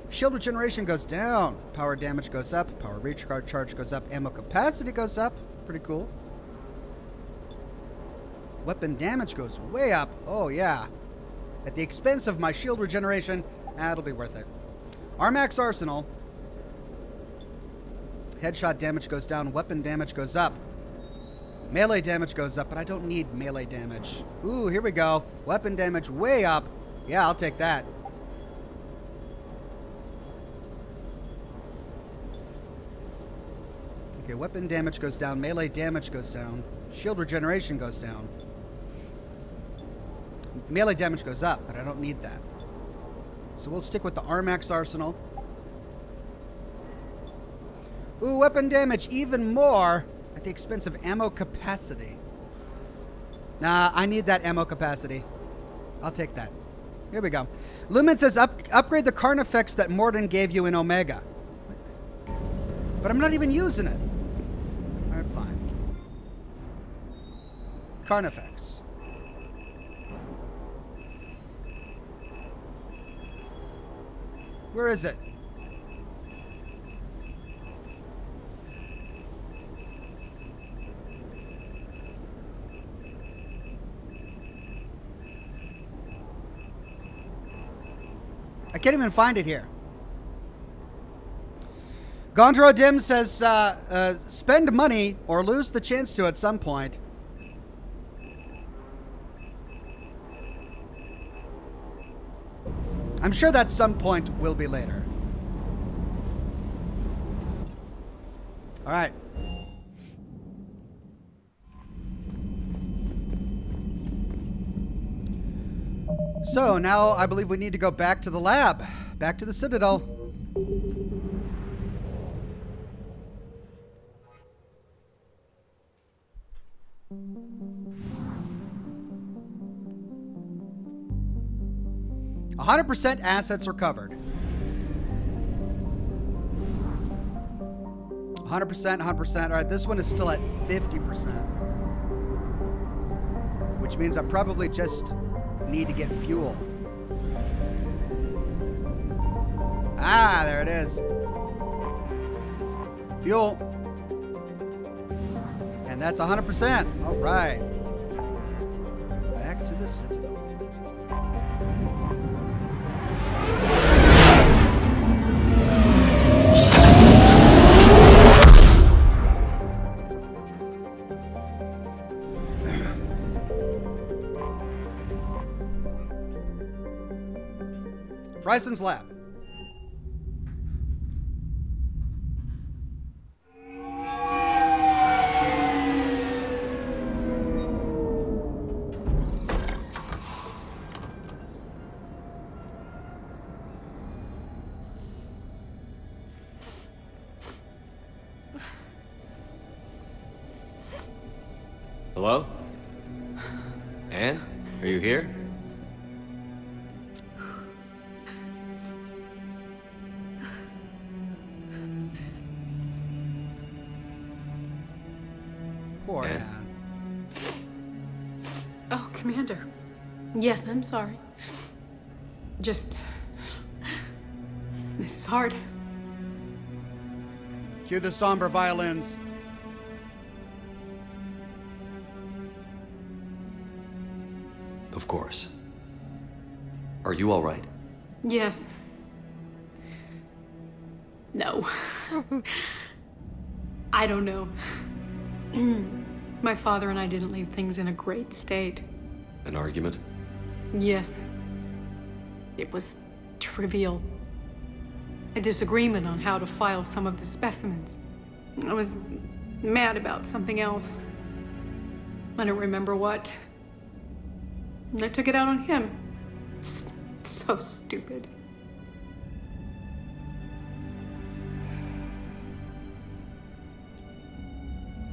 Shield regeneration goes down. Power damage goes up. Power recharge goes up. Ammo capacity goes up. Pretty cool. Weapon damage goes way up. Oh, yeah. At the expense of my shield regeneration, that'll be worth it. Armax Arsenal. Headshot damage goes down. Weapon damage goes up. Melee damage goes up, but I don't need melee damage. Ooh, here we go. Weapon damage way up. Yeah, I'll take that. Okay, weapon damage goes down. Melee damage goes down. Shield regeneration goes down. Melee damage goes up, but I don't need that. So we'll stick with the Armax Arsenal. Ooh, weapon damage even more at the expense of ammo capacity. Nah, I need that ammo capacity. I'll take that. Here we go. Lumen says upgrade the Carnifex that Morden gave you in Omega. But I'm not even using it. Alright, fine. Carnifex. Where is it? I can't even find it here. Gondro Dim says, spend money or lose the chance to at some point. I'm sure that some point will be later. All right. So now I believe we need to go back to the lab, back to the Citadel. %, assets are covered. 100%, 100%. All right, this one is still at 50%. Which means I probably just need to get fuel. Ah, there it is. Fuel. And that's 100%. All right. Back to the Citadel. Bryson's lab. Hello? Ann? Are you here? Poor Ann? Ann. Oh, Commander. Yes, I'm sorry. Just... This is hard. Cue the somber violins. Of course. Are you all right? Yes. No. I don't know. My father and I didn't leave things in a great state. An argument? Yes. It was trivial. A disagreement on how to file some of the specimens. I was mad about something else. I don't remember what. And I took it out on him. So stupid.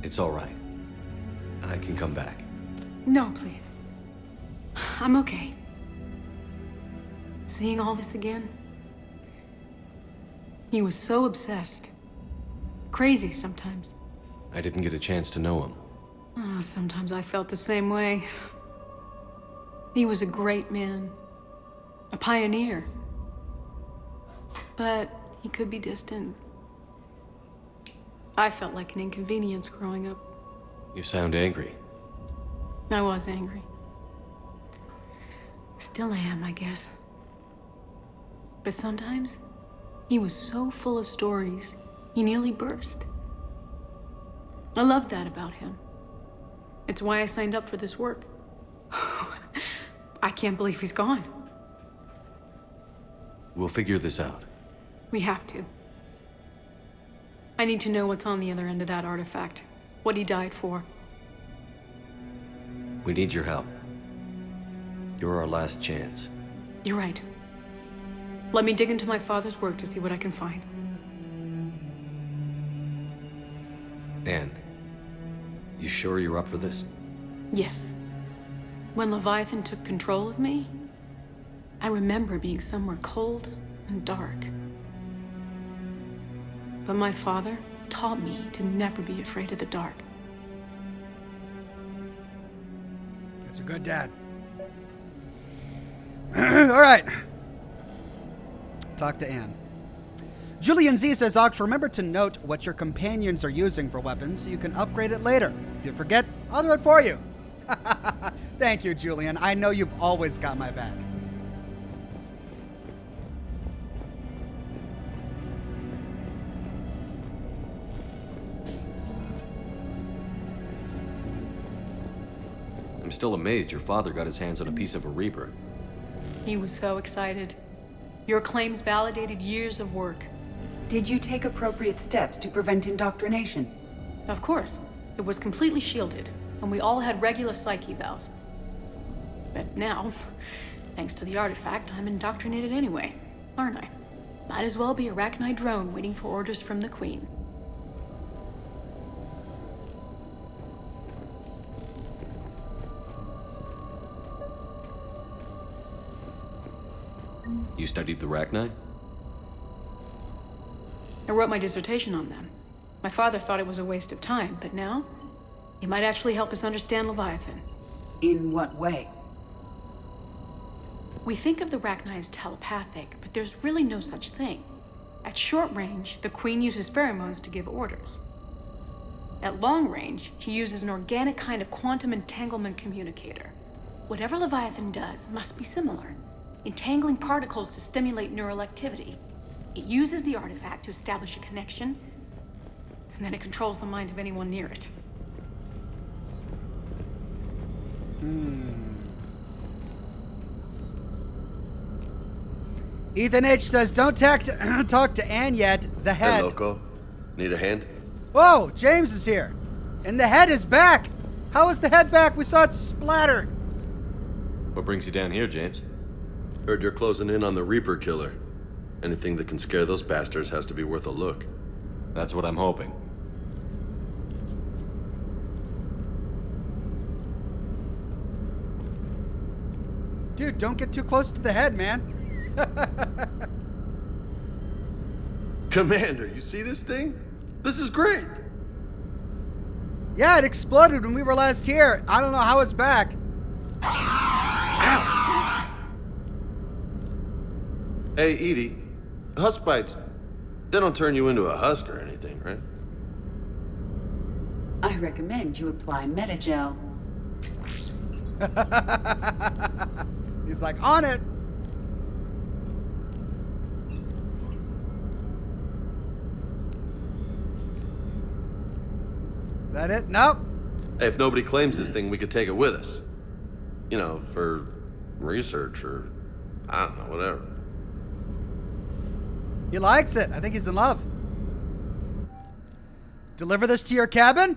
It's all right. I can come back. No, please. I'm okay. Seeing all this again? He was so obsessed. Crazy sometimes. I didn't get a chance to know him. Oh, sometimes I felt the same way. He was a great man. A pioneer. But he could be distant. I felt like an inconvenience growing up. You sound angry. I was angry. Still am, I guess. But sometimes, he was so full of stories, he nearly burst. I loved that about him. It's why I signed up for this work. I can't believe he's gone. We'll figure this out. We have to. I need to know what's on the other end of that artifact. What he died for. We need your help. You're our last chance. You're right. Let me dig into my father's work to see what I can find. Ann, you sure you're up for this? Yes. When Leviathan took control of me, I remember being somewhere cold and dark. But my father taught me to never be afraid of the dark. That's a good dad. All right. Talk to Ann. Julian Z says, Ox, remember to note what your companions are using for weapons so you can upgrade it later. If you forget, I'll do it for you. Thank you, Julian. I know you've always got my back. I'm still amazed your father got his hands on a piece of a Reaper. He was so excited. Your claims validated years of work. Did you take appropriate steps to prevent indoctrination? Of course. It was completely shielded, and we all had regular psych evals. But now, thanks to the artifact, I'm indoctrinated anyway, aren't I? Might as well be a Arachnid drone waiting for orders from the Queen. You studied the Arachnid? I wrote my dissertation on them. My father thought it was a waste of time, but now, it might actually help us understand Leviathan. In what way? We think of the Arachnid as telepathic, but there's really no such thing. At short range, the Queen uses pheromones to give orders. At long range, she uses an organic kind of quantum entanglement communicator. Whatever Leviathan does must be similar, entangling particles to stimulate neural activity. It uses the artifact to establish a connection, and then it controls the mind of anyone near it. Ethan H says, don't talk to Ann yet. The head. Hey, Loco. Need a hand? Whoa, James is here. And the head is back. How is the head back? We saw it splattered. What brings you down here, James? Heard you're closing in on the Reaper killer. Anything that can scare those bastards has to be worth a look. That's what I'm hoping. Dude, don't get too close to the head, man. Commander, you see this thing? This is great. Yeah, it exploded when we were last here. I don't know how it's back. Hey, Edie, husk bites, they don't turn you into a husk or anything, right? I recommend you apply Metagel. He's like, on it. Is that it? Nope. Hey, if nobody claims this thing, we could take it with us. You know, for research or, I don't know, whatever. He likes it. I think he's in love. Deliver this to your cabin?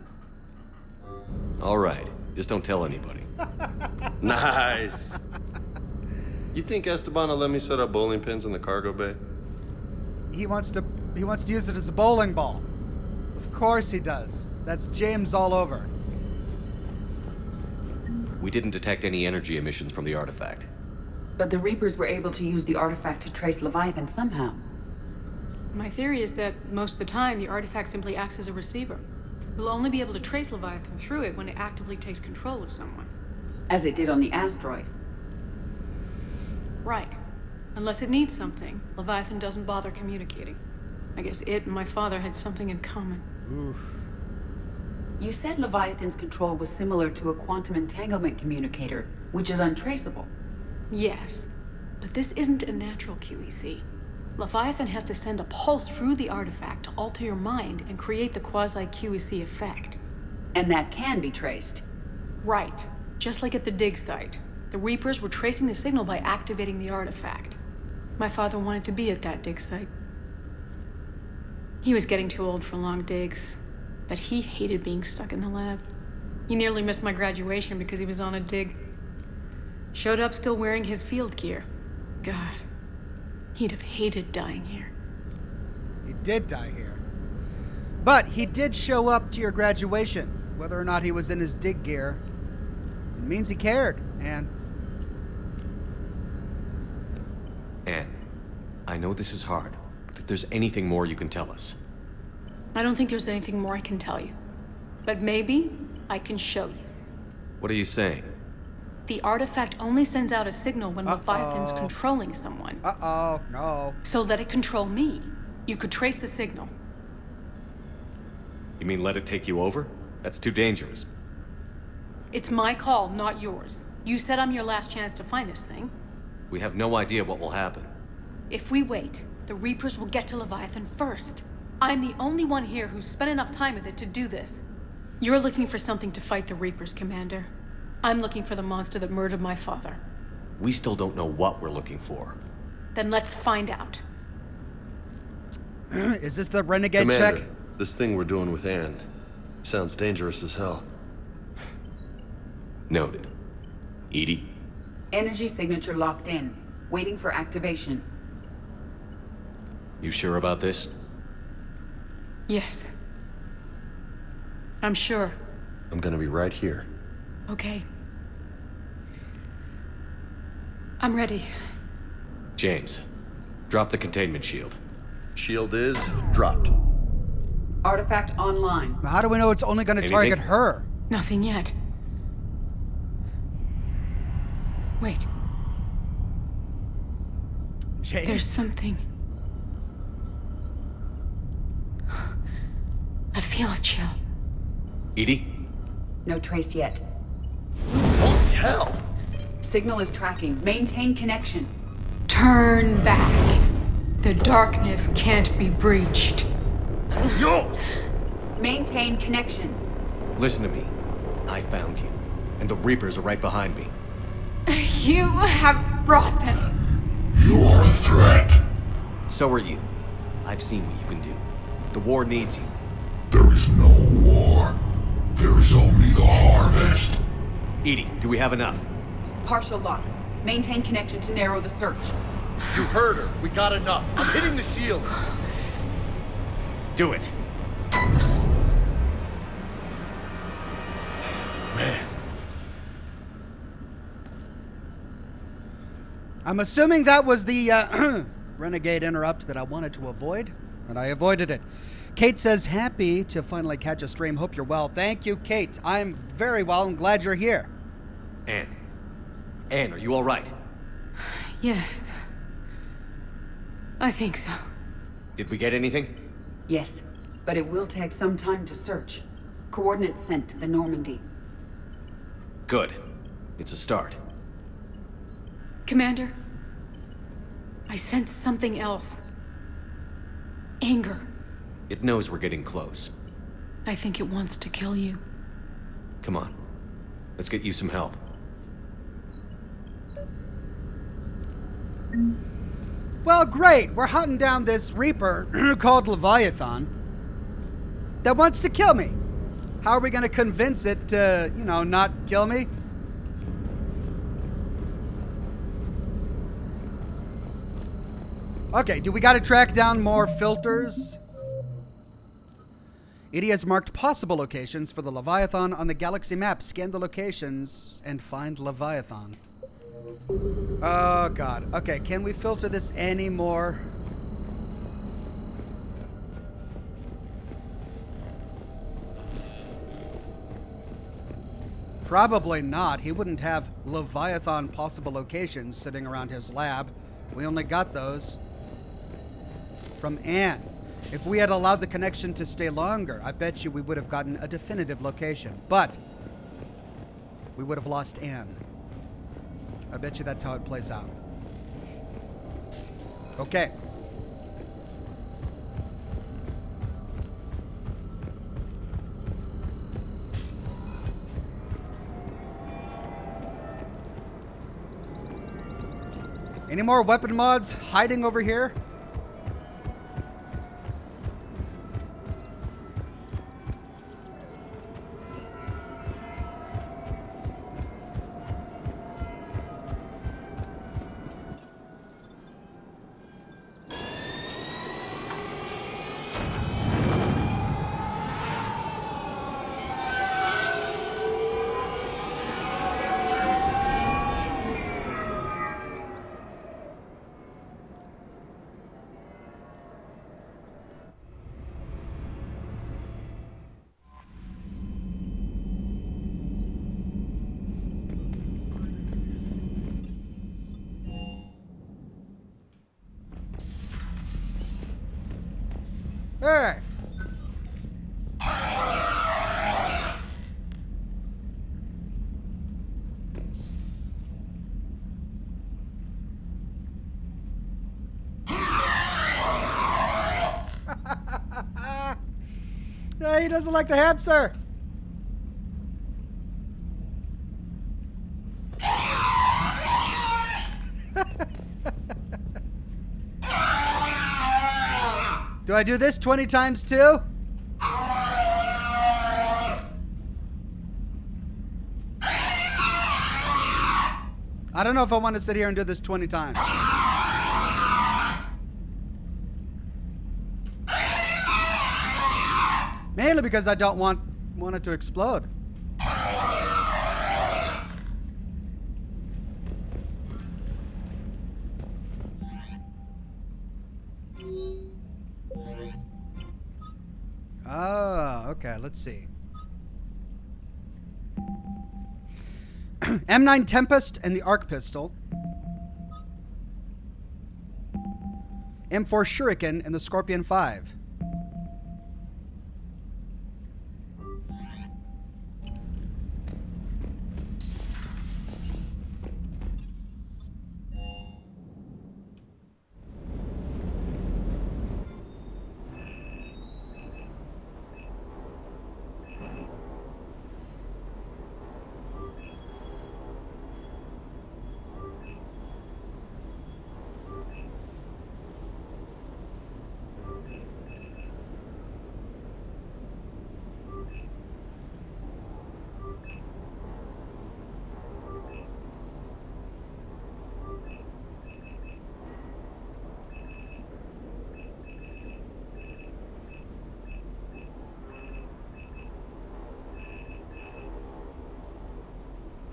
All right. Just don't tell anybody. Nice. You think Esteban will let me set up bowling pins in the cargo bay? He wants to use it as a bowling ball. Of course he does. That's James all over. We didn't detect any energy emissions from the artifact. But the Reapers were able to use the artifact to trace Leviathan somehow. My theory is that most of the time, the artifact simply acts as a receiver. We'll only be able to trace Leviathan through it when it actively takes control of someone. As it did on the asteroid. Right. Unless it needs something, Leviathan doesn't bother communicating. I guess it and my father had something in common. Oof. You said Leviathan's control was similar to a quantum entanglement communicator, which is untraceable. Yes, but this isn't a natural QEC. Leviathan has to send a pulse through the artifact to alter your mind and create the quasi-QEC effect. And that can be traced. Right. Just like at the dig site. The Reapers were tracing the signal by activating the artifact. My father wanted to be at that dig site. He was getting too old for long digs, but he hated being stuck in the lab. He nearly missed my graduation because he was on a dig. Showed up still wearing his field gear. God, he'd have hated dying here. He did die here. But he did show up to your graduation. Whether or not he was in his dig gear, it means he cared, and... Ann, I know this is hard, but if there's anything more you can tell us. I don't think there's anything more I can tell you. But maybe I can show you. What are you saying? The artifact only sends out a signal when Leviathan's controlling someone. Uh-oh, no. So let it control me. You could trace the signal. You mean let it take you over? That's too dangerous. It's my call, not yours. You said I'm your last chance to find this thing. We have no idea what will happen. If we wait, the Reapers will get to Leviathan first. I'm the only one here who's spent enough time with it to do this. You're looking for something to fight the Reapers, Commander. I'm looking for the monster that murdered my father. We still don't know what we're looking for. Then let's find out. Is this the renegade Commander, check? this thing we're doing with Ann sounds dangerous as hell. Noted. Edie? Energy signature locked in, waiting for activation. You sure about this? Yes. I'm sure. I'm gonna be right here. Okay. I'm ready. James, drop the containment shield. Shield is dropped. Artifact online. How do we know it's only going to target her? Nothing yet. Wait. James? There's something. I feel a chill. Edie? No trace yet. Holy hell! Signal is tracking. Maintain connection. Turn back. The darkness can't be breached. Yo! Maintain connection. Listen to me. I found you, and the Reapers are right behind me. You have brought them. You are a threat. So are you. I've seen what you can do. The war needs you. There is no war. There is only the harvest. Edie, do we have enough? Partial lock. Maintain connection to narrow the search. You heard her. We got enough. I'm hitting the shield. Do it. I'm assuming that was the renegade interrupt that I wanted to avoid, and I avoided it. Kate says, happy to finally catch a stream. Hope you're well. Thank you, Kate. I'm very well and glad you're here. Ann. Ann, are you all right? Yes. I think so. Did we get anything? Yes, but it will take some time to search. Coordinates sent to the Normandy. Good. It's a start. Commander, I sense something else. Anger. It knows we're getting close. I think it wants to kill you. Come on. Let's get you some help. Well, great. We're hunting down this Reaper called Leviathan that wants to kill me. How are we going to convince it to, not kill me? Okay, do we got to track down more filters? Edie has marked possible locations for the Leviathan on the galaxy map. Scan the locations and find Leviathan. Oh, God. Okay, can we filter this anymore? Probably not. He wouldn't have Leviathan possible locations sitting around his lab. We only got those from Ann. If we had allowed the connection to stay longer, I bet you we would have gotten a definitive location. But we would have lost Ann. I bet you that's how it plays out. Okay. Any more weapon mods hiding over here? Hey! Yeah, he doesn't like the hamster. Do I do this 20 times too? I don't know if I want to sit here and do this 20 times. Mainly because I don't want it to explode. Oh, okay, let's see. M9 Tempest and the Arc Pistol. M4 Shuriken and the Scorpion 5.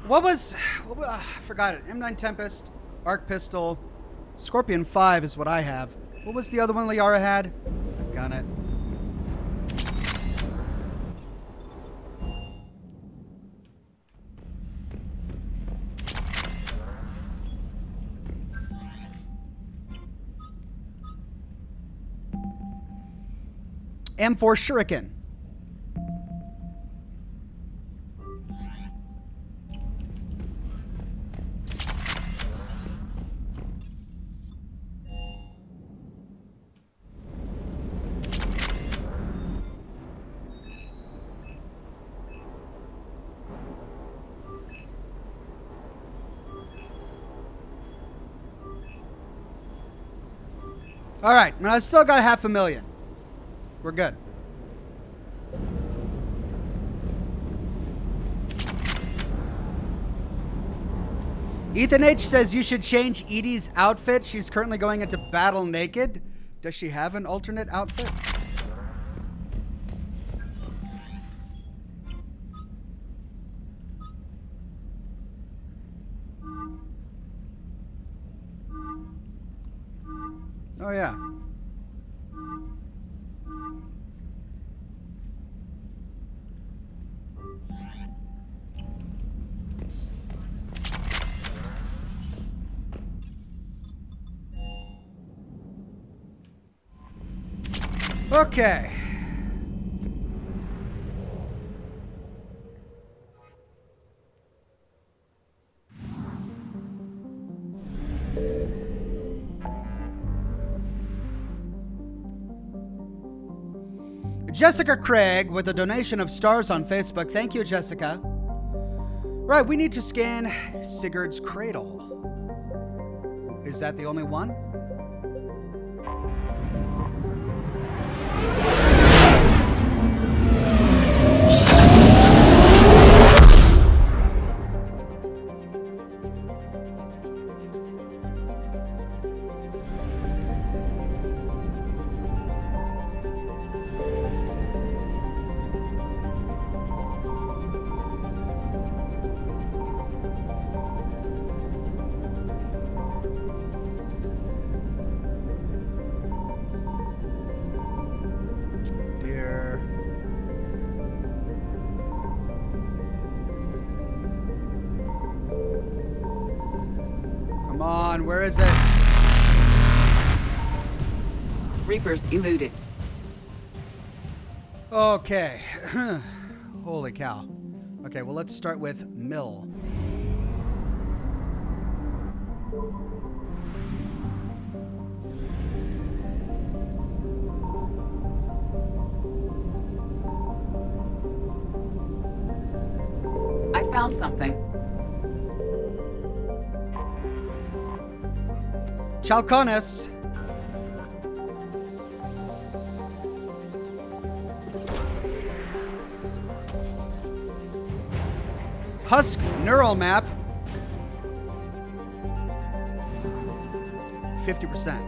I forgot it. M9 Tempest, Arc Pistol, Scorpion 5 is what I have. What was the other one Liara had? I've got it. M4 Shuriken. All right, and I still got 500,000. We're good. Ethan H says you should change Edie's outfit. She's currently going into battle naked. Does she have an alternate outfit? Oh, yeah. Okay. Jessica Craig with a donation of stars on Facebook. Thank you, Jessica. Right, we need to scan Sigurd's cradle. Is that the only one? Where is it? Reapers eluded. Okay. Holy cow. Okay, well, let's start with Mill. I found something. Chalconis. Husk neural map. 50%.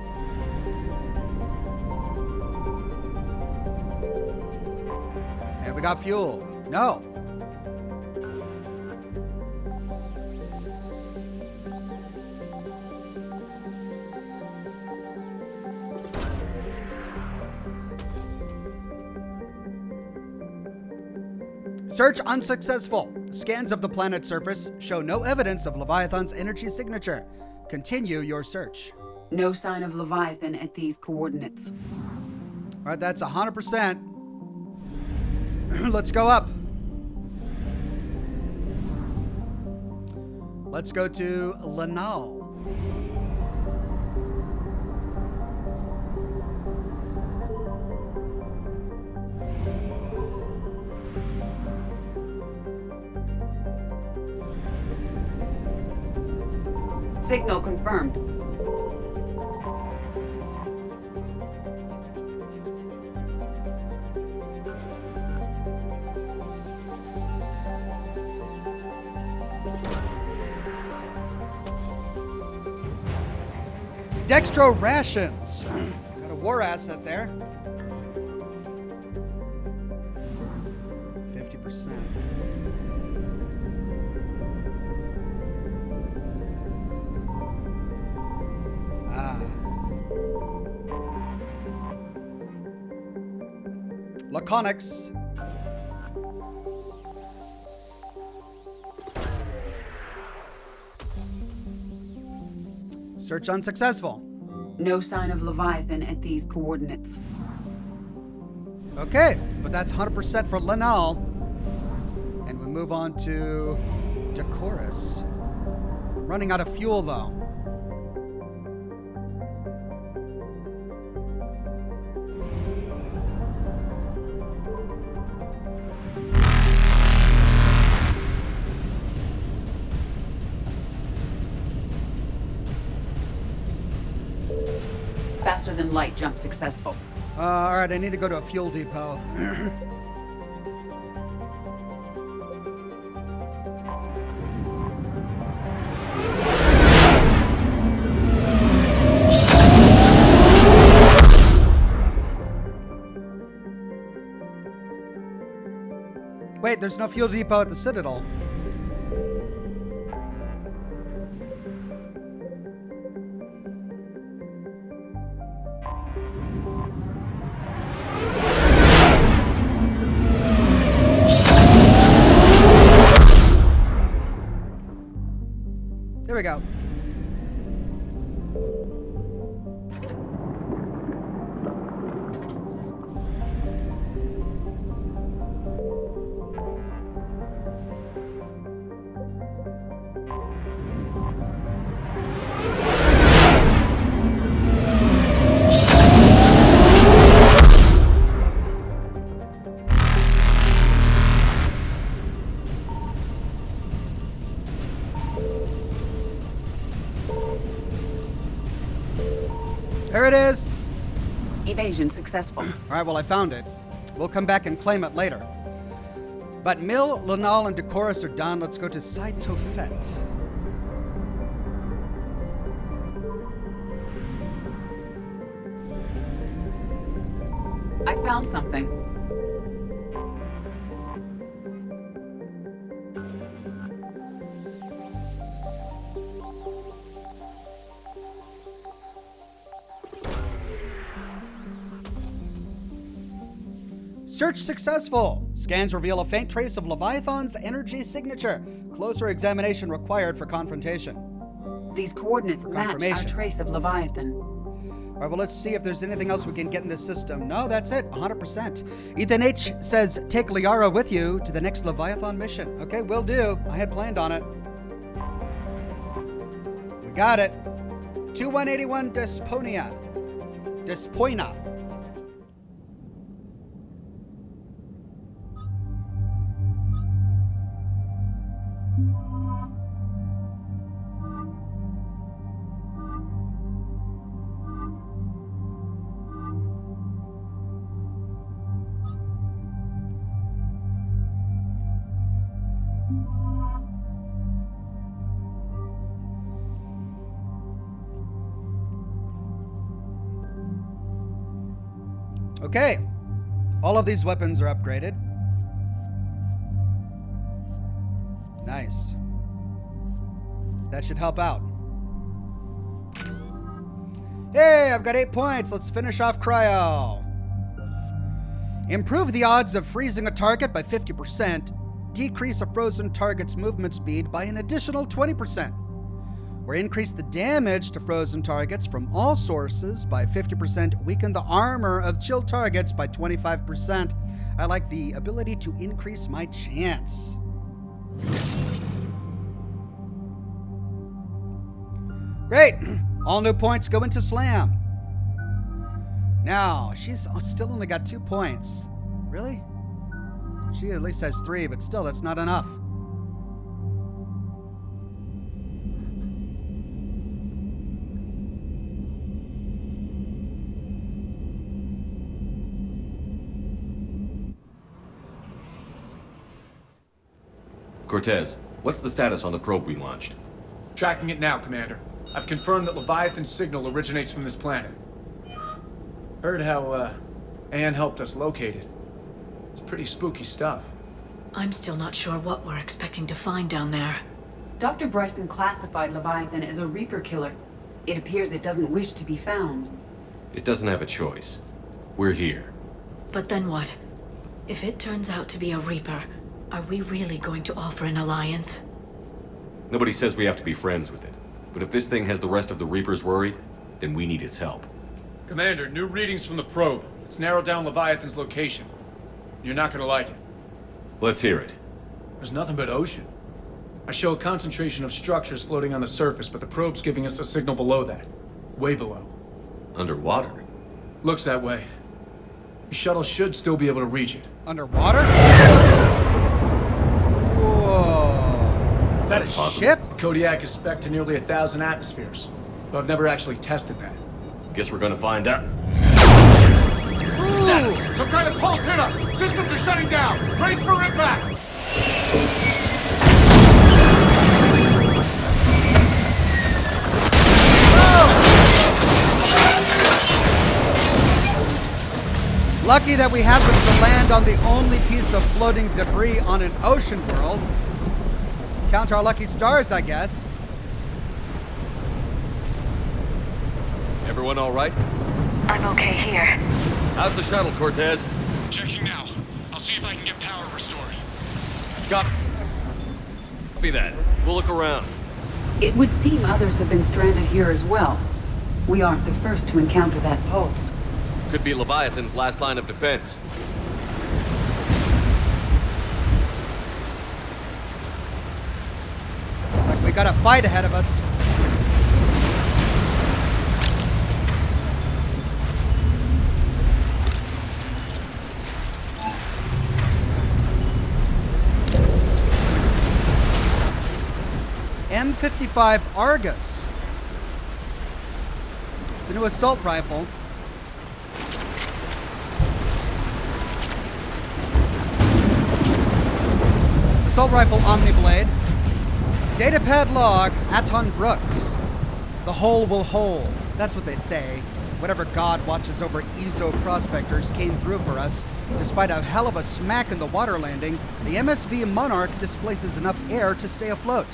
And we got fuel. No. Search unsuccessful. Scans of the planet's surface show no evidence of Leviathan's energy signature. Continue your search. No sign of Leviathan at these coordinates. All right, that's 100%. Let's go up. Let's go to Lanal. Signal confirmed. Dextro rations. Got a war asset there. 50%. Reconics. Search unsuccessful. No sign of Leviathan at these coordinates. Okay, but that's 100% for Lanal. And we move on to Decorus. Running out of fuel, though. Faster than light jump successful. All right, I need to go to a fuel depot. Wait, there's no fuel depot at the Citadel. There we go. There it is. Evasion successful. All right, well, I found it. We'll come back and claim it later. But Mill, Lanal, and Decorus are done. Let's go to Side Tophet. I found something. Search successful. Scans reveal a faint trace of Leviathan's energy signature. Closer examination required for confrontation. These coordinates match our trace of Leviathan. All right, well, let's see if there's anything else we can get in this system. No, that's it, 100%. Ethan H. says, take Liara with you to the next Leviathan mission. Okay, will do. I had planned on it. We got it. 2181 Despoina. Okay, all of these weapons are upgraded. Nice. That should help out. Hey, I've got 8 points. Let's finish off Cryo. Improve the odds of freezing a target by 50%. Decrease a frozen target's movement speed by an additional 20%. Or increase the damage to frozen targets from all sources by 50%, weaken the armor of chilled targets by 25%. I like the ability to increase my chance. Great! All new points go into Slam. Now, she's still only got 2 points. Really? She at least has 3, but still, that's not enough. Cortez, what's the status on the probe we launched? Tracking it now, Commander. I've confirmed that Leviathan's signal originates from this planet. Heard how, Ann helped us locate it. It's pretty spooky stuff. I'm still not sure what we're expecting to find down there. Dr. Bryson classified Leviathan as a Reaper killer. It appears it doesn't wish to be found. It doesn't have a choice. We're here. But then what? If it turns out to be a Reaper, are we really going to offer an alliance? Nobody says we have to be friends with it. But if this thing has the rest of the Reapers worried, then we need its help. Commander, new readings from the probe. It's narrowed down Leviathan's location. You're not gonna like it. Let's hear it. There's nothing but ocean. I show a concentration of structures floating on the surface, but the probe's giving us a signal below that. Way below. Underwater? Looks that way. The shuttle should still be able to reach it. Underwater? Whoa. Is that That's a possible. ship? Kodiak is spec'd to nearly 1,000 atmospheres, but I've never actually tested that. Guess we're gonna find out. Status! Some kind of pulse hit us! Systems are shutting down! Brace for impact! Lucky that we happened to land on the only piece of floating debris on an ocean world. Count our lucky stars, I guess. Everyone all right? I'm okay here. How's the shuttle, Cortez? Checking now. I'll see if I can get power restored. Copy that. We'll look around. It would seem others have been stranded here as well. We aren't the first to encounter that pulse. Could be Leviathan's last line of defense. Looks like we got a fight ahead of us. M55 Argus. It's a new assault rifle. Assault rifle Omniblade. Datapad log Aton Brooks. The hole will hold. That's what they say. Whatever god watches over Ezo prospectors came through for us. Despite a hell of a smack in the water landing, the MSV Monarch displaces enough air to stay afloat.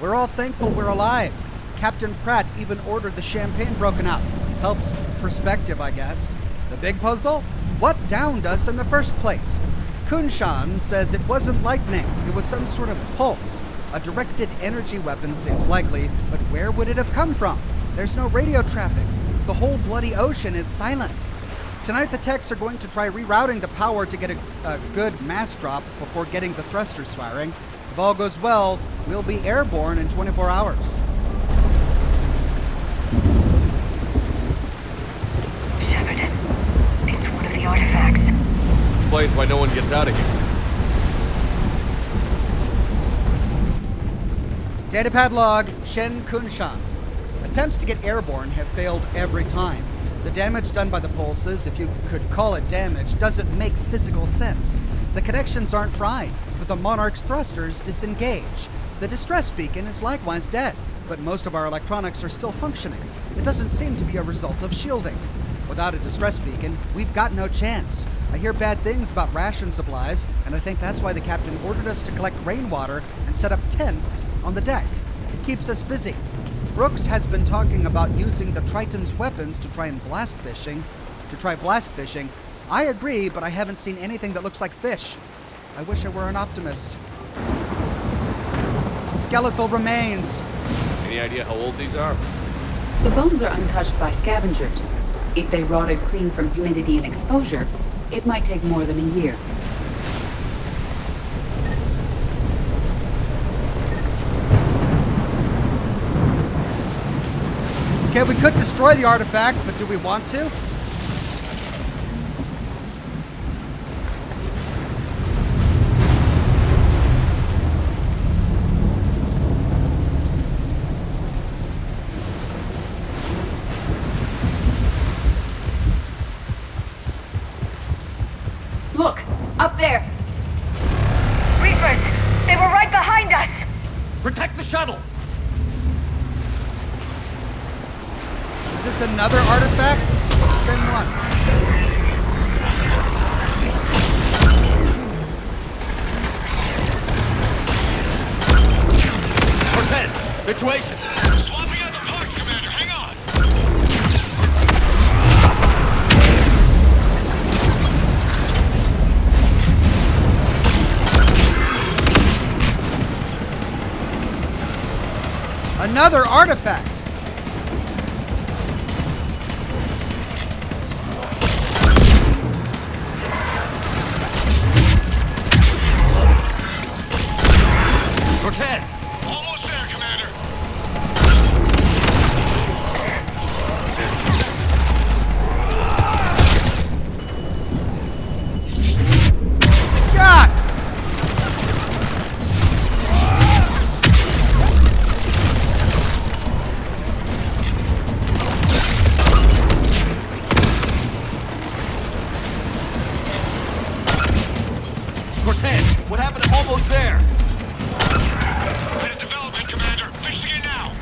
We're all thankful we're alive. Captain Pratt even ordered the champagne broken out. Helps perspective, I guess. The big puzzle? What downed us in the first place? Kunshan says it wasn't lightning. It was some sort of pulse. A directed energy weapon seems likely, but where would it have come from? There's no radio traffic. The whole bloody ocean is silent. Tonight the techs are going to try rerouting the power to get a good mass drop before getting the thrusters firing. If all goes well, we'll be airborne in 24 hours. Shepard, it's one of the artifacts. Explains why no one gets out of here. Datapad log Shen Kunshan. Attempts to get airborne have failed every time. The damage done by the pulses, if you could call it damage, doesn't make physical sense. The connections aren't fried, but the Monarch's thrusters disengage. The distress beacon is likewise dead, but most of our electronics are still functioning. It doesn't seem to be a result of shielding. Without a distress beacon, we've got no chance. I hear bad things about ration supplies, and I think that's why the captain ordered us to collect rainwater and set up tents on the deck. It keeps us busy. Brooks has been talking about using the Triton's weapons to try blast fishing. I agree, but I haven't seen anything that looks like fish. I wish I were an optimist. Skeletal remains. Any idea how old these are? The bones are untouched by scavengers. If they rotted clean from humidity and exposure, it might take more than a year. Okay, we could destroy the artifact, but do we want to? Look! Up there! Reapers! They were right behind us! Protect the shuttle! Is this another artifact? Same one. Cortez! Situation! Swapping out the parts, Commander. Hang on. Another artifact. Cortez! Almost there, Commander. God! Cortez, what happened to almost there? Bit of development, Commander. Fixing it now.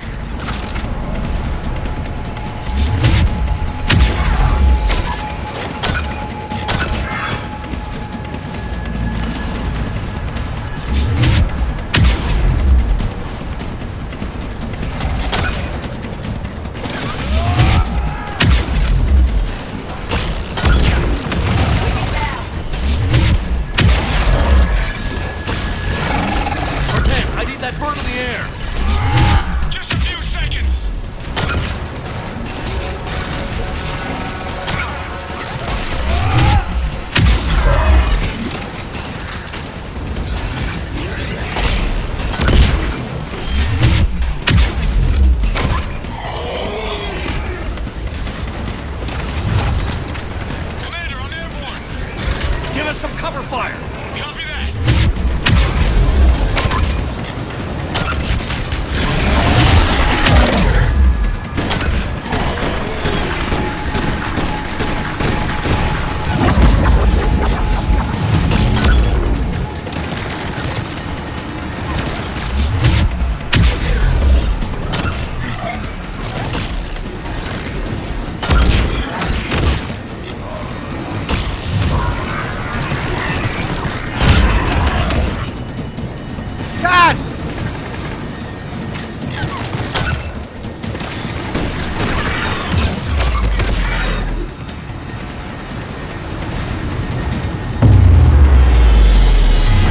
Cortez, I need that bird in the air! Just a few seconds. Commander, I'm airborne. Give us some cover fire! Copy that. God!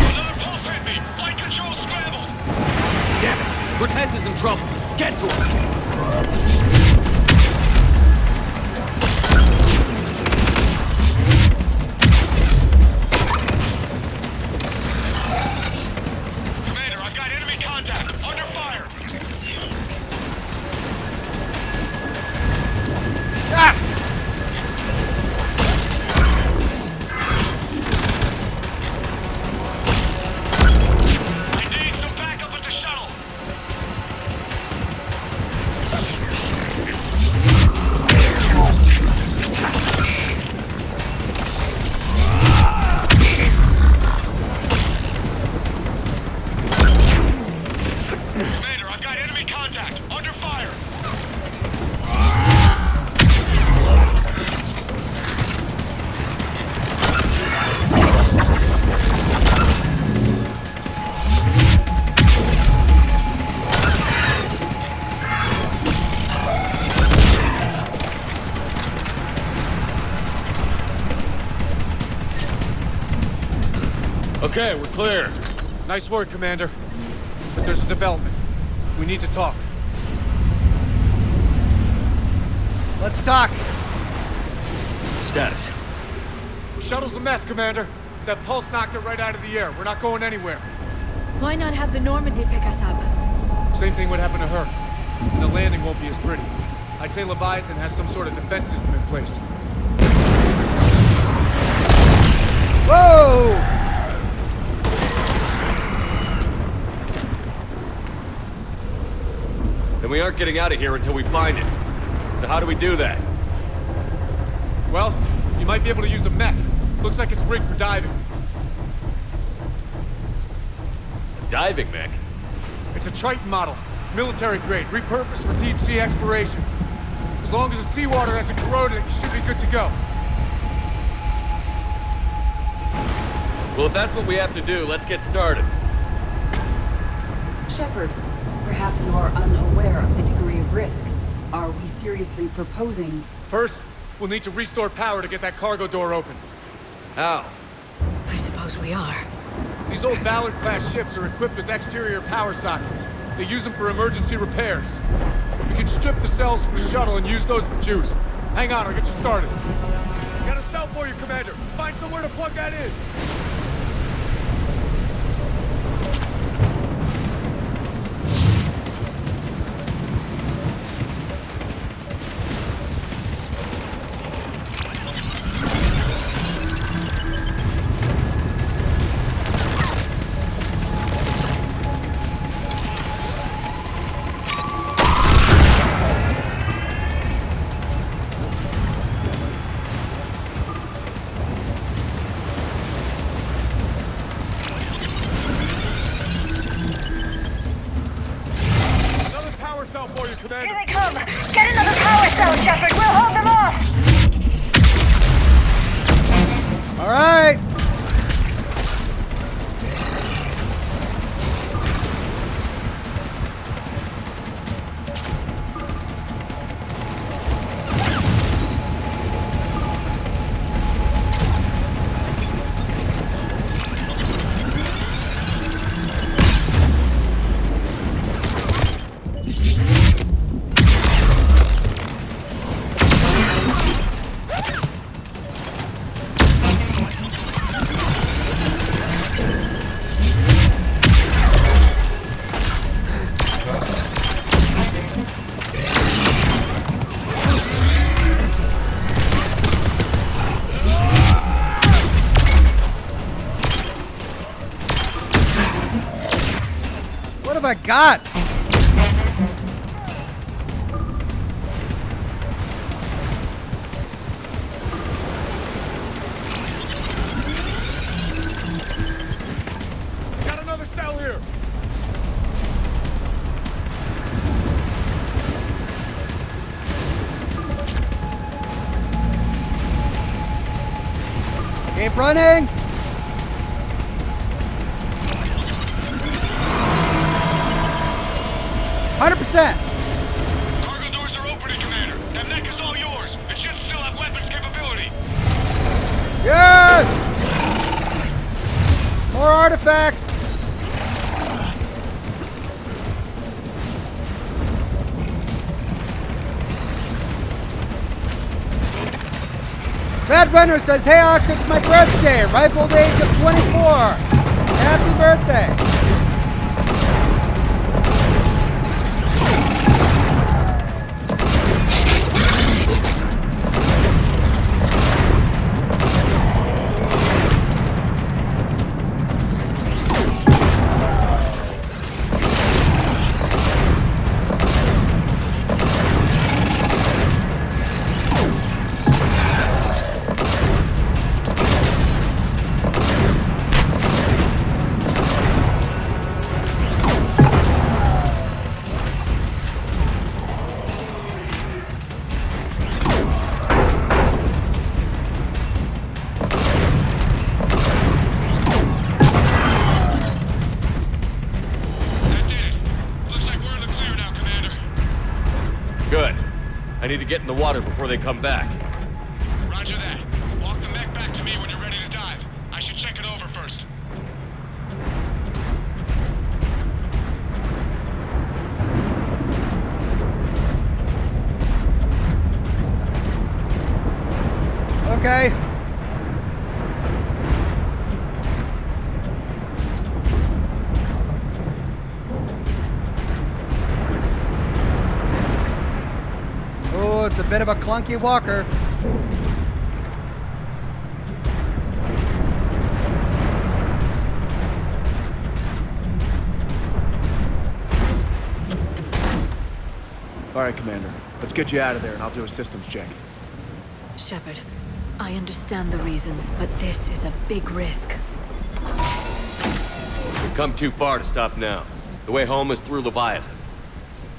Another pulse hit me. Flight control scrambled. Damn it! Cortez is in trouble! Get to him! Commander, I've got enemy contact. Under fire. Ah! I need some backup at the shuttle. Commander, I've got enemy contact. Under fire. Okay, we're clear. Nice work, Commander. But there's a development. We need to talk. Let's talk. Status. Shuttle's a mess, Commander. That pulse knocked it right out of the air. We're not going anywhere. Why not have the Normandy pick us up? Same thing would happen to her. And the landing won't be as pretty. I'd say Leviathan has some sort of defense system in place. Whoa! Then we aren't getting out of here until we find it. So how do we do that? Well, you might be able to use a mech. Looks like it's rigged for diving. A diving mech? It's a Triton model. Military grade, repurposed for deep sea exploration. As long as the seawater hasn't corroded it, you should be good to go. Well, if that's what we have to do, let's get started. Shepard, perhaps you are unaware of the degree of risk. Are we seriously proposing? First, we'll need to restore power to get that cargo door open. How? I suppose we are. These old Ballard-class ships are equipped with exterior power sockets. They use them for emergency repairs. We can strip the cells from the shuttle and use those for juice. Hang on, I'll get you started. Got a cell for you, Commander. Find somewhere to plug that in. Here they come! Get another power cell, Shepard! We'll hold them off! All right. What have I got? Got another cell here. Keep running. Cargo doors are opening, Commander. That mech is all yours. It should still have weapons capability. Yes! More artifacts. Bad Runner says, "Hey Ox, it's my birthday. Ripe old age of 24. Happy birthday." Good. I need to get in the water before they come back. Roger that. Walk the mech back to me when you're ready to dive. I should check it over first. Okay. Oh, it's a bit of a clunky walker. All right, Commander. Let's get you out of there and I'll do a systems check. Shepard, I understand the reasons, but this is a big risk. We've come too far to stop now. The way home is through Leviathan.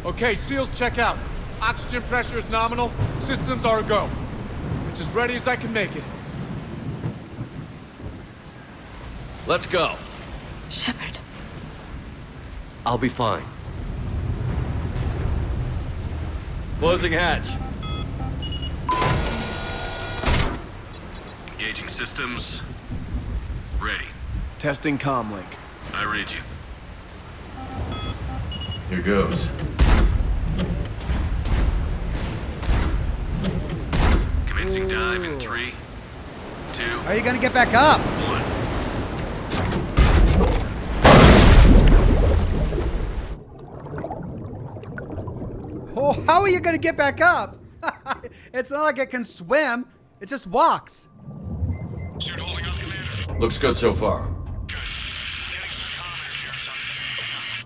Okay, SEALs check out. Oxygen pressure is nominal. Systems are a go. It's as ready as I can make it. Let's go. Shepard. I'll be fine. Closing hatch. Engaging systems. Ready. Testing comlink. I read you. Here goes. Commencing dive in 3, 2. Are you gonna get back up? 1. Oh, how are you gonna get back up? It's not like it can swim. It just walks. Suit holding up, Commander. Looks good so far.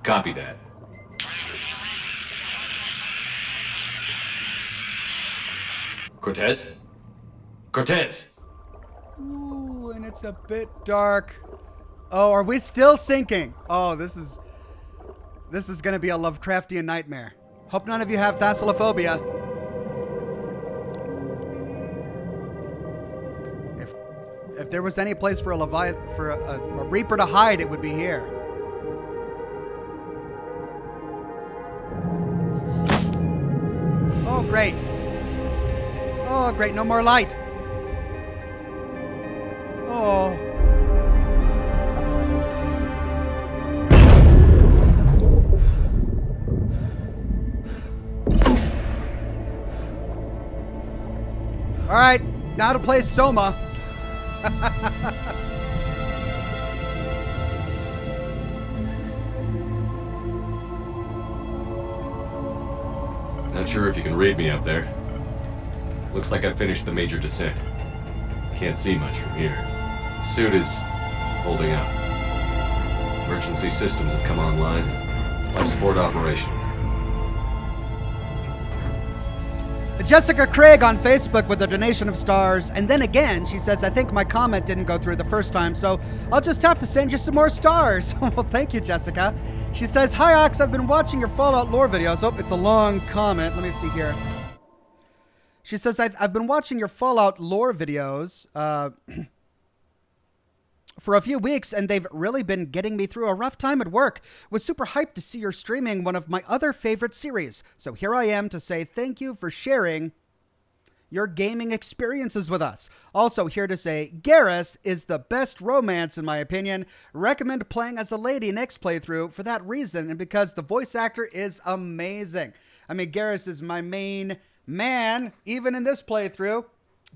Copy that. Cortez? Cortez! Ooh, and it's a bit dark. Oh, are we still sinking? Oh, this is gonna be a Lovecraftian nightmare. Hope none of you have thalassophobia. If there was any place for a Leviathan, for a Reaper to hide, it would be here. Oh, great. Oh, great. No more light. Oh. All right. Now to play Soma. Not sure if you can read me up there. Looks like I finished the major descent. Can't see much from here. Suit is holding up. Emergency systems have come online. Life support operation. Jessica Craig on Facebook with a donation of stars. And then again, she says, I think my comment didn't go through the first time, so I'll just have to send you some more stars. Well, thank you, Jessica. She says, hi, Ox, I've been watching your Fallout lore videos. Oh, it's a long comment. Let me see here. She says, I've been watching your Fallout lore videos for a few weeks, and they've really been getting me through a rough time at work. Was super hyped to see you're streaming one of my other favorite series. So here I am to say thank you for sharing your gaming experiences with us. Also here to say, Garrus is the best romance in my opinion. Recommend playing as a lady next playthrough for that reason, and because the voice actor is amazing. I mean, Garrus is my main man, even in this playthrough.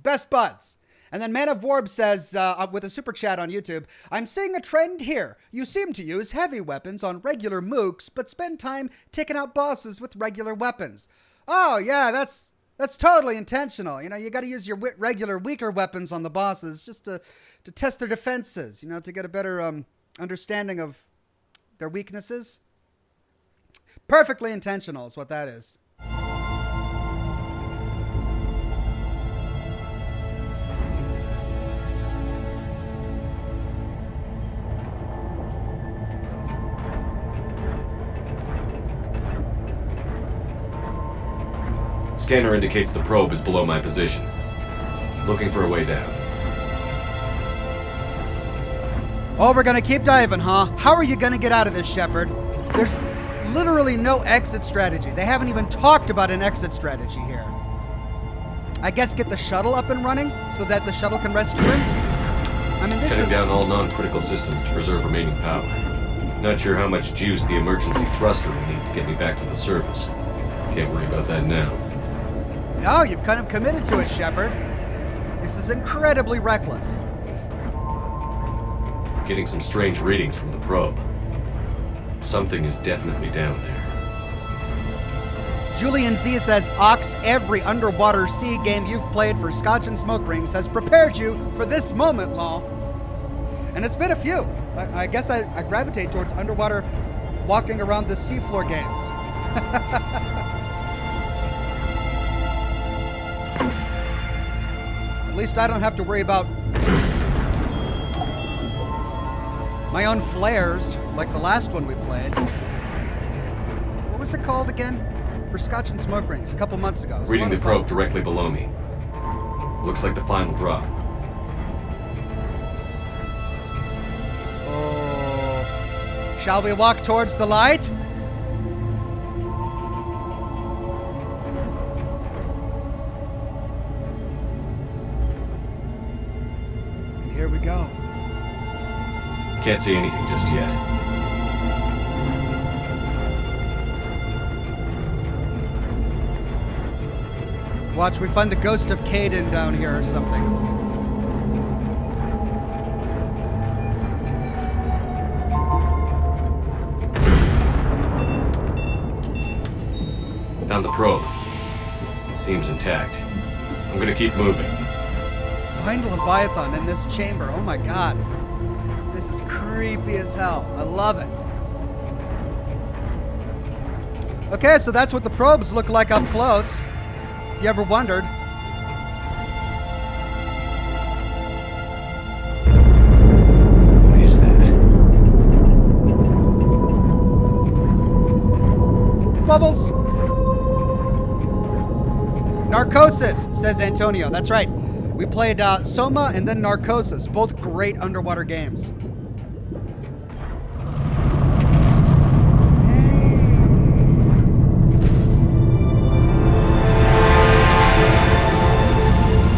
Best buds. And then Man of Warb says, with a super chat on YouTube, I'm seeing a trend here. You seem to use heavy weapons on regular mooks, but spend time taking out bosses with regular weapons. Oh, yeah, that's totally intentional. You know, you got to use your regular weaker weapons on the bosses just to test their defenses, you know, to get a better understanding of their weaknesses. Perfectly intentional is what that is. Scanner indicates the probe is below my position. Looking for a way down. Oh, we're gonna keep diving, huh? How are you gonna get out of this, Shepard? There's literally no exit strategy. They haven't even talked about an exit strategy here. I guess get the shuttle up and running so that the shuttle can rescue him? I mean, this Shutting is... down all non-critical systems to preserve remaining power. Not sure how much juice the emergency thruster will need to get me back to the surface. Can't worry about that now. No, you've kind of committed to it, Shepard. This is incredibly reckless. Getting some strange readings from the probe. Something is definitely down there. Julian Z says, Ox, every underwater sea game you've played for Scotch and Smoke Rings has prepared you for this moment, lol. And it's been a few. I guess I gravitate towards underwater walking around the seafloor games. At least I don't have to worry about my own flares like the last one we played. What was it called again? For Scotch and Smoke Rings, a couple months ago. Reading the probe directly below me. Looks like the final drop. Oh. Shall we walk towards the light? Here we go. Can't see anything just yet. Watch, we find the ghost of Caden down here or something. Found the probe. Seems intact. I'm gonna keep moving. Find Leviathan in this chamber. Oh my god. This is creepy as hell. I love it. Okay, so that's what the probes look like up close. If you ever wondered. What is that? Bubbles! Narcosis, says Antonio. That's right. We played Soma and then Narcosis. Both great underwater games.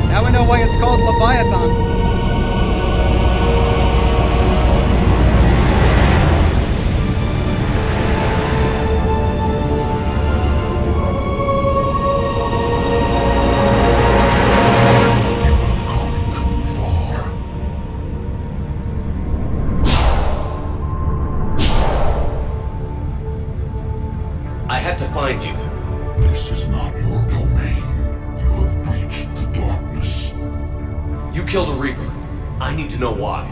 Now we know why it's called Leviathan. I had to find you. This is not your domain. You have breached the darkness. You killed a Reaper. I need to know why.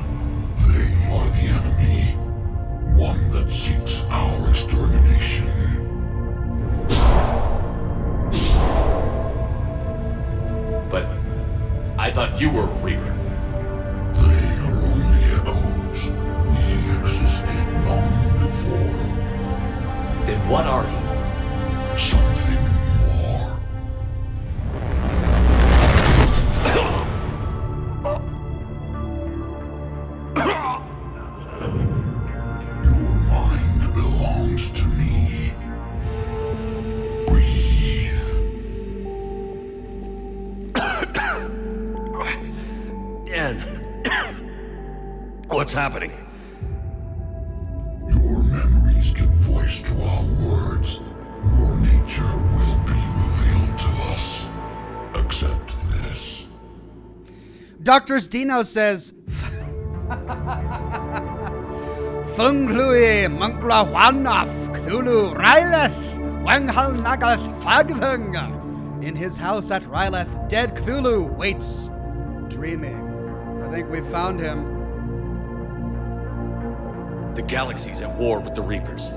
They are the enemy. One that seeks our extermination. But I thought you were a Reaper. They are only echoes. We existed long before. Then what are you? Something more. Your mind belongs to me. Breathe. Ann. What's happening? Your memories give voice to our words. Your nature will be revealed to us. Accept this. Doctor Dino says, Funglui Mangla Wanaf Cthulhu Ryleth Wanghal Nagath Fagvanga. In his house at Ryleth, dead Cthulhu waits, dreaming. I think we found him. The galaxy's at war with the Reapers.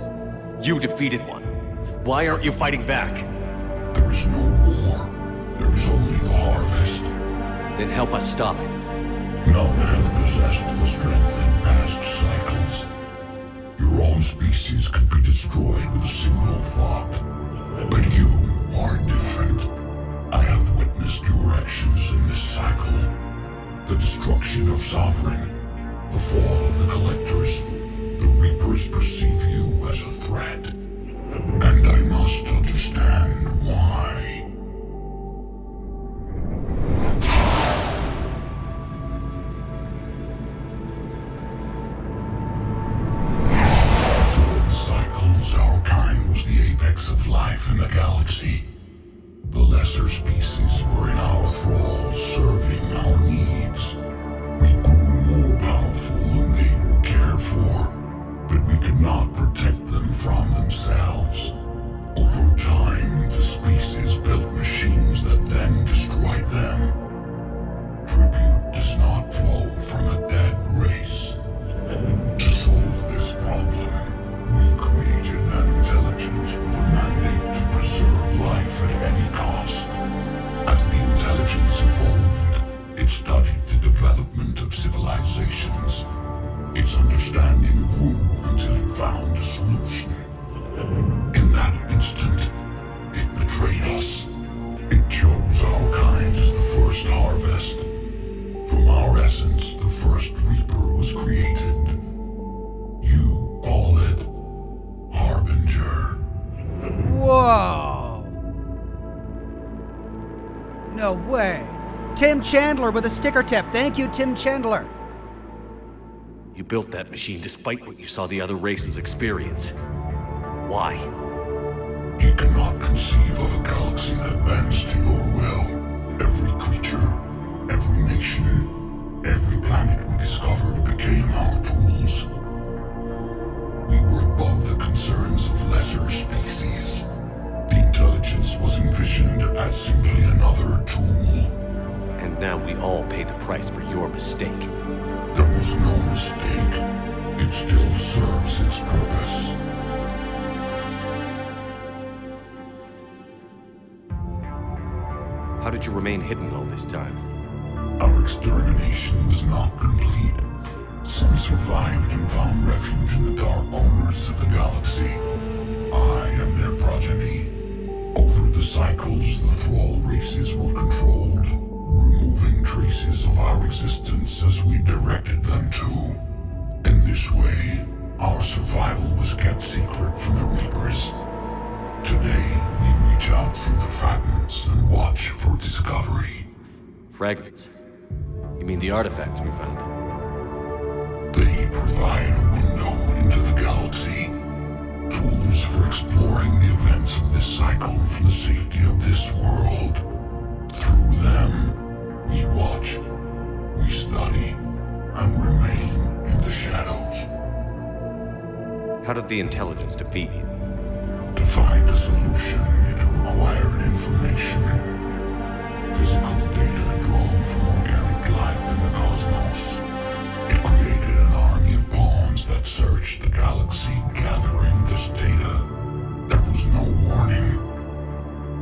You defeated one. Why aren't you fighting back? There is no war. There is only the harvest. Then help us stop it. None have possessed the strength in past cycles. Your own species could be destroyed with a single thought. But you are different. I have witnessed your actions in this cycle. The destruction of Sovereign. The fall of the Collectors. The Reapers perceive you as a threat. And I must understand why. Before the cycles, our kind was the apex of life in the galaxy. The lesser species were in our thrall, serving our needs. We grew more powerful and they were cared for, but we could not protect them from themselves. Over time, the species built machines that then destroyed them. Tribute does not flow from a dead race. To solve this problem, we created an intelligence with a mandate to preserve life at any cost. As the intelligence evolved, it studied the development of civilizations. Its understanding grew until it found a solution. In that instant, it betrayed us. It chose our kind as the first harvest. From our essence, the first Reaper was created. You call it Harbinger. Whoa. No way. Tim Chandler with a sticker tip. Thank you, Tim Chandler. You built that machine despite what you saw the other races experience. Why? You cannot conceive of a galaxy that bends to your will. Every creature, every nation, every planet we discovered became our tools. We were above the concerns of lesser species. The intelligence was envisioned as simply another tool. And now we all pay the price for your mistake. There was no mistake. It still serves its purpose. How did you remain hidden all this time? Our extermination was not complete. Some survived and found refuge in the dark corners of the galaxy. I am their progeny. Over the cycles, the thrall races were controlled, removing traces of our existence as we directed them to. In this way, our survival was kept secret from the Reapers. Today, we reach out through the fragments and watch for discovery. Fragments? You mean the artifacts we found? They provide a window into the galaxy. Tools for exploring the events of this cycle from the safety of this world. Through them, we watch, we study, and remain in the shadows. How did the intelligence defeat you? To find a solution, it required information. Physical data drawn from organic life in the cosmos. It created an army of pawns that searched the galaxy, gathering this data. There was no warning.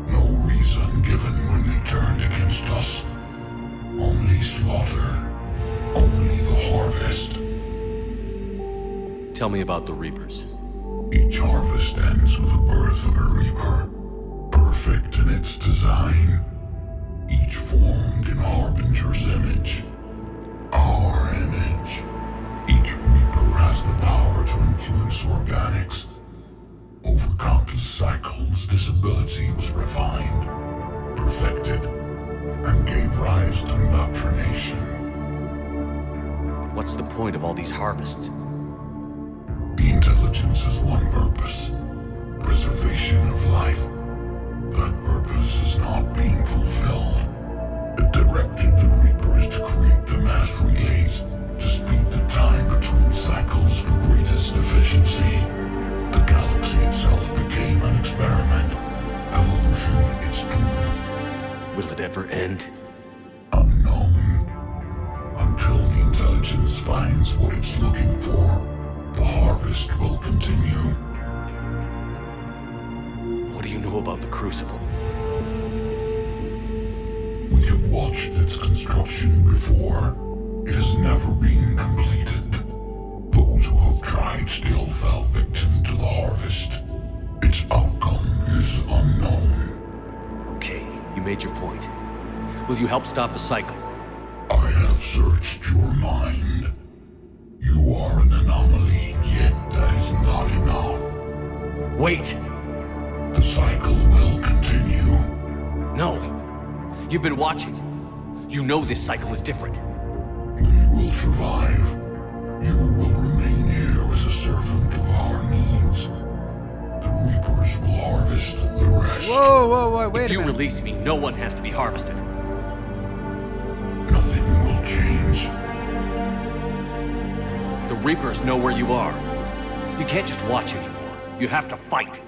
No reason given when they turned against us. Only slaughter. Only the harvest. Tell me about the Reapers. Each harvest ends with the birth of a Reaper. Perfect in its design. Each formed in Harbinger's image. Our image. Each Reaper has the power to influence organics. Over countless cycles, this ability was refined, perfected, and gave rise to indoctrination. What's the point of all these harvests? The intelligence has one purpose. Preservation of life. That purpose is not being fulfilled. It directed the Reapers to create the mass relays to speed the time between cycles for greatest efficiency. The galaxy itself became an experiment. Evolution its tool. Will it ever end? Unknown. Until the intelligence finds what it's looking for, the harvest will continue. What do you know about the Crucible? We have watched its construction before. It has never been completed. Those who have tried still fell victim to the harvest. Its outcome is unknown. Okay, you made your point. Will you help stop the cycle? I have searched your mind. You are an anomaly, yet that is not enough. Wait! The cycle will continue. No! You've been watching. You know this cycle is different. We will survive. You will remain here as a servant of our needs. The Reapers will harvest the rest. Whoa, wait If you release me, no one has to be harvested. Nothing will change. The Reapers know where you are. You can't just watch anymore. You have to fight.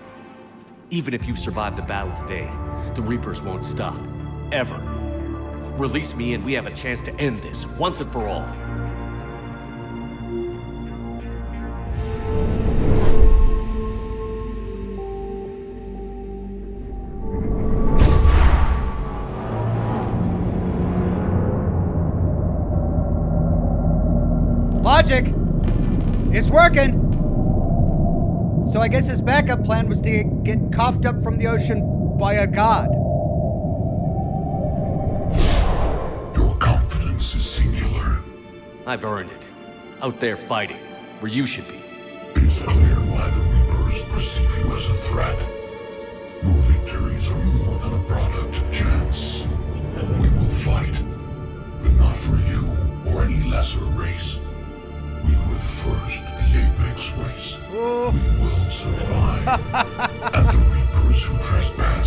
Even if you survive the battle today, the Reapers won't stop. Ever. Release me and we have a chance to end this, once and for all. Logic! It's working! So I guess his backup plan was to get coughed up from the ocean by a god. Your confidence is singular. I've earned it. Out there fighting, where you should be. It is clear why the Reapers perceive you as a threat. Your victories are more than a product of chance. We will fight, but not for you or any lesser race. We were the first, the Apex race. We will survive. And the Reapers who trespass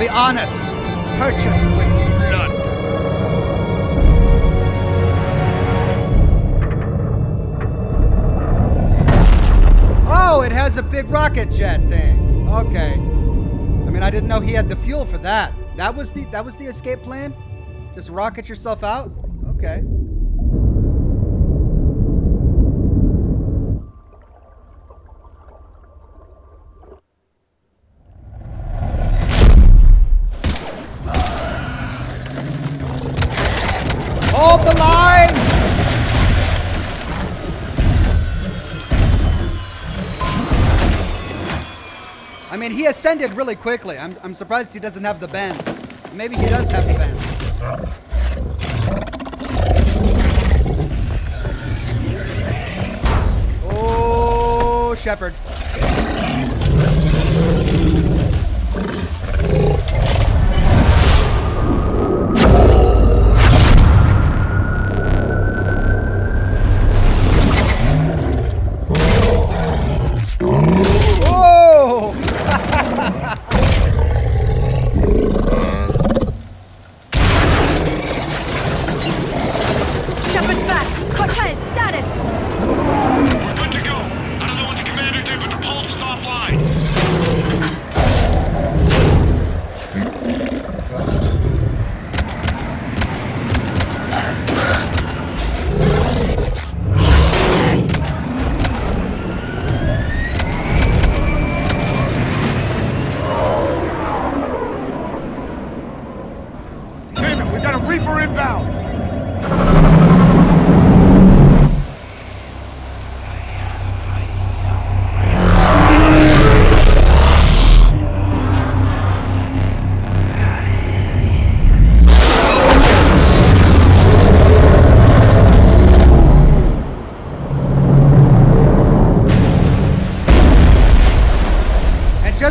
Be honest. Purchased with blood. Oh, it has a big rocket jet thing. Okay. I mean, I didn't know he had the fuel for that. That was the escape plan? Just rocket yourself out? Okay. Hold the line! I mean, he ascended really quickly. I'm surprised he doesn't have the bends. Maybe he does have the bends. Oh, Shepard.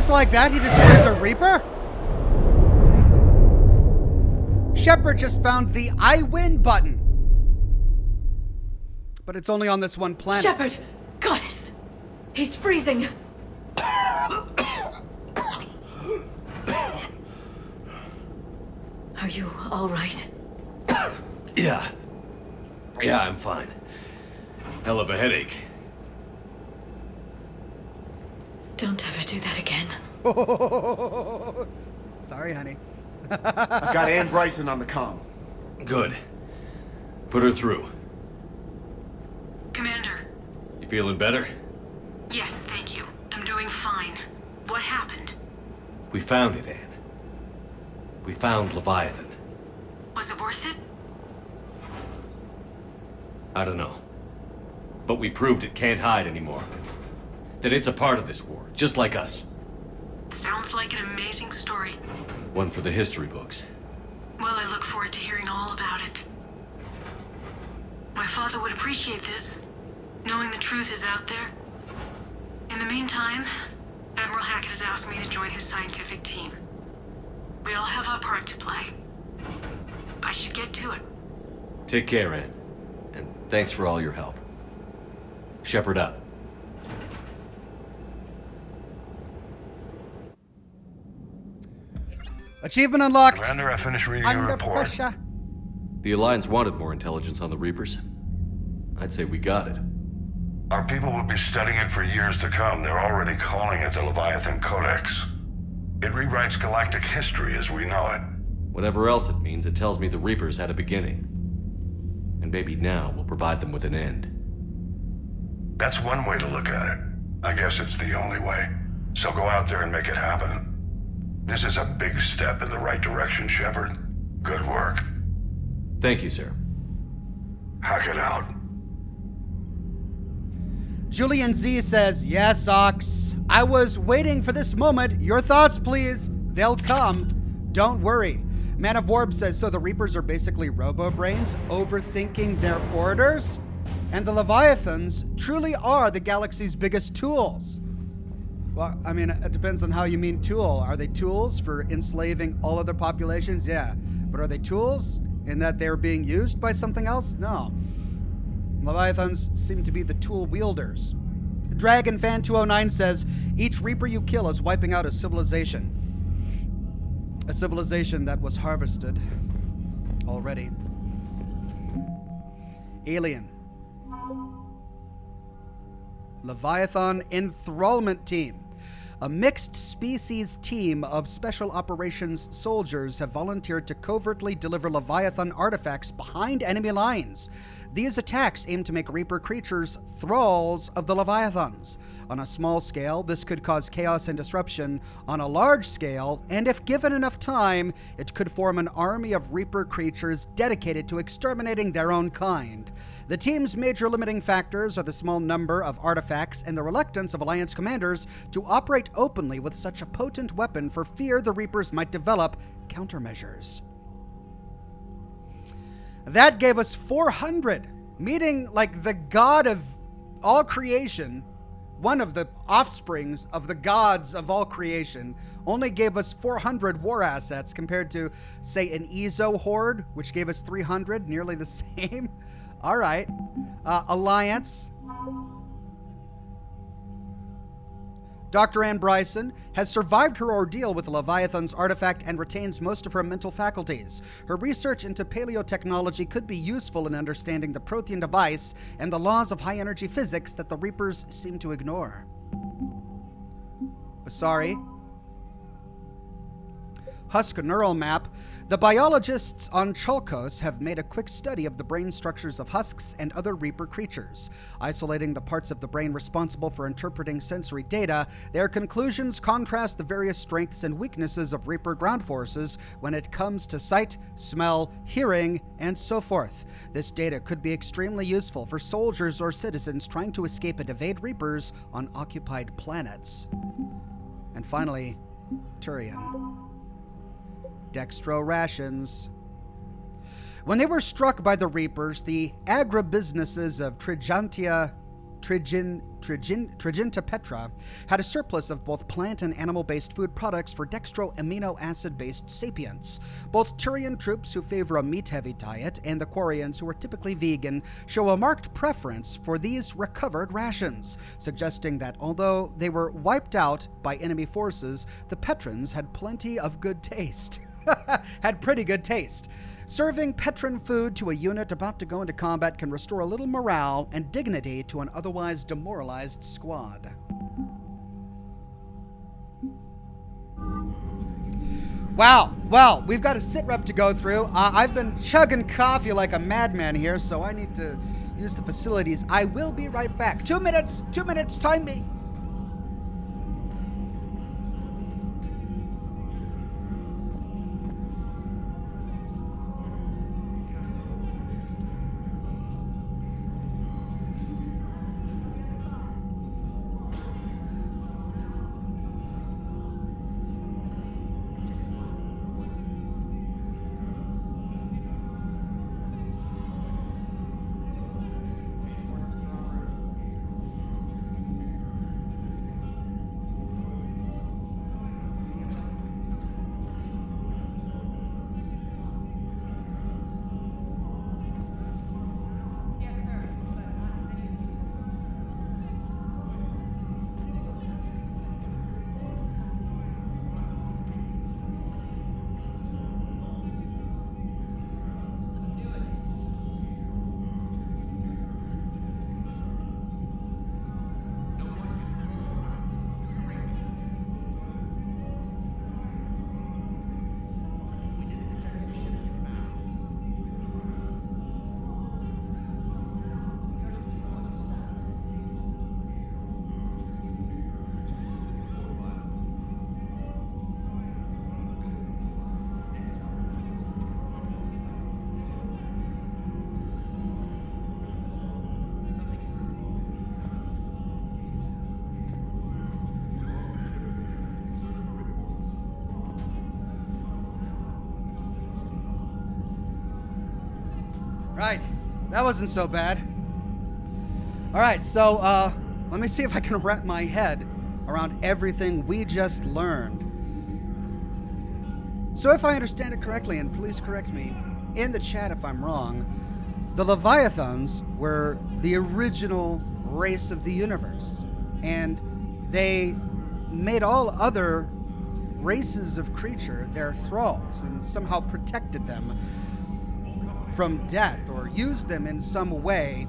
Like that, he destroys a Reaper? Shepard just found the I win button. But it's only on this one planet. Shepard! Goddess! He's freezing! Are you all right? Yeah, I'm fine. Hell of a headache. Don't ever do that again. Sorry, honey. I've got Ann Bryson on the comm. Good. Put her through. Commander. You feeling better? Yes, thank you. I'm doing fine. What happened? We found it, Ann. We found Leviathan. Was it worth it? I don't know. But we proved it can't hide anymore. That it's a part of this war, just like us. Sounds like an amazing story. One for the history books. Well, I look forward to hearing all about it. My father would appreciate this, knowing the truth is out there. In the meantime, Admiral Hackett has asked me to join his scientific team. We all have our part to play. I should get to it. Take care, Ann. And thanks for all your help. Shepard up. Achievement unlocked. Commander, I finished reading your report. Pressure. The Alliance wanted more intelligence on the Reapers. I'd say we got it. Our people will be studying it for years to come. They're already calling it the Leviathan Codex. It rewrites galactic history as we know it. Whatever else it means, it tells me the Reapers had a beginning. And maybe now we'll provide them with an end. That's one way to look at it. I guess it's the only way. So go out there and make it happen. This is a big step in the right direction, Shepard. Good work. Thank you, sir. Hackett out. Julian Z says, yes, Ox. I was waiting for this moment. Your thoughts, please. They'll come. Don't worry. Man of Warb says, so the Reapers are basically robo-brains overthinking their orders? And the Leviathans truly are the galaxy's biggest tools. Well, I mean, it depends on how you mean tool. Are they tools for enslaving all other populations? Yeah. But are they tools in that they're being used by something else? No. Leviathans seem to be the tool wielders. DragonFan209 says, each Reaper you kill is wiping out a civilization. A civilization that was harvested already. Alien. Leviathan Enthrallment Team. A mixed species team of special operations soldiers have volunteered to covertly deliver Leviathan artifacts behind enemy lines. These attacks aim to make Reaper creatures thralls of the Leviathans. On a small scale, this could cause chaos and disruption. On a large scale, and if given enough time, it could form an army of Reaper creatures dedicated to exterminating their own kind. The team's major limiting factors are the small number of artifacts and the reluctance of Alliance commanders to operate openly with such a potent weapon for fear the Reapers might develop countermeasures. That gave us 400, meaning like the god of all creation, one of the offsprings of the gods of all creation, only gave us 400 war assets compared to, say, an Ezo horde, which gave us 300, nearly the same. All right. Alliance. Dr. Ann Bryson has survived her ordeal with the Leviathan's artifact and retains most of her mental faculties. Her research into paleotechnology could be useful in understanding the Prothean device and the laws of high-energy physics that the Reapers seem to ignore. Sorry. Husk neural map. The biologists on Chalkos have made a quick study of the brain structures of husks and other Reaper creatures. Isolating the parts of the brain responsible for interpreting sensory data, their conclusions contrast the various strengths and weaknesses of Reaper ground forces when it comes to sight, smell, hearing, and so forth. This data could be extremely useful for soldiers or citizens trying to escape and evade Reapers on occupied planets. And finally, Turian. Dextro rations. When they were struck by the Reapers, the agribusinesses of Triginta Petra had a surplus of both plant and animal-based food products for dextro amino acid-based sapients. Both Turian troops who favor a meat-heavy diet and the Quarians who are typically vegan show a marked preference for these recovered rations, suggesting that although they were wiped out by enemy forces, the Petrans had plenty of good taste. Had pretty good taste. Serving Petran food to a unit about to go into combat can restore a little morale and dignity to an otherwise demoralized squad. Wow, well, we've got a sit rep to go through. I've been chugging coffee like a madman here, so I need to use the facilities. I will be right back. 2 minutes, time me. Right, that wasn't so bad. All right, so let me see if I can wrap my head around everything we just learned. So if I understand it correctly, and please correct me in the chat if I'm wrong, the Leviathans were the original race of the universe, and they made all other races of creature their thralls and somehow protected them from death or used them in some way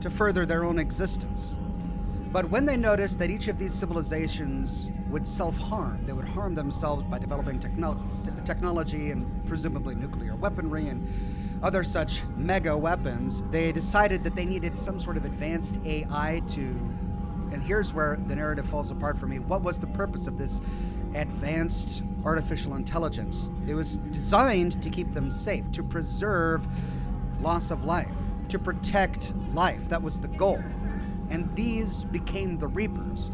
to further their own existence. But when they noticed that each of these civilizations would self-harm, they would harm themselves by developing technology and presumably nuclear weaponry and other such mega weapons, they decided that they needed some sort of advanced AI to, and here's where the narrative falls apart for me, what was the purpose of this advanced artificial intelligence? It was designed to keep them safe, to preserve loss of life, to protect life. That was the goal. And these became the Reapers.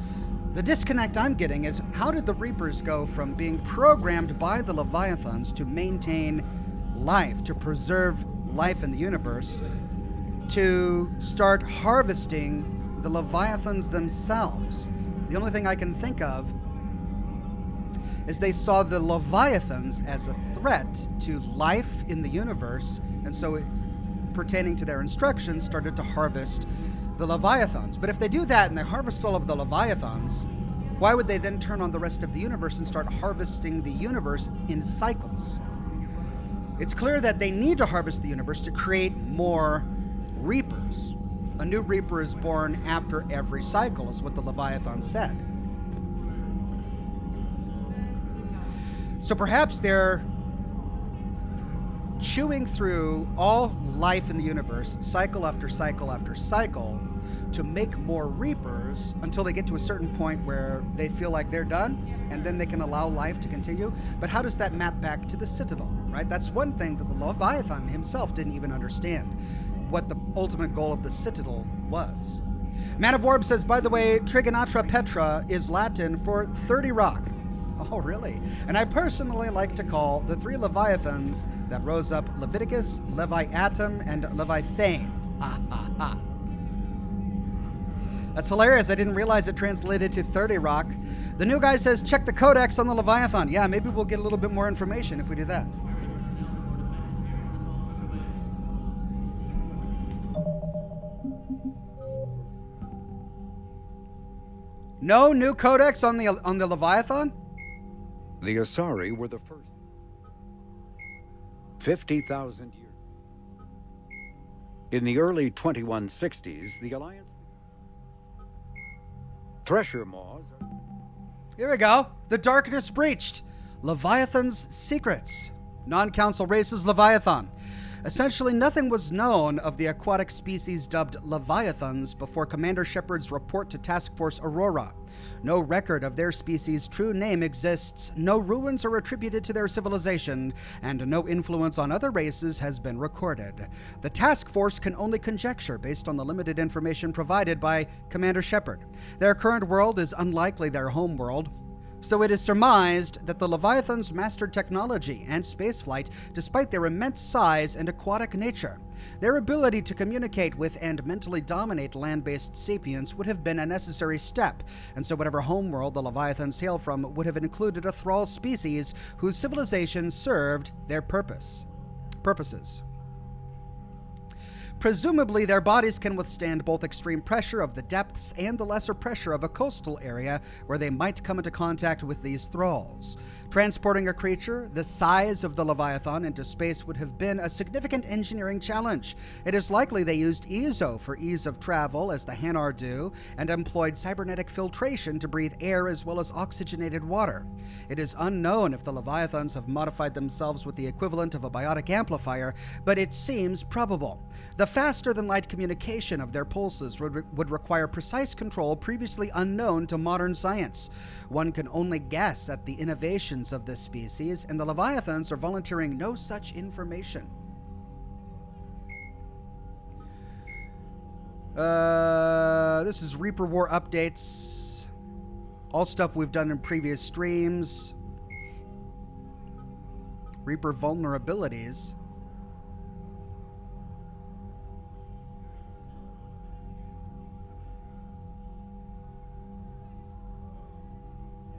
The disconnect I'm getting is, how did the Reapers go from being programmed by the Leviathans to maintain life, to preserve life in the universe, to start harvesting the Leviathans themselves? The only thing I can think of is they saw the Leviathans as a threat to life in the universe, and so pertaining to their instructions, started to harvest the Leviathans. But if they do that and they harvest all of the Leviathans, why would they then turn on the rest of the universe and start harvesting the universe in cycles? It's clear that they need to harvest the universe to create more Reapers. A new Reaper is born after every cycle, is what the Leviathan said. So perhaps they're chewing through all life in the universe, cycle after cycle after cycle, to make more Reapers until they get to a certain point where they feel like they're done, and then they can allow life to continue. But how does that map back to the Citadel, right? That's one thing that the Leviathan himself didn't even understand, what the ultimate goal of the Citadel was. Man of Warb says, by the way, Trigonatra Petra is Latin for 30 rock. Oh, really? And I personally like to call the three Leviathans that rose up Leviticus, Leviatum, and Leviathan. Ha, ha, ha. That's hilarious. I didn't realize it translated to 30 rock. The new guy says, check the codex on the Leviathan. Yeah, maybe we'll get a little bit more information if we do that. No new codex on the Leviathan? The Asari were the first. 50,000 years. In the early 2160s, the Alliance... Thresher maws... Here we go. The darkness breached. Leviathan's secrets. Non-council races Leviathan. Essentially, nothing was known of the aquatic species dubbed Leviathans before Commander Shepard's report to Task Force Aurora. No record of their species' true name exists, no ruins are attributed to their civilization, and no influence on other races has been recorded. The task force can only conjecture based on the limited information provided by Commander Shepard. Their current world is unlikely their home world, so it is surmised that the Leviathans mastered technology and spaceflight despite their immense size and aquatic nature. Their ability to communicate with and mentally dominate land-based sapients would have been a necessary step, and so whatever homeworld the Leviathans hail from would have included a thrall species whose civilization served their purposes. Presumably, their bodies can withstand both extreme pressure of the depths and the lesser pressure of a coastal area where they might come into contact with these thralls. Transporting a creature the size of the Leviathan into space would have been a significant engineering challenge. It is likely they used EZO for ease of travel, as the Hanar do, and employed cybernetic filtration to breathe air as well as oxygenated water. It is unknown if the Leviathans have modified themselves with the equivalent of a biotic amplifier, but it seems probable. The faster-than-light communication of their pulses would require precise control previously unknown to modern science. One can only guess at the innovations of this species, and the Leviathans are volunteering no such information. This is Reaper War updates. All stuff we've done in previous streams. Reaper vulnerabilities.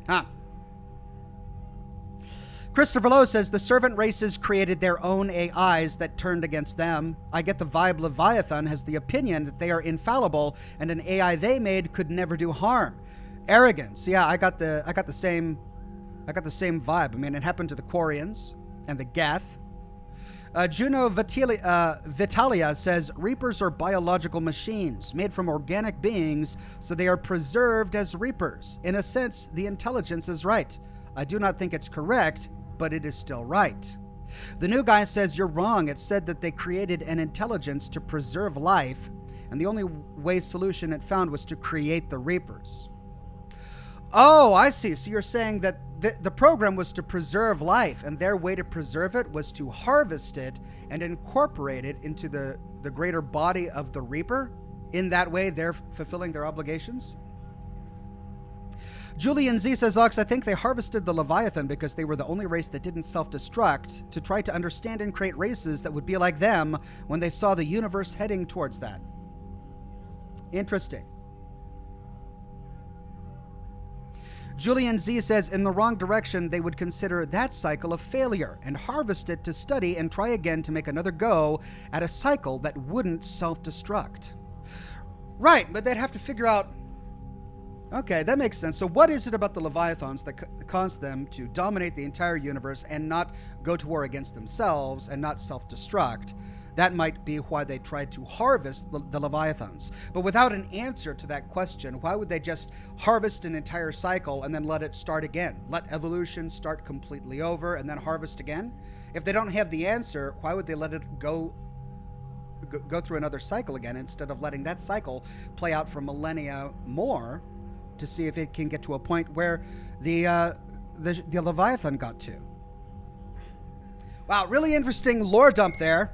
Huh. Christopher Lowe says the servant races created their own AIs that turned against them. I get the vibe Leviathan has the opinion that they are infallible and an AI they made could never do harm. Arrogance. Yeah, I got the same I got the same vibe. I mean, it happened to the Quarians and the Geth. Juno Vitalia says, Reapers are biological machines made from organic beings, so they are preserved as Reapers. In a sense, the intelligence is right. I do not think it's correct, but it is still right. The new guy says, you're wrong. It said that they created an intelligence to preserve life, and the only solution it found was to create the Reapers. Oh, I see. So you're saying that the program was to preserve life, and their way to preserve it was to harvest it and incorporate it into the greater body of the Reaper? In that way, they're fulfilling their obligations? Julian Z says, Ox, I think they harvested the Leviathan because they were the only race that didn't self-destruct, to try to understand and create races that would be like them when they saw the universe heading towards that. Interesting. Julian Z says, in the wrong direction, they would consider that cycle a failure and harvest it to study and try again to make another go at a cycle that wouldn't self-destruct. Right, but they'd have to figure out, okay, that makes sense. So what is it about the Leviathans that caused them to dominate the entire universe and not go to war against themselves and not self-destruct? That might be why they tried to harvest the Leviathans. But without an answer to that question, why would they just harvest an entire cycle and then let it start again? Let evolution start completely over and then harvest again? If they don't have the answer, why would they let it go through another cycle again instead of letting that cycle play out for millennia more to see if it can get to a point where the Leviathan got to? Wow, really interesting lore dump there.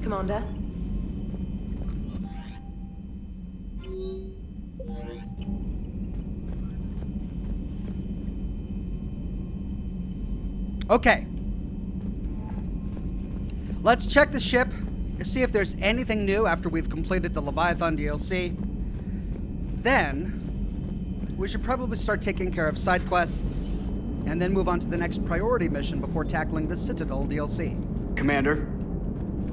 Commander? Okay. Let's check the ship to see if there's anything new after we've completed the Leviathan DLC. Then, we should probably start taking care of side quests and then move on to the next priority mission before tackling the Citadel DLC. Commander?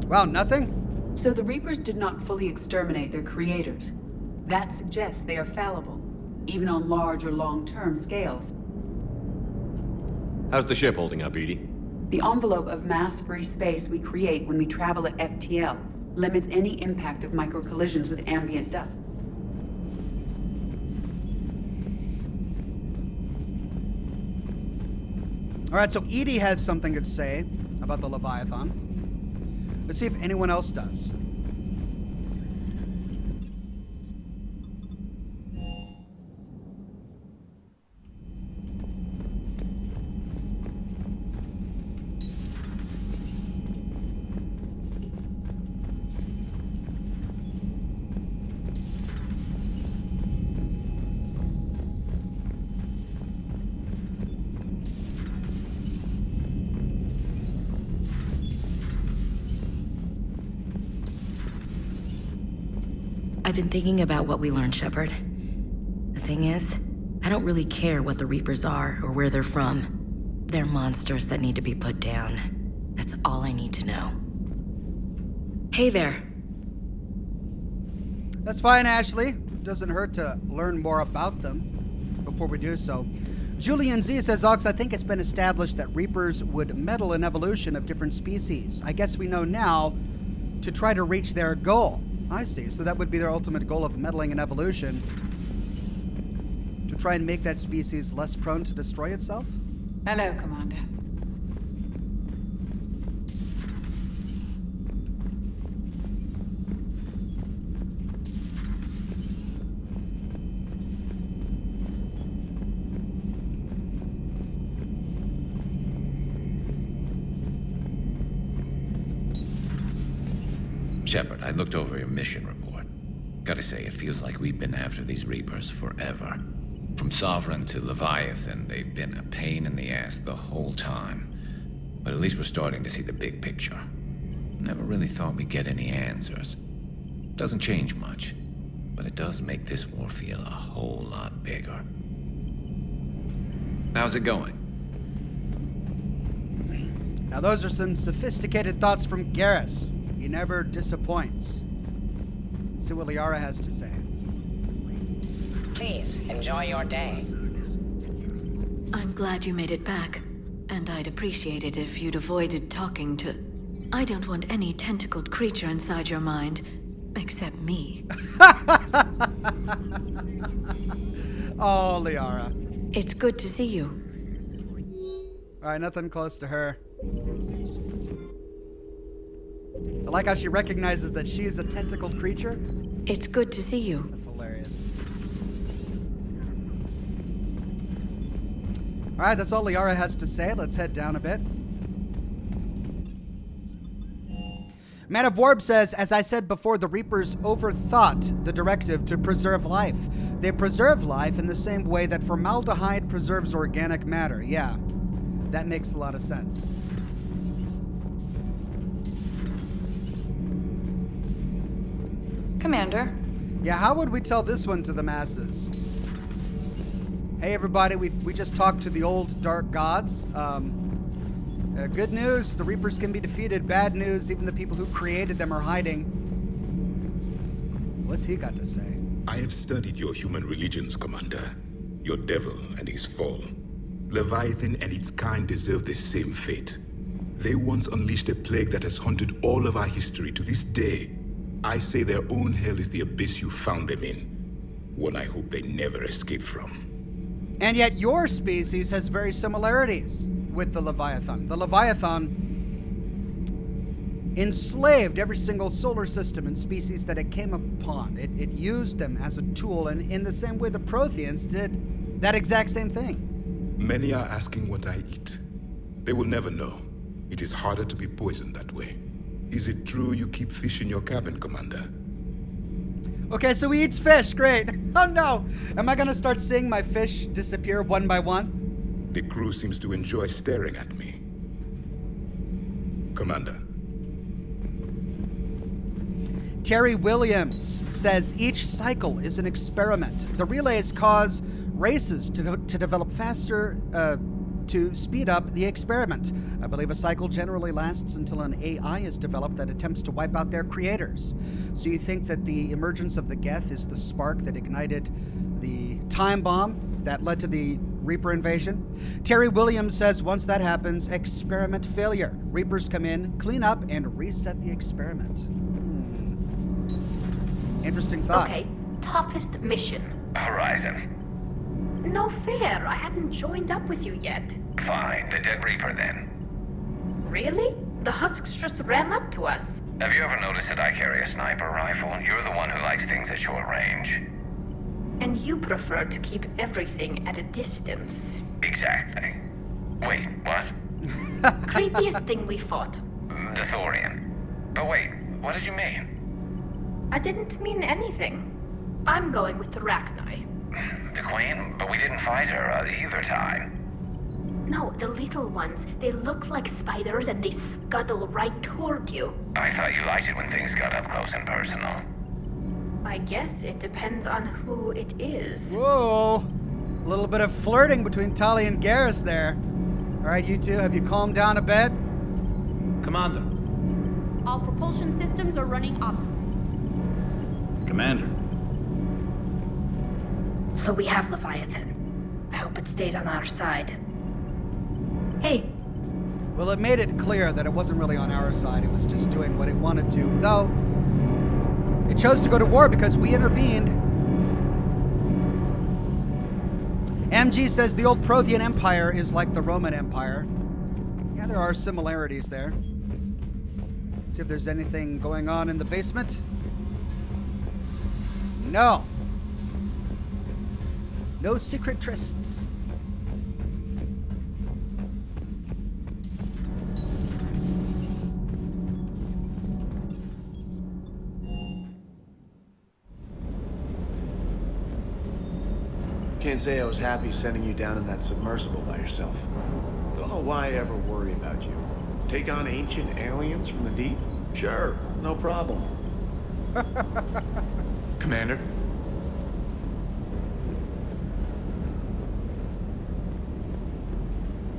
Wow, nothing? So the Reapers did not fully exterminate their creators. That suggests they are fallible, even on large or long-term scales. How's the ship holding up, Edie? The envelope of mass-free space we create when we travel at FTL limits any impact of micro-collisions with ambient dust. All right, so Edie has something to say about the Leviathan. Let's see if anyone else does. I've been thinking about what we learned, Shepard. The thing is, I don't really care what the Reapers are or where they're from. They're monsters that need to be put down. That's all I need to know. Hey there. That's fine, Ashley. Doesn't hurt to learn more about them before we do so. Julian Z says, Ox, I think it's been established that Reapers would meddle in evolution of different species. I guess we know now to try to reach their goal. I see. So that would be their ultimate goal of meddling in evolution. To try and make that species less prone to destroy itself? Hello, Commander. Shepard, I looked over your mission report. Gotta say, it feels like we've been after these Reapers forever. From Sovereign to Leviathan, they've been a pain in the ass the whole time. But at least we're starting to see the big picture. Never really thought we'd get any answers. Doesn't change much, but it does make this war feel a whole lot bigger. How's it going? Now those are some sophisticated thoughts from Garrus. He never disappoints. Let's see what Liara has to say. Please, enjoy your day. I'm glad you made it back, and I'd appreciate it if you'd avoided talking to... I don't want any tentacled creature inside your mind, except me. Oh, Liara. It's good to see you. Alright, nothing close to her. I like how she recognizes that she's a tentacled creature. It's good to see you. That's hilarious. Alright, that's all Liara has to say. Let's head down a bit. Man of Warb says, as I said before, the Reapers overthought the directive to preserve life. They preserve life in the same way that formaldehyde preserves organic matter. Yeah, that makes a lot of sense. Commander. Yeah, how would we tell this one to the masses? Hey everybody, we just talked to the old dark gods. Good news, the Reapers can be defeated. Bad news, even the people who created them are hiding. What's he got to say? I have studied your human religions, Commander. Your devil and his fall. Leviathan and its kind deserve the same fate. They once unleashed a plague that has haunted all of our history to this day. I say their own hell is the abyss you found them in. One I hope they never escape from. And yet your species has very similarities with the Leviathan. The Leviathan enslaved every single solar system and species that it came upon. It used them as a tool, and in the same way the Protheans did that exact same thing. Many are asking what I eat. They will never know. It is harder to be poisoned that way. Is it true you keep fish in your cabin, Commander? Okay, so he eats fish. Great. Oh no! Am I gonna start seeing my fish disappear one by one? The crew seems to enjoy staring at me. Commander. Terry Williams says each cycle is an experiment. The relays cause races to develop faster to speed up the experiment. I believe a cycle generally lasts until an AI is developed that attempts to wipe out their creators. So you think that the emergence of the Geth is the spark that ignited the time bomb that led to the Reaper invasion? Terry Williams says once that happens, experiment failure. Reapers come in, clean up, and reset the experiment. Interesting thought. Okay, toughest mission. Horizon. No fair, I hadn't joined up with you yet. Fine, the Dead Reaper then. Really? The husks just ran up to us. Have you ever noticed that I carry a sniper rifle? You're the one who likes things at short range. And you prefer to keep everything at a distance. Exactly. Wait, what? Creepiest thing we fought. The Thorian. But wait, what did you mean? I didn't mean anything. I'm going with the Rachni. The Queen? But we didn't fight her either time. No, the little ones. They look like spiders and they scuttle right toward you. I thought you liked it when things got up close and personal. I guess it depends on who it is. Whoa! A little bit of flirting between Tali and Garrus there. All right, you two, have you calmed down a bit? Commander. All propulsion systems are running optimally. Commander. So we have Leviathan. I hope it stays on our side. Hey. Well, it made it clear that it wasn't really on our side. It was just doing what it wanted to, though it chose to go to war because we intervened. MG says the old Prothean Empire is like the Roman Empire. Yeah, there are similarities there. See if there's anything going on in the basement. No. No secret trysts. Can't say I was happy sending you down in that submersible by yourself. Though Don't know why I ever worry about you. Take on ancient aliens from the deep? Sure, no problem. Commander?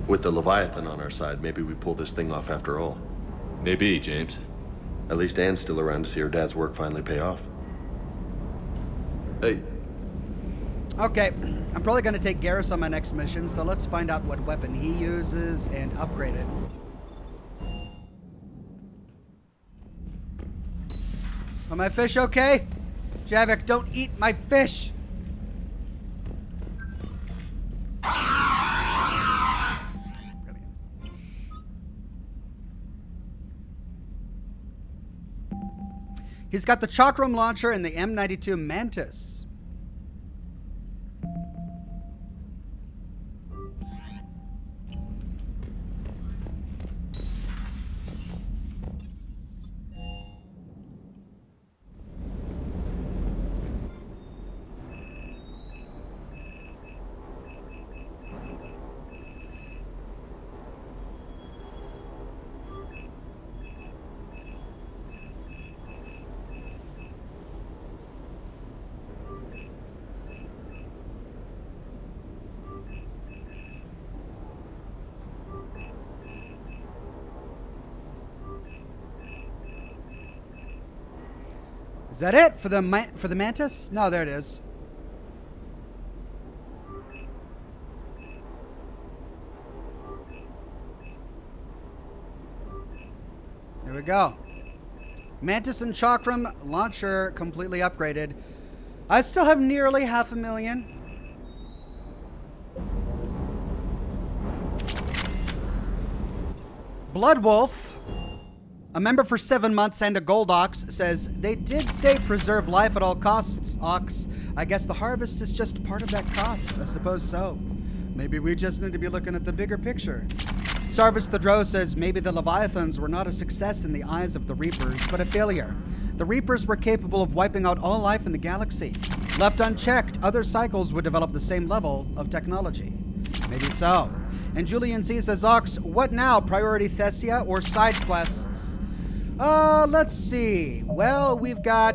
With the Leviathan on our side, maybe we pull this thing off after all. Maybe, James. At least Ann's still around to see her dad's work finally pay off. Hey. Okay, I'm probably going to take Garrus on my next mission, so let's find out what weapon he uses and upgrade it. Are my fish okay? Javik, don't eat my fish! He's got the Chakram launcher and the M92 Mantis. Is that it for the Mantis? No, there it is. There we go. Mantis and Chakram launcher completely upgraded. I still have nearly 500,000. Blood Wolf, a member for 7 months and a gold ox, says, they did say preserve life at all costs, Ox. I guess the harvest is just part of that cost. I suppose so. Maybe we just need to be looking at the bigger picture. Sarvis the Drow says, maybe the Leviathans were not a success in the eyes of the Reapers, but a failure. The Reapers were capable of wiping out all life in the galaxy. Left unchecked, other cycles would develop the same level of technology. Maybe so. And Julian Z says, Ox, what now? Priority Thessia or side quests? Let's see. Well, we've got...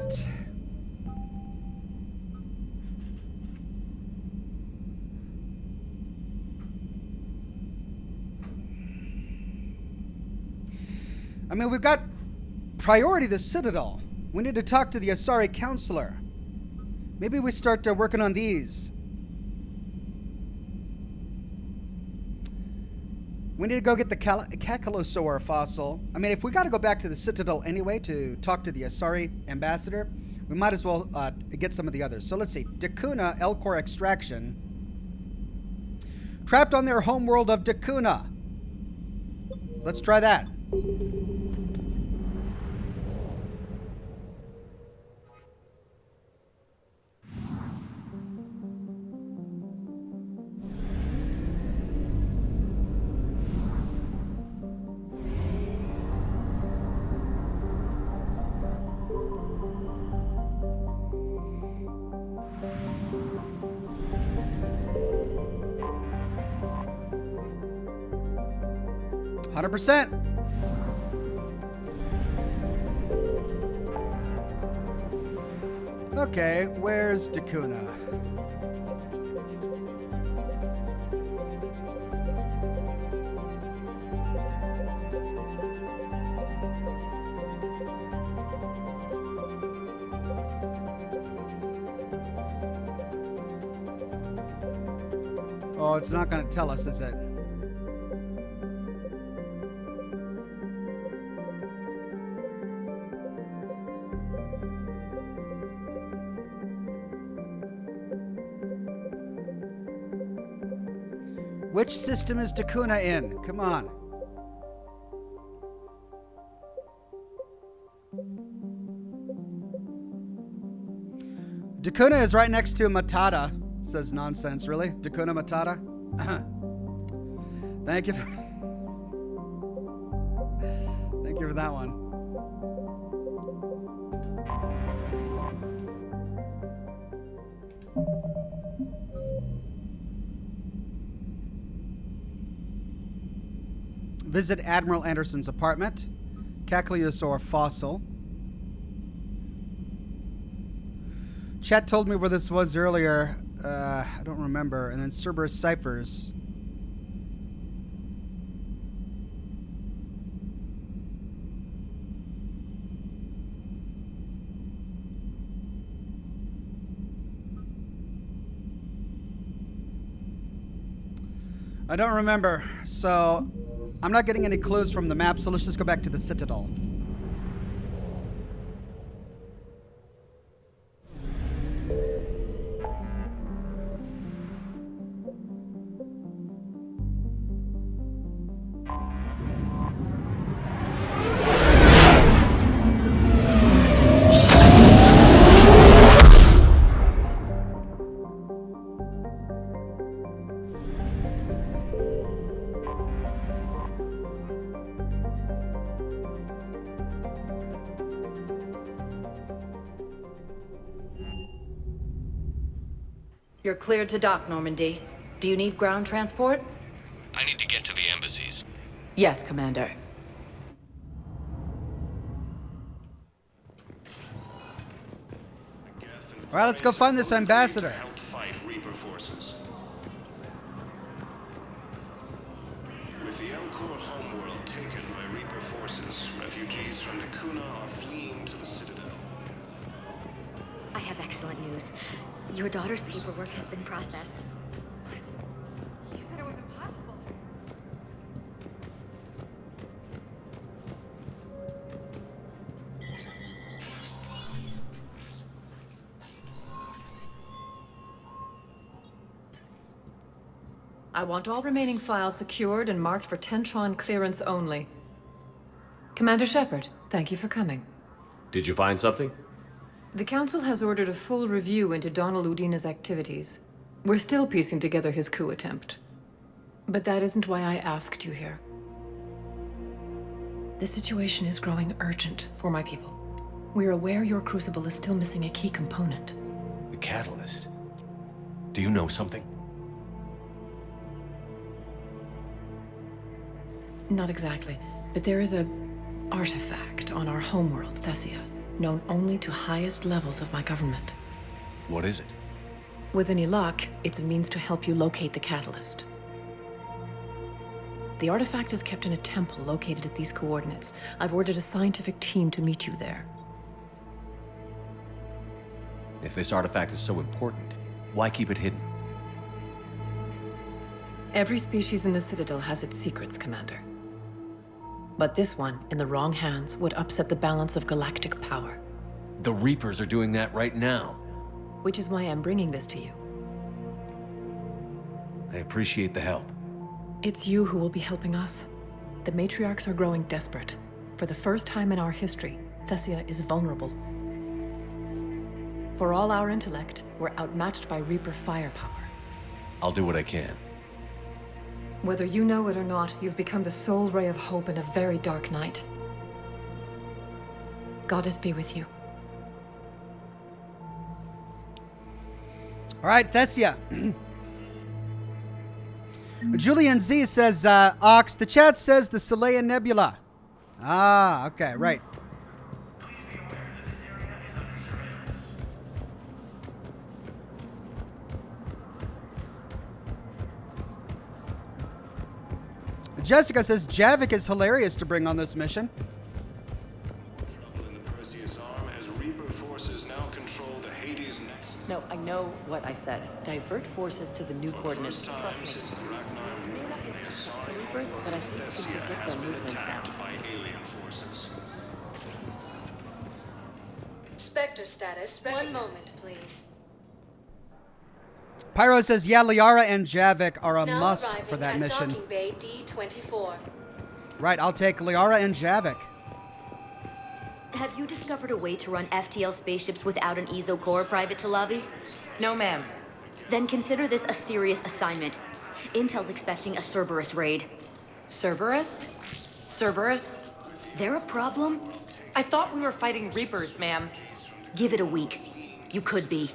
I mean, we've got priority the Citadel. We need to talk to the Asari counselor. Maybe we start working on these. We need to go get the Kakalosaur fossil. I mean, if we got to go back to the Citadel anyway to talk to the Asari ambassador, we might as well get some of the others. So let's see. Dakuna Elcor extraction. Trapped on their homeworld of Dakuna. Let's try that. 100%. Okay, where's Dakuna? Oh, it's not going to tell us, is it? Which system is Dakuna in? Come on. Dakuna is right next to Matata. Says nonsense, really? Dakuna Matata? Thank you. Thank you for that one. Visit Admiral Anderson's apartment. Cacciosaur fossil. Chat told me where this was earlier. I don't remember. And then Cerberus ciphers. I don't remember, so I'm not getting any clues from the map, so let's just go back to the Citadel. You're cleared to dock, Normandy. Do you need ground transport? I need to get to the embassies. Yes, Commander. All right, let's go find this ambassador. Fight Reaper forces. With the Elcor homeworld taken by Reaper forces, refugees from Takuna are fleeing to the Citadel. I have excellent news. Your daughter's paperwork has been processed. You said it was impossible. I want all remaining files secured and marked for Tentron clearance only. Commander Shepard, thank you for coming. Did you find something? The Council has ordered a full review into Donald Udina's activities. We're still piecing together his coup attempt. But that isn't why I asked you here. The situation is growing urgent for my people. We're aware your crucible is still missing a key component. The catalyst. Do you know something? Not exactly, but there is a artifact on our homeworld, Thessia, known only to highest levels of my government. What is it? With any luck, it's a means to help you locate the catalyst. The artifact is kept in a temple located at these coordinates. I've ordered a scientific team to meet you there. If this artifact is so important, why keep it hidden? Every species in the Citadel has its secrets, Commander. But this one, in the wrong hands, would upset the balance of galactic power. The Reapers are doing that right now. Which is why I'm bringing this to you. I appreciate the help. It's you who will be helping us. The matriarchs are growing desperate. For the first time in our history, Thessia is vulnerable. For all our intellect, we're outmatched by Reaper firepower. I'll do what I can. Whether you know it or not, you've become the sole ray of hope in a very dark night. Goddess be with you. All right, Thessia. Julian Z says, Ox, the chat says the Saleya Nebula. Ah, okay, right. Jessica says Javik is hilarious to bring on this mission. Trouble in the Perseus arm as Reaper forces now control the Hades nexus. No, I know what I said. Divert forces to the new coordinates. Trust me. Since the Ragnar May not be the Reapers, but I think we Thessia can predict has their been movements now. attacked by alien forces. Spectre status. One moment, please. Pyro says, yeah, Liara and Javik are a Now must arriving for that at mission. Docking Bay D24. Right, I'll take Liara and Javik. Have you discovered a way to run FTL spaceships without an ESO core, Private Talavi? No, ma'am. Then consider this a serious assignment. Intel's expecting a Cerberus raid. Cerberus? Cerberus? They're a problem? I thought we were fighting Reapers, ma'am. Give it a week. You could be.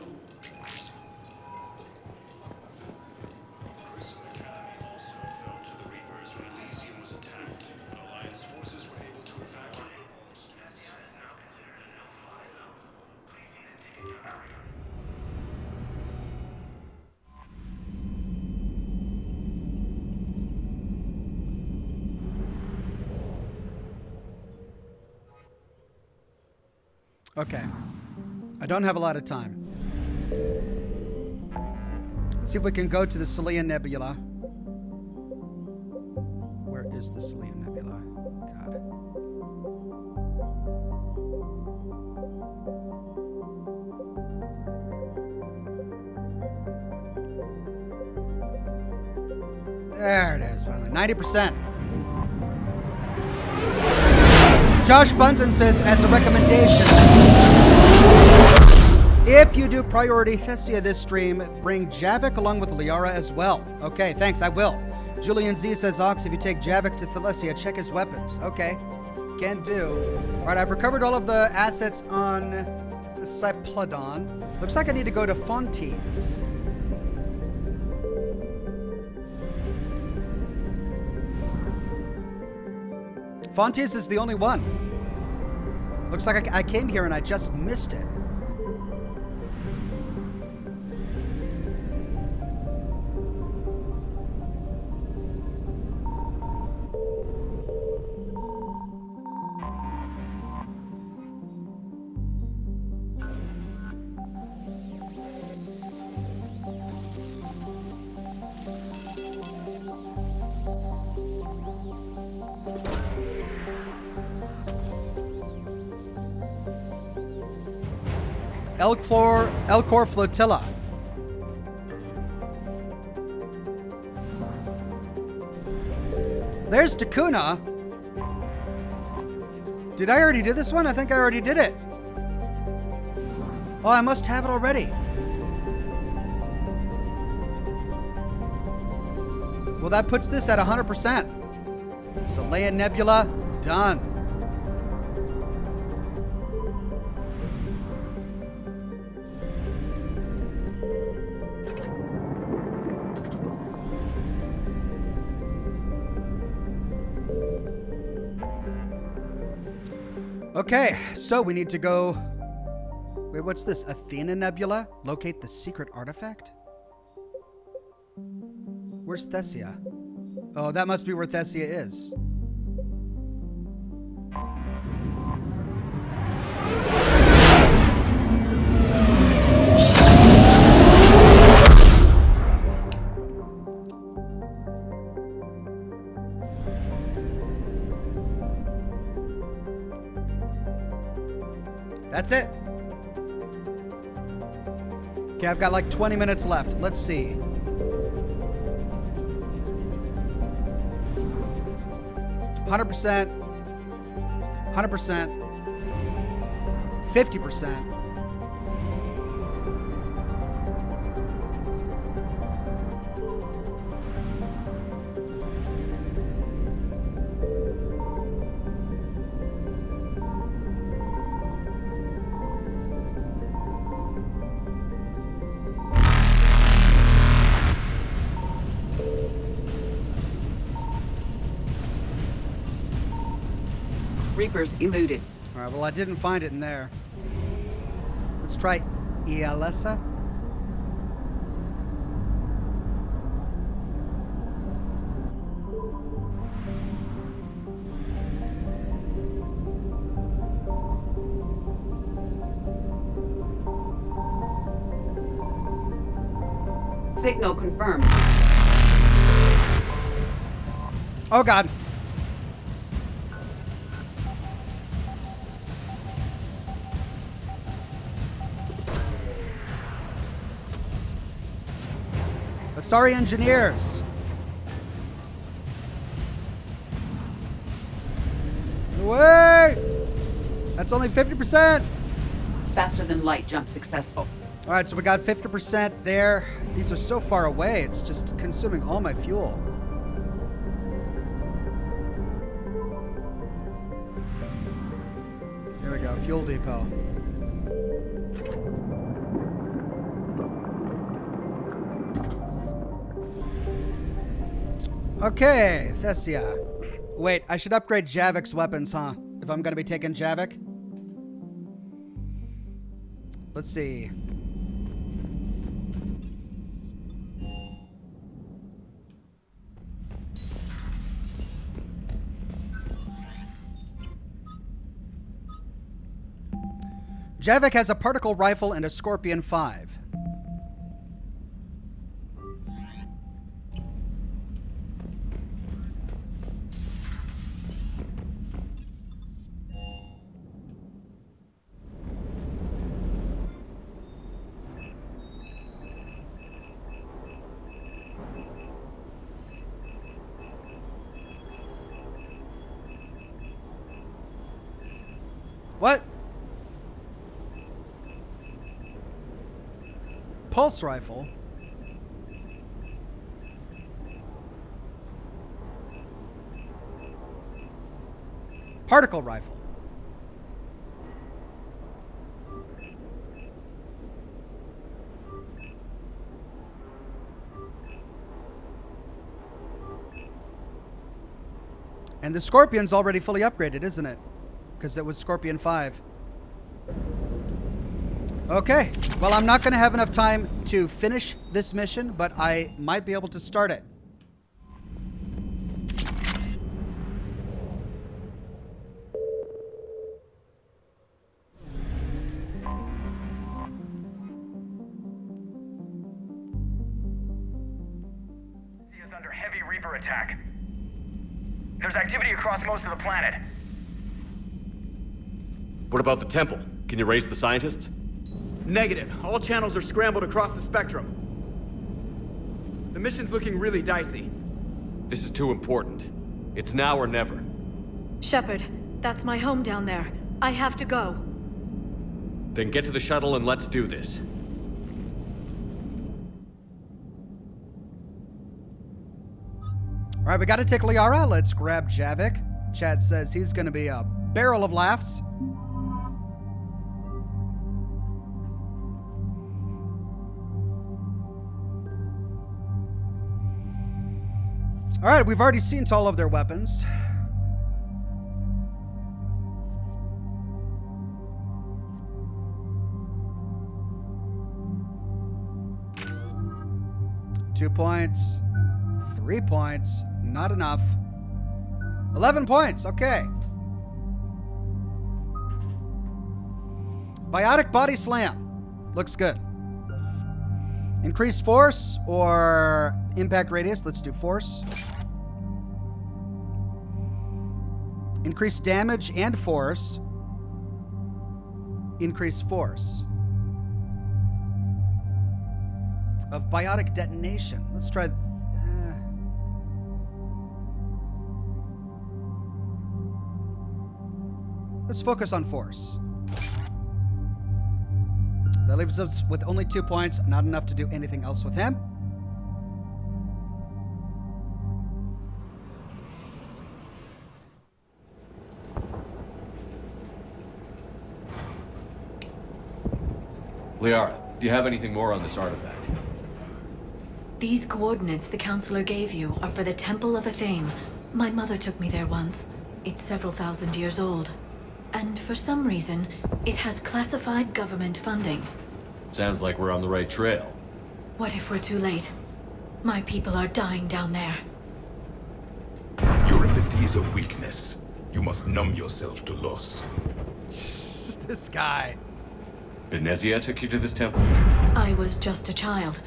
Okay. I don't have a lot of time. Let's see if we can go to the Selene Nebula. Where is the Selene Nebula? God. There it is, finally. 90%. Josh Bunton says, as a recommendation, if you do priority Thessia this stream, bring Javik along with Liara as well. Okay, thanks, I will. Julian Z says, Ox, if you take Javik to Thessia, check his weapons. Okay, can do. All right, I've recovered all of the assets on the Cyplodon. Looks like I need to go to Fontes. Fontes is the only one. Looks like I came here and I just missed it. Elcor Flotilla. There's Takuna. Did I already do this one? I think I already did it. Oh, I must have it already. Well, that puts this at 100%. Selene Nebula, done. Okay, so we need to go... Wait, what's this? Athena Nebula? Locate the secret artifact? Where's Thessia? Oh, that must be where Thessia is. That's it. Okay, I've got like 20 minutes left. Let's see. %, 100%, 50%. Reapers eluded. All right, well, I didn't find it in there. Let's try Ialessa. Signal confirmed. Oh, God. Sorry, engineers. Wait! That's only 50%. Faster than light jump successful. All right, so we got 50% there. These are so far away, it's just consuming all my fuel. Here we go, fuel depot. Okay, Thessia. Wait, I should upgrade Javik's weapons, huh? If I'm gonna be taking Javik. Let's see. Javik has a particle rifle and a Scorpion 5. What? Pulse rifle? Particle rifle. And the Scorpion's already fully upgraded, isn't it? Because it was Scorpion 5. Okay. Well, I'm not going to have enough time to finish this mission, but I might be able to start it. Is under heavy Reaper attack. There's activity across most of the planet. What about the temple? Can you raise the scientists? Negative. All channels are scrambled across the spectrum. The mission's looking really dicey. This is too important. It's now or never. Shepard, that's my home down there. I have to go. Then get to the shuttle and let's do this. All right, we got to take Liara. Let's grab Javik. Chad says he's going to be a barrel of laughs. All right, we've already seen all of their weapons. Two points, 3 points, not enough. 11 points, okay. Biotic body slam, looks good. Increased force or impact radius, let's do force. Increased damage and force. Increased force. Of biotic detonation. Let's try. Let's focus on force. That leaves us with only 2 points. Not enough to do anything else with him. Liara, do you have anything more on this artifact? These coordinates the counselor gave you are for the Temple of Athame. My mother took me there once. It's several thousand years old. And for some reason, it has classified government funding. Sounds like we're on the right trail. What if we're too late? My people are dying down there. Your empathy is a weakness. You must numb yourself to loss. This guy. Thessia took you to this temple? I was just a child.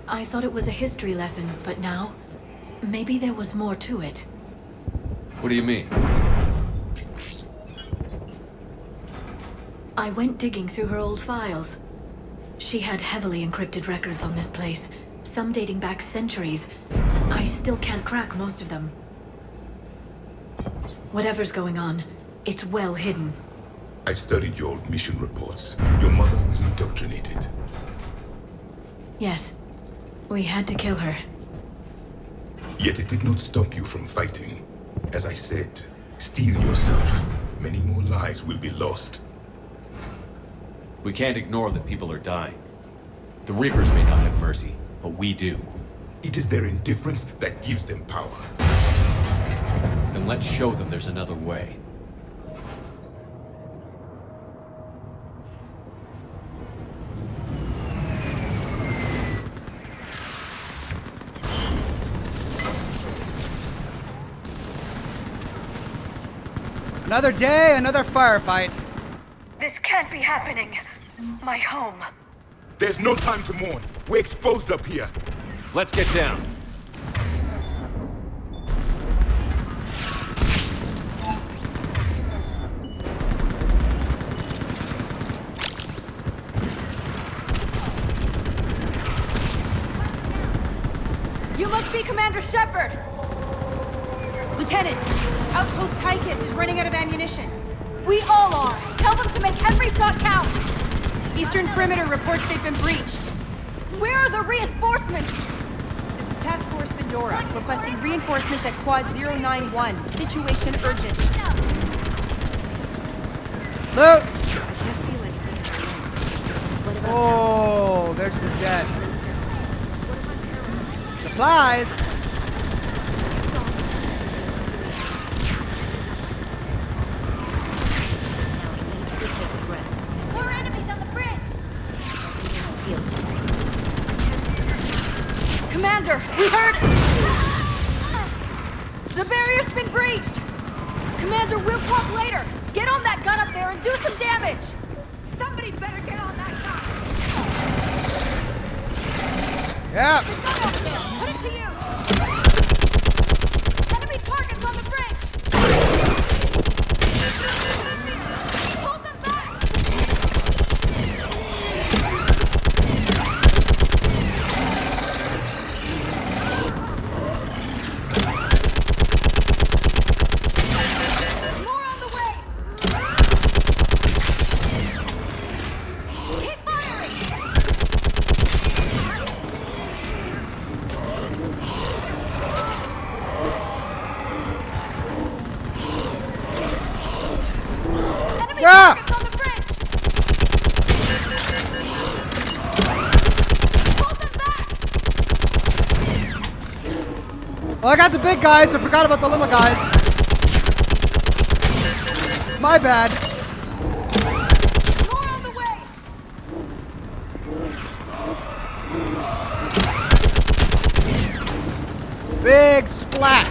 I thought it was a history lesson, but now, maybe there was more to it. What do you mean? I went digging through her old files. She had heavily encrypted records on this place, some dating back centuries. I still can't crack most of them. Whatever's going on, it's well hidden. I've studied your old mission reports. Your mother was indoctrinated. Yes, we had to kill her. Yet it did not stop you from fighting. As I said, steel yourself. Many more lives will be lost. We can't ignore that people are dying. The Reapers may not have mercy, but we do. It is their indifference that gives them power. Then let's show them there's another way. Another day, another firefight. This can't be happening. My home. There's no time to mourn. We're exposed up here. Let's get down. You must be Commander Shepard! Lieutenant, Outpost T-GES is running out of ammunition. We all are. Tell them to make every shot count. Eastern Perimeter reports they've been breached. Where are the reinforcements? This is Task Force Pandora, requesting reinforcements at Quad 091. Situation urgent. Look! Oh, there's the dead. Supplies! More enemies on the bridge! Commander, we heard... The barrier's been breached! Commander, we'll talk later! Get on that gun up there and do some damage! Somebody better get on that gun! Yeah! Put it to use! Enemy targets on the bridge! Hold them back! More on the way! Keep firing! Yeah! Well, I got the big guys. I forgot about the little guys. My bad. More on the way! Big splat.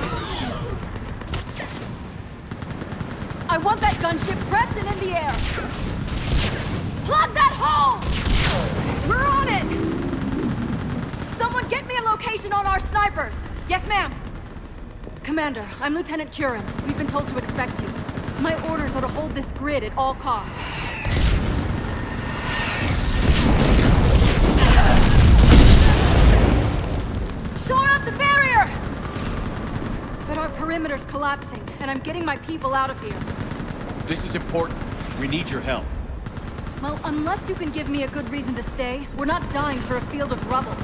I want that gunship prepped and in the air. Plug that hole! We're on it! Someone get me a location on our snipers. Yes, ma'am. Commander, I'm Lieutenant Curran. We've been told to expect you. My orders are to hold this grid at all costs. Shore up the barrier! But our perimeter's collapsing, and I'm getting my people out of here. This is important. We need your help. Well, unless you can give me a good reason to stay, we're not dying for a field of rubble.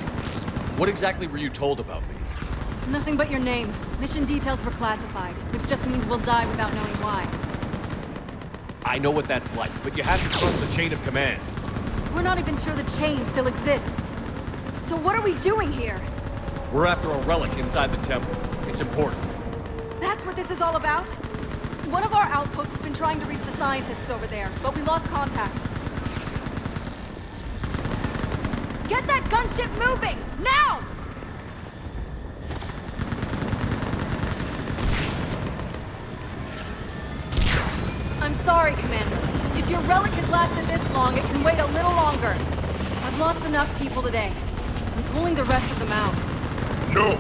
What exactly were you told about me? Nothing but your name. Mission details were classified, which just means we'll die without knowing why. I know what that's like, but you have to trust the chain of command. We're not even sure the chain still exists. So what are we doing here? We're after a relic inside the temple. It's important. That's what this is all about? One of our outposts has been trying to reach the scientists over there, but we lost contact. Get that gunship moving! Now! I'm sorry, Commander. If your relic has lasted this long, it can wait a little longer. I've lost enough people today. I'm pulling the rest of them out. No!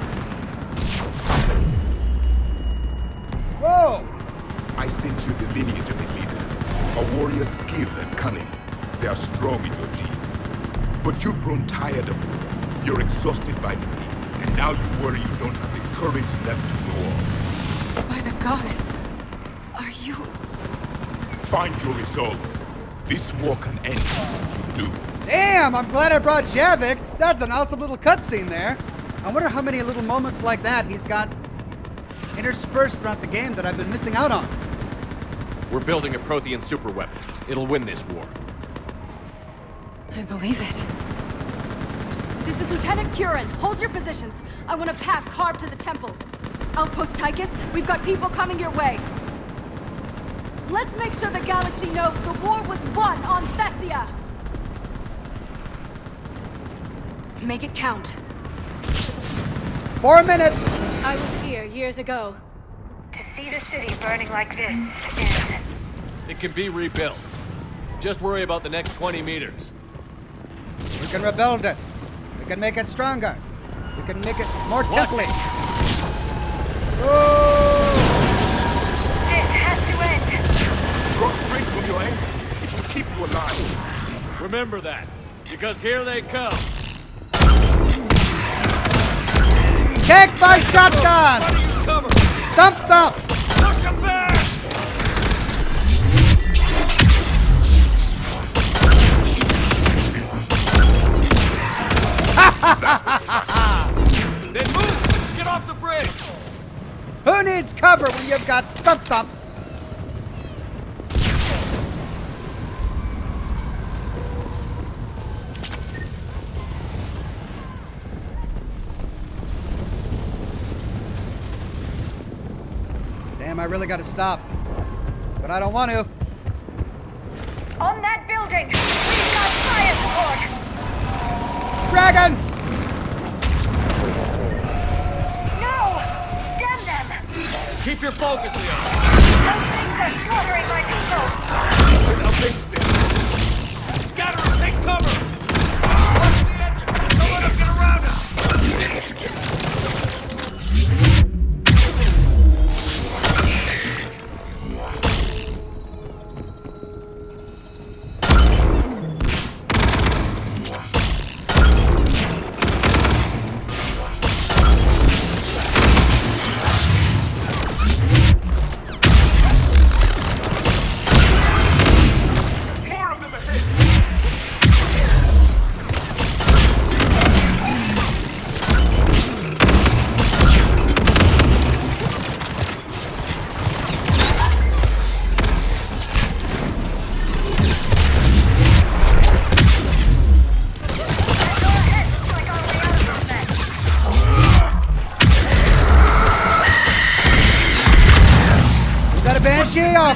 Whoa! I sense you the lineage of a leader. A warrior's skill and cunning. They are strong in your genes. But you've grown tired of war. You're exhausted by defeat. And now you worry you don't have the courage left to go on. By the goddess, are you... Find your resolve. This war can end if you do. Damn, I'm glad I brought Javik. That's an awesome little cutscene there. I wonder how many little moments like that he's got interspersed throughout the game that I've been missing out on. We're building a Prothean superweapon. It'll win this war. I believe it. This is Lieutenant Curran. Hold your positions. I want a path carved to the temple. Outpost T-GES, we've got people coming your way. Let's make sure the galaxy knows the war was won on Thessia. Make it count. 4 minutes. I was here years ago. To see the city burning like this is... It can be rebuilt. Just worry about the next 20 meters. We can rebuild it. We can make it stronger. We can make it more template. Oh! This has to end. Drop straight from your aim. It will keep you alive. Remember that, because here they come. Take my shotgun! Thump thump! Push them back! Then move! Get off the bridge! Who needs cover when you've got thump thump? Damn, I really gotta stop. But I don't want to. On that building, we've got fire support. Dragon! No! Damn them! Keep your focus, Leon. Those things are slaughtering my people. Scatter and take cover! Watch the edges! Don't let them get around us!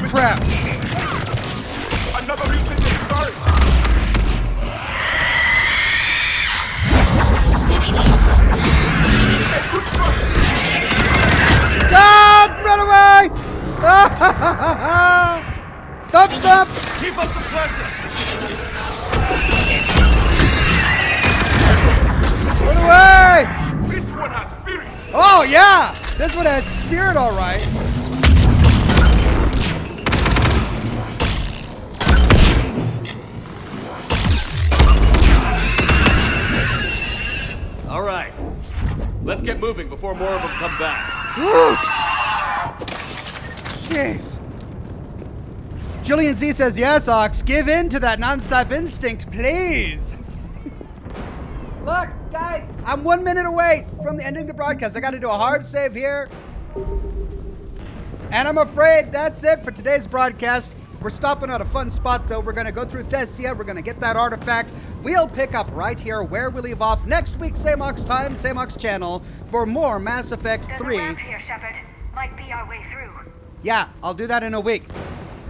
Prep. Another mutant is starting. Don't run away! Thump thump! Keep up the pressure! Run away! This one has spirit. Oh yeah! This one has spirit, all right. All right. Let's get moving before more of them come back. Woo! Jeez. Julian Z says, yes, Ox, give in to that non-stop instinct, please. Look, guys, I'm 1 minute away from ending the broadcast. I got to do a hard save here. And I'm afraid that's it for today's broadcast. We're stopping at a fun spot, though. We're going to go through Thessia. We're going to get that artifact. We'll pick up right here where we leave off next week, same Ox time, same Ox channel, for more Mass Effect 3. There's a ramp here, Shepard. Might be our way through. Yeah, I'll do that in a week.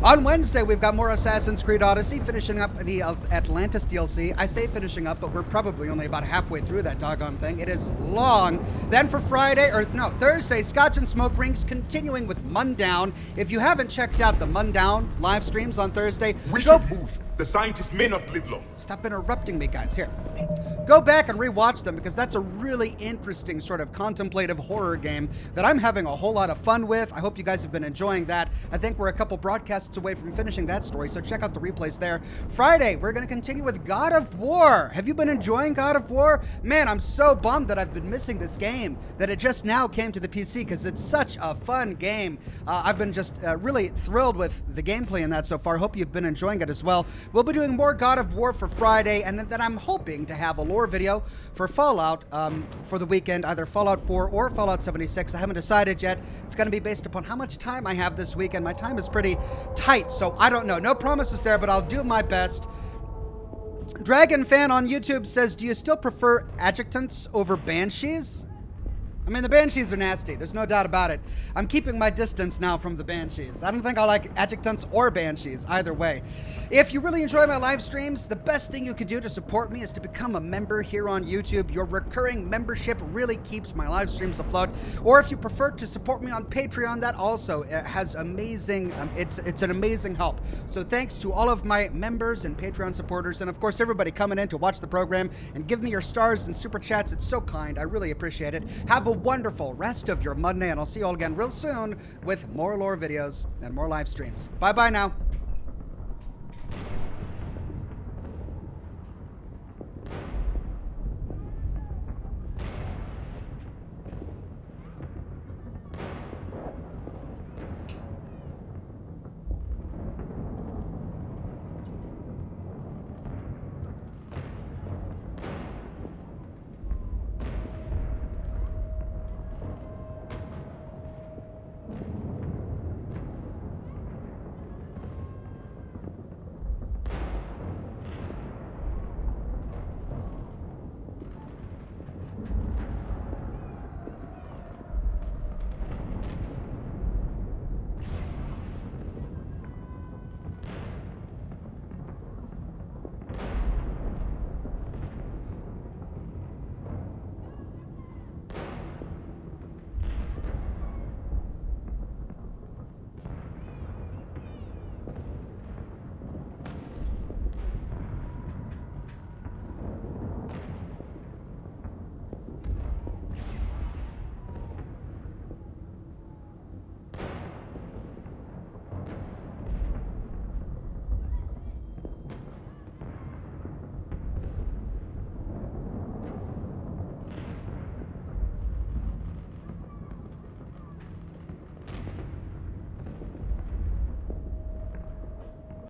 On Wednesday, we've got more Assassin's Creed Odyssey, finishing up the Atlantis DLC. I say finishing up, but we're probably only about halfway through that doggone thing. It is long. Then for Thursday, Scotch and Smoke Rings, continuing with Mundown. If you haven't checked out the Mundown live streams on Thursday, We should move. The scientists may not live long. Stop interrupting me, guys. Here. Go back and rewatch them because that's a really interesting sort of contemplative horror game that I'm having a whole lot of fun with. I hope you guys have been enjoying that. I think we're a couple broadcasts away from finishing that story, so check out the replays there. Friday, we're going to continue with God of War. Have you been enjoying God of War? Man, I'm so bummed that I've been missing this game, that it just now came to the PC because it's such a fun game. I've been just really thrilled with the gameplay in that so far. Hope you've been enjoying it as well. We'll be doing more God of War for Friday, and then I'm hoping to have a lore video for Fallout for the weekend, either Fallout 4 or Fallout 76. I haven't decided yet. It's going to be based upon how much time I have this weekend. My time is pretty tight, so I don't know. No promises there, but I'll do my best. Dragon Fan on YouTube says, do you still prefer adjutants over banshees? I mean, the Banshees are nasty. There's no doubt about it. I'm keeping my distance now from the Banshees. I don't think I like adjutants or Banshees, either way. If you really enjoy my live streams, the best thing you could do to support me is to become a member here on YouTube. Your recurring membership really keeps my live streams afloat. Or if you prefer to support me on Patreon, that also has amazing, it's an amazing help. So thanks to all of my members and Patreon supporters, and of course everybody coming in to watch the program and give me your stars and super chats. It's so kind. I really appreciate it. Have a wonderful rest of your Monday, and I'll see you all again real soon with more lore videos and more live streams. Bye-bye now.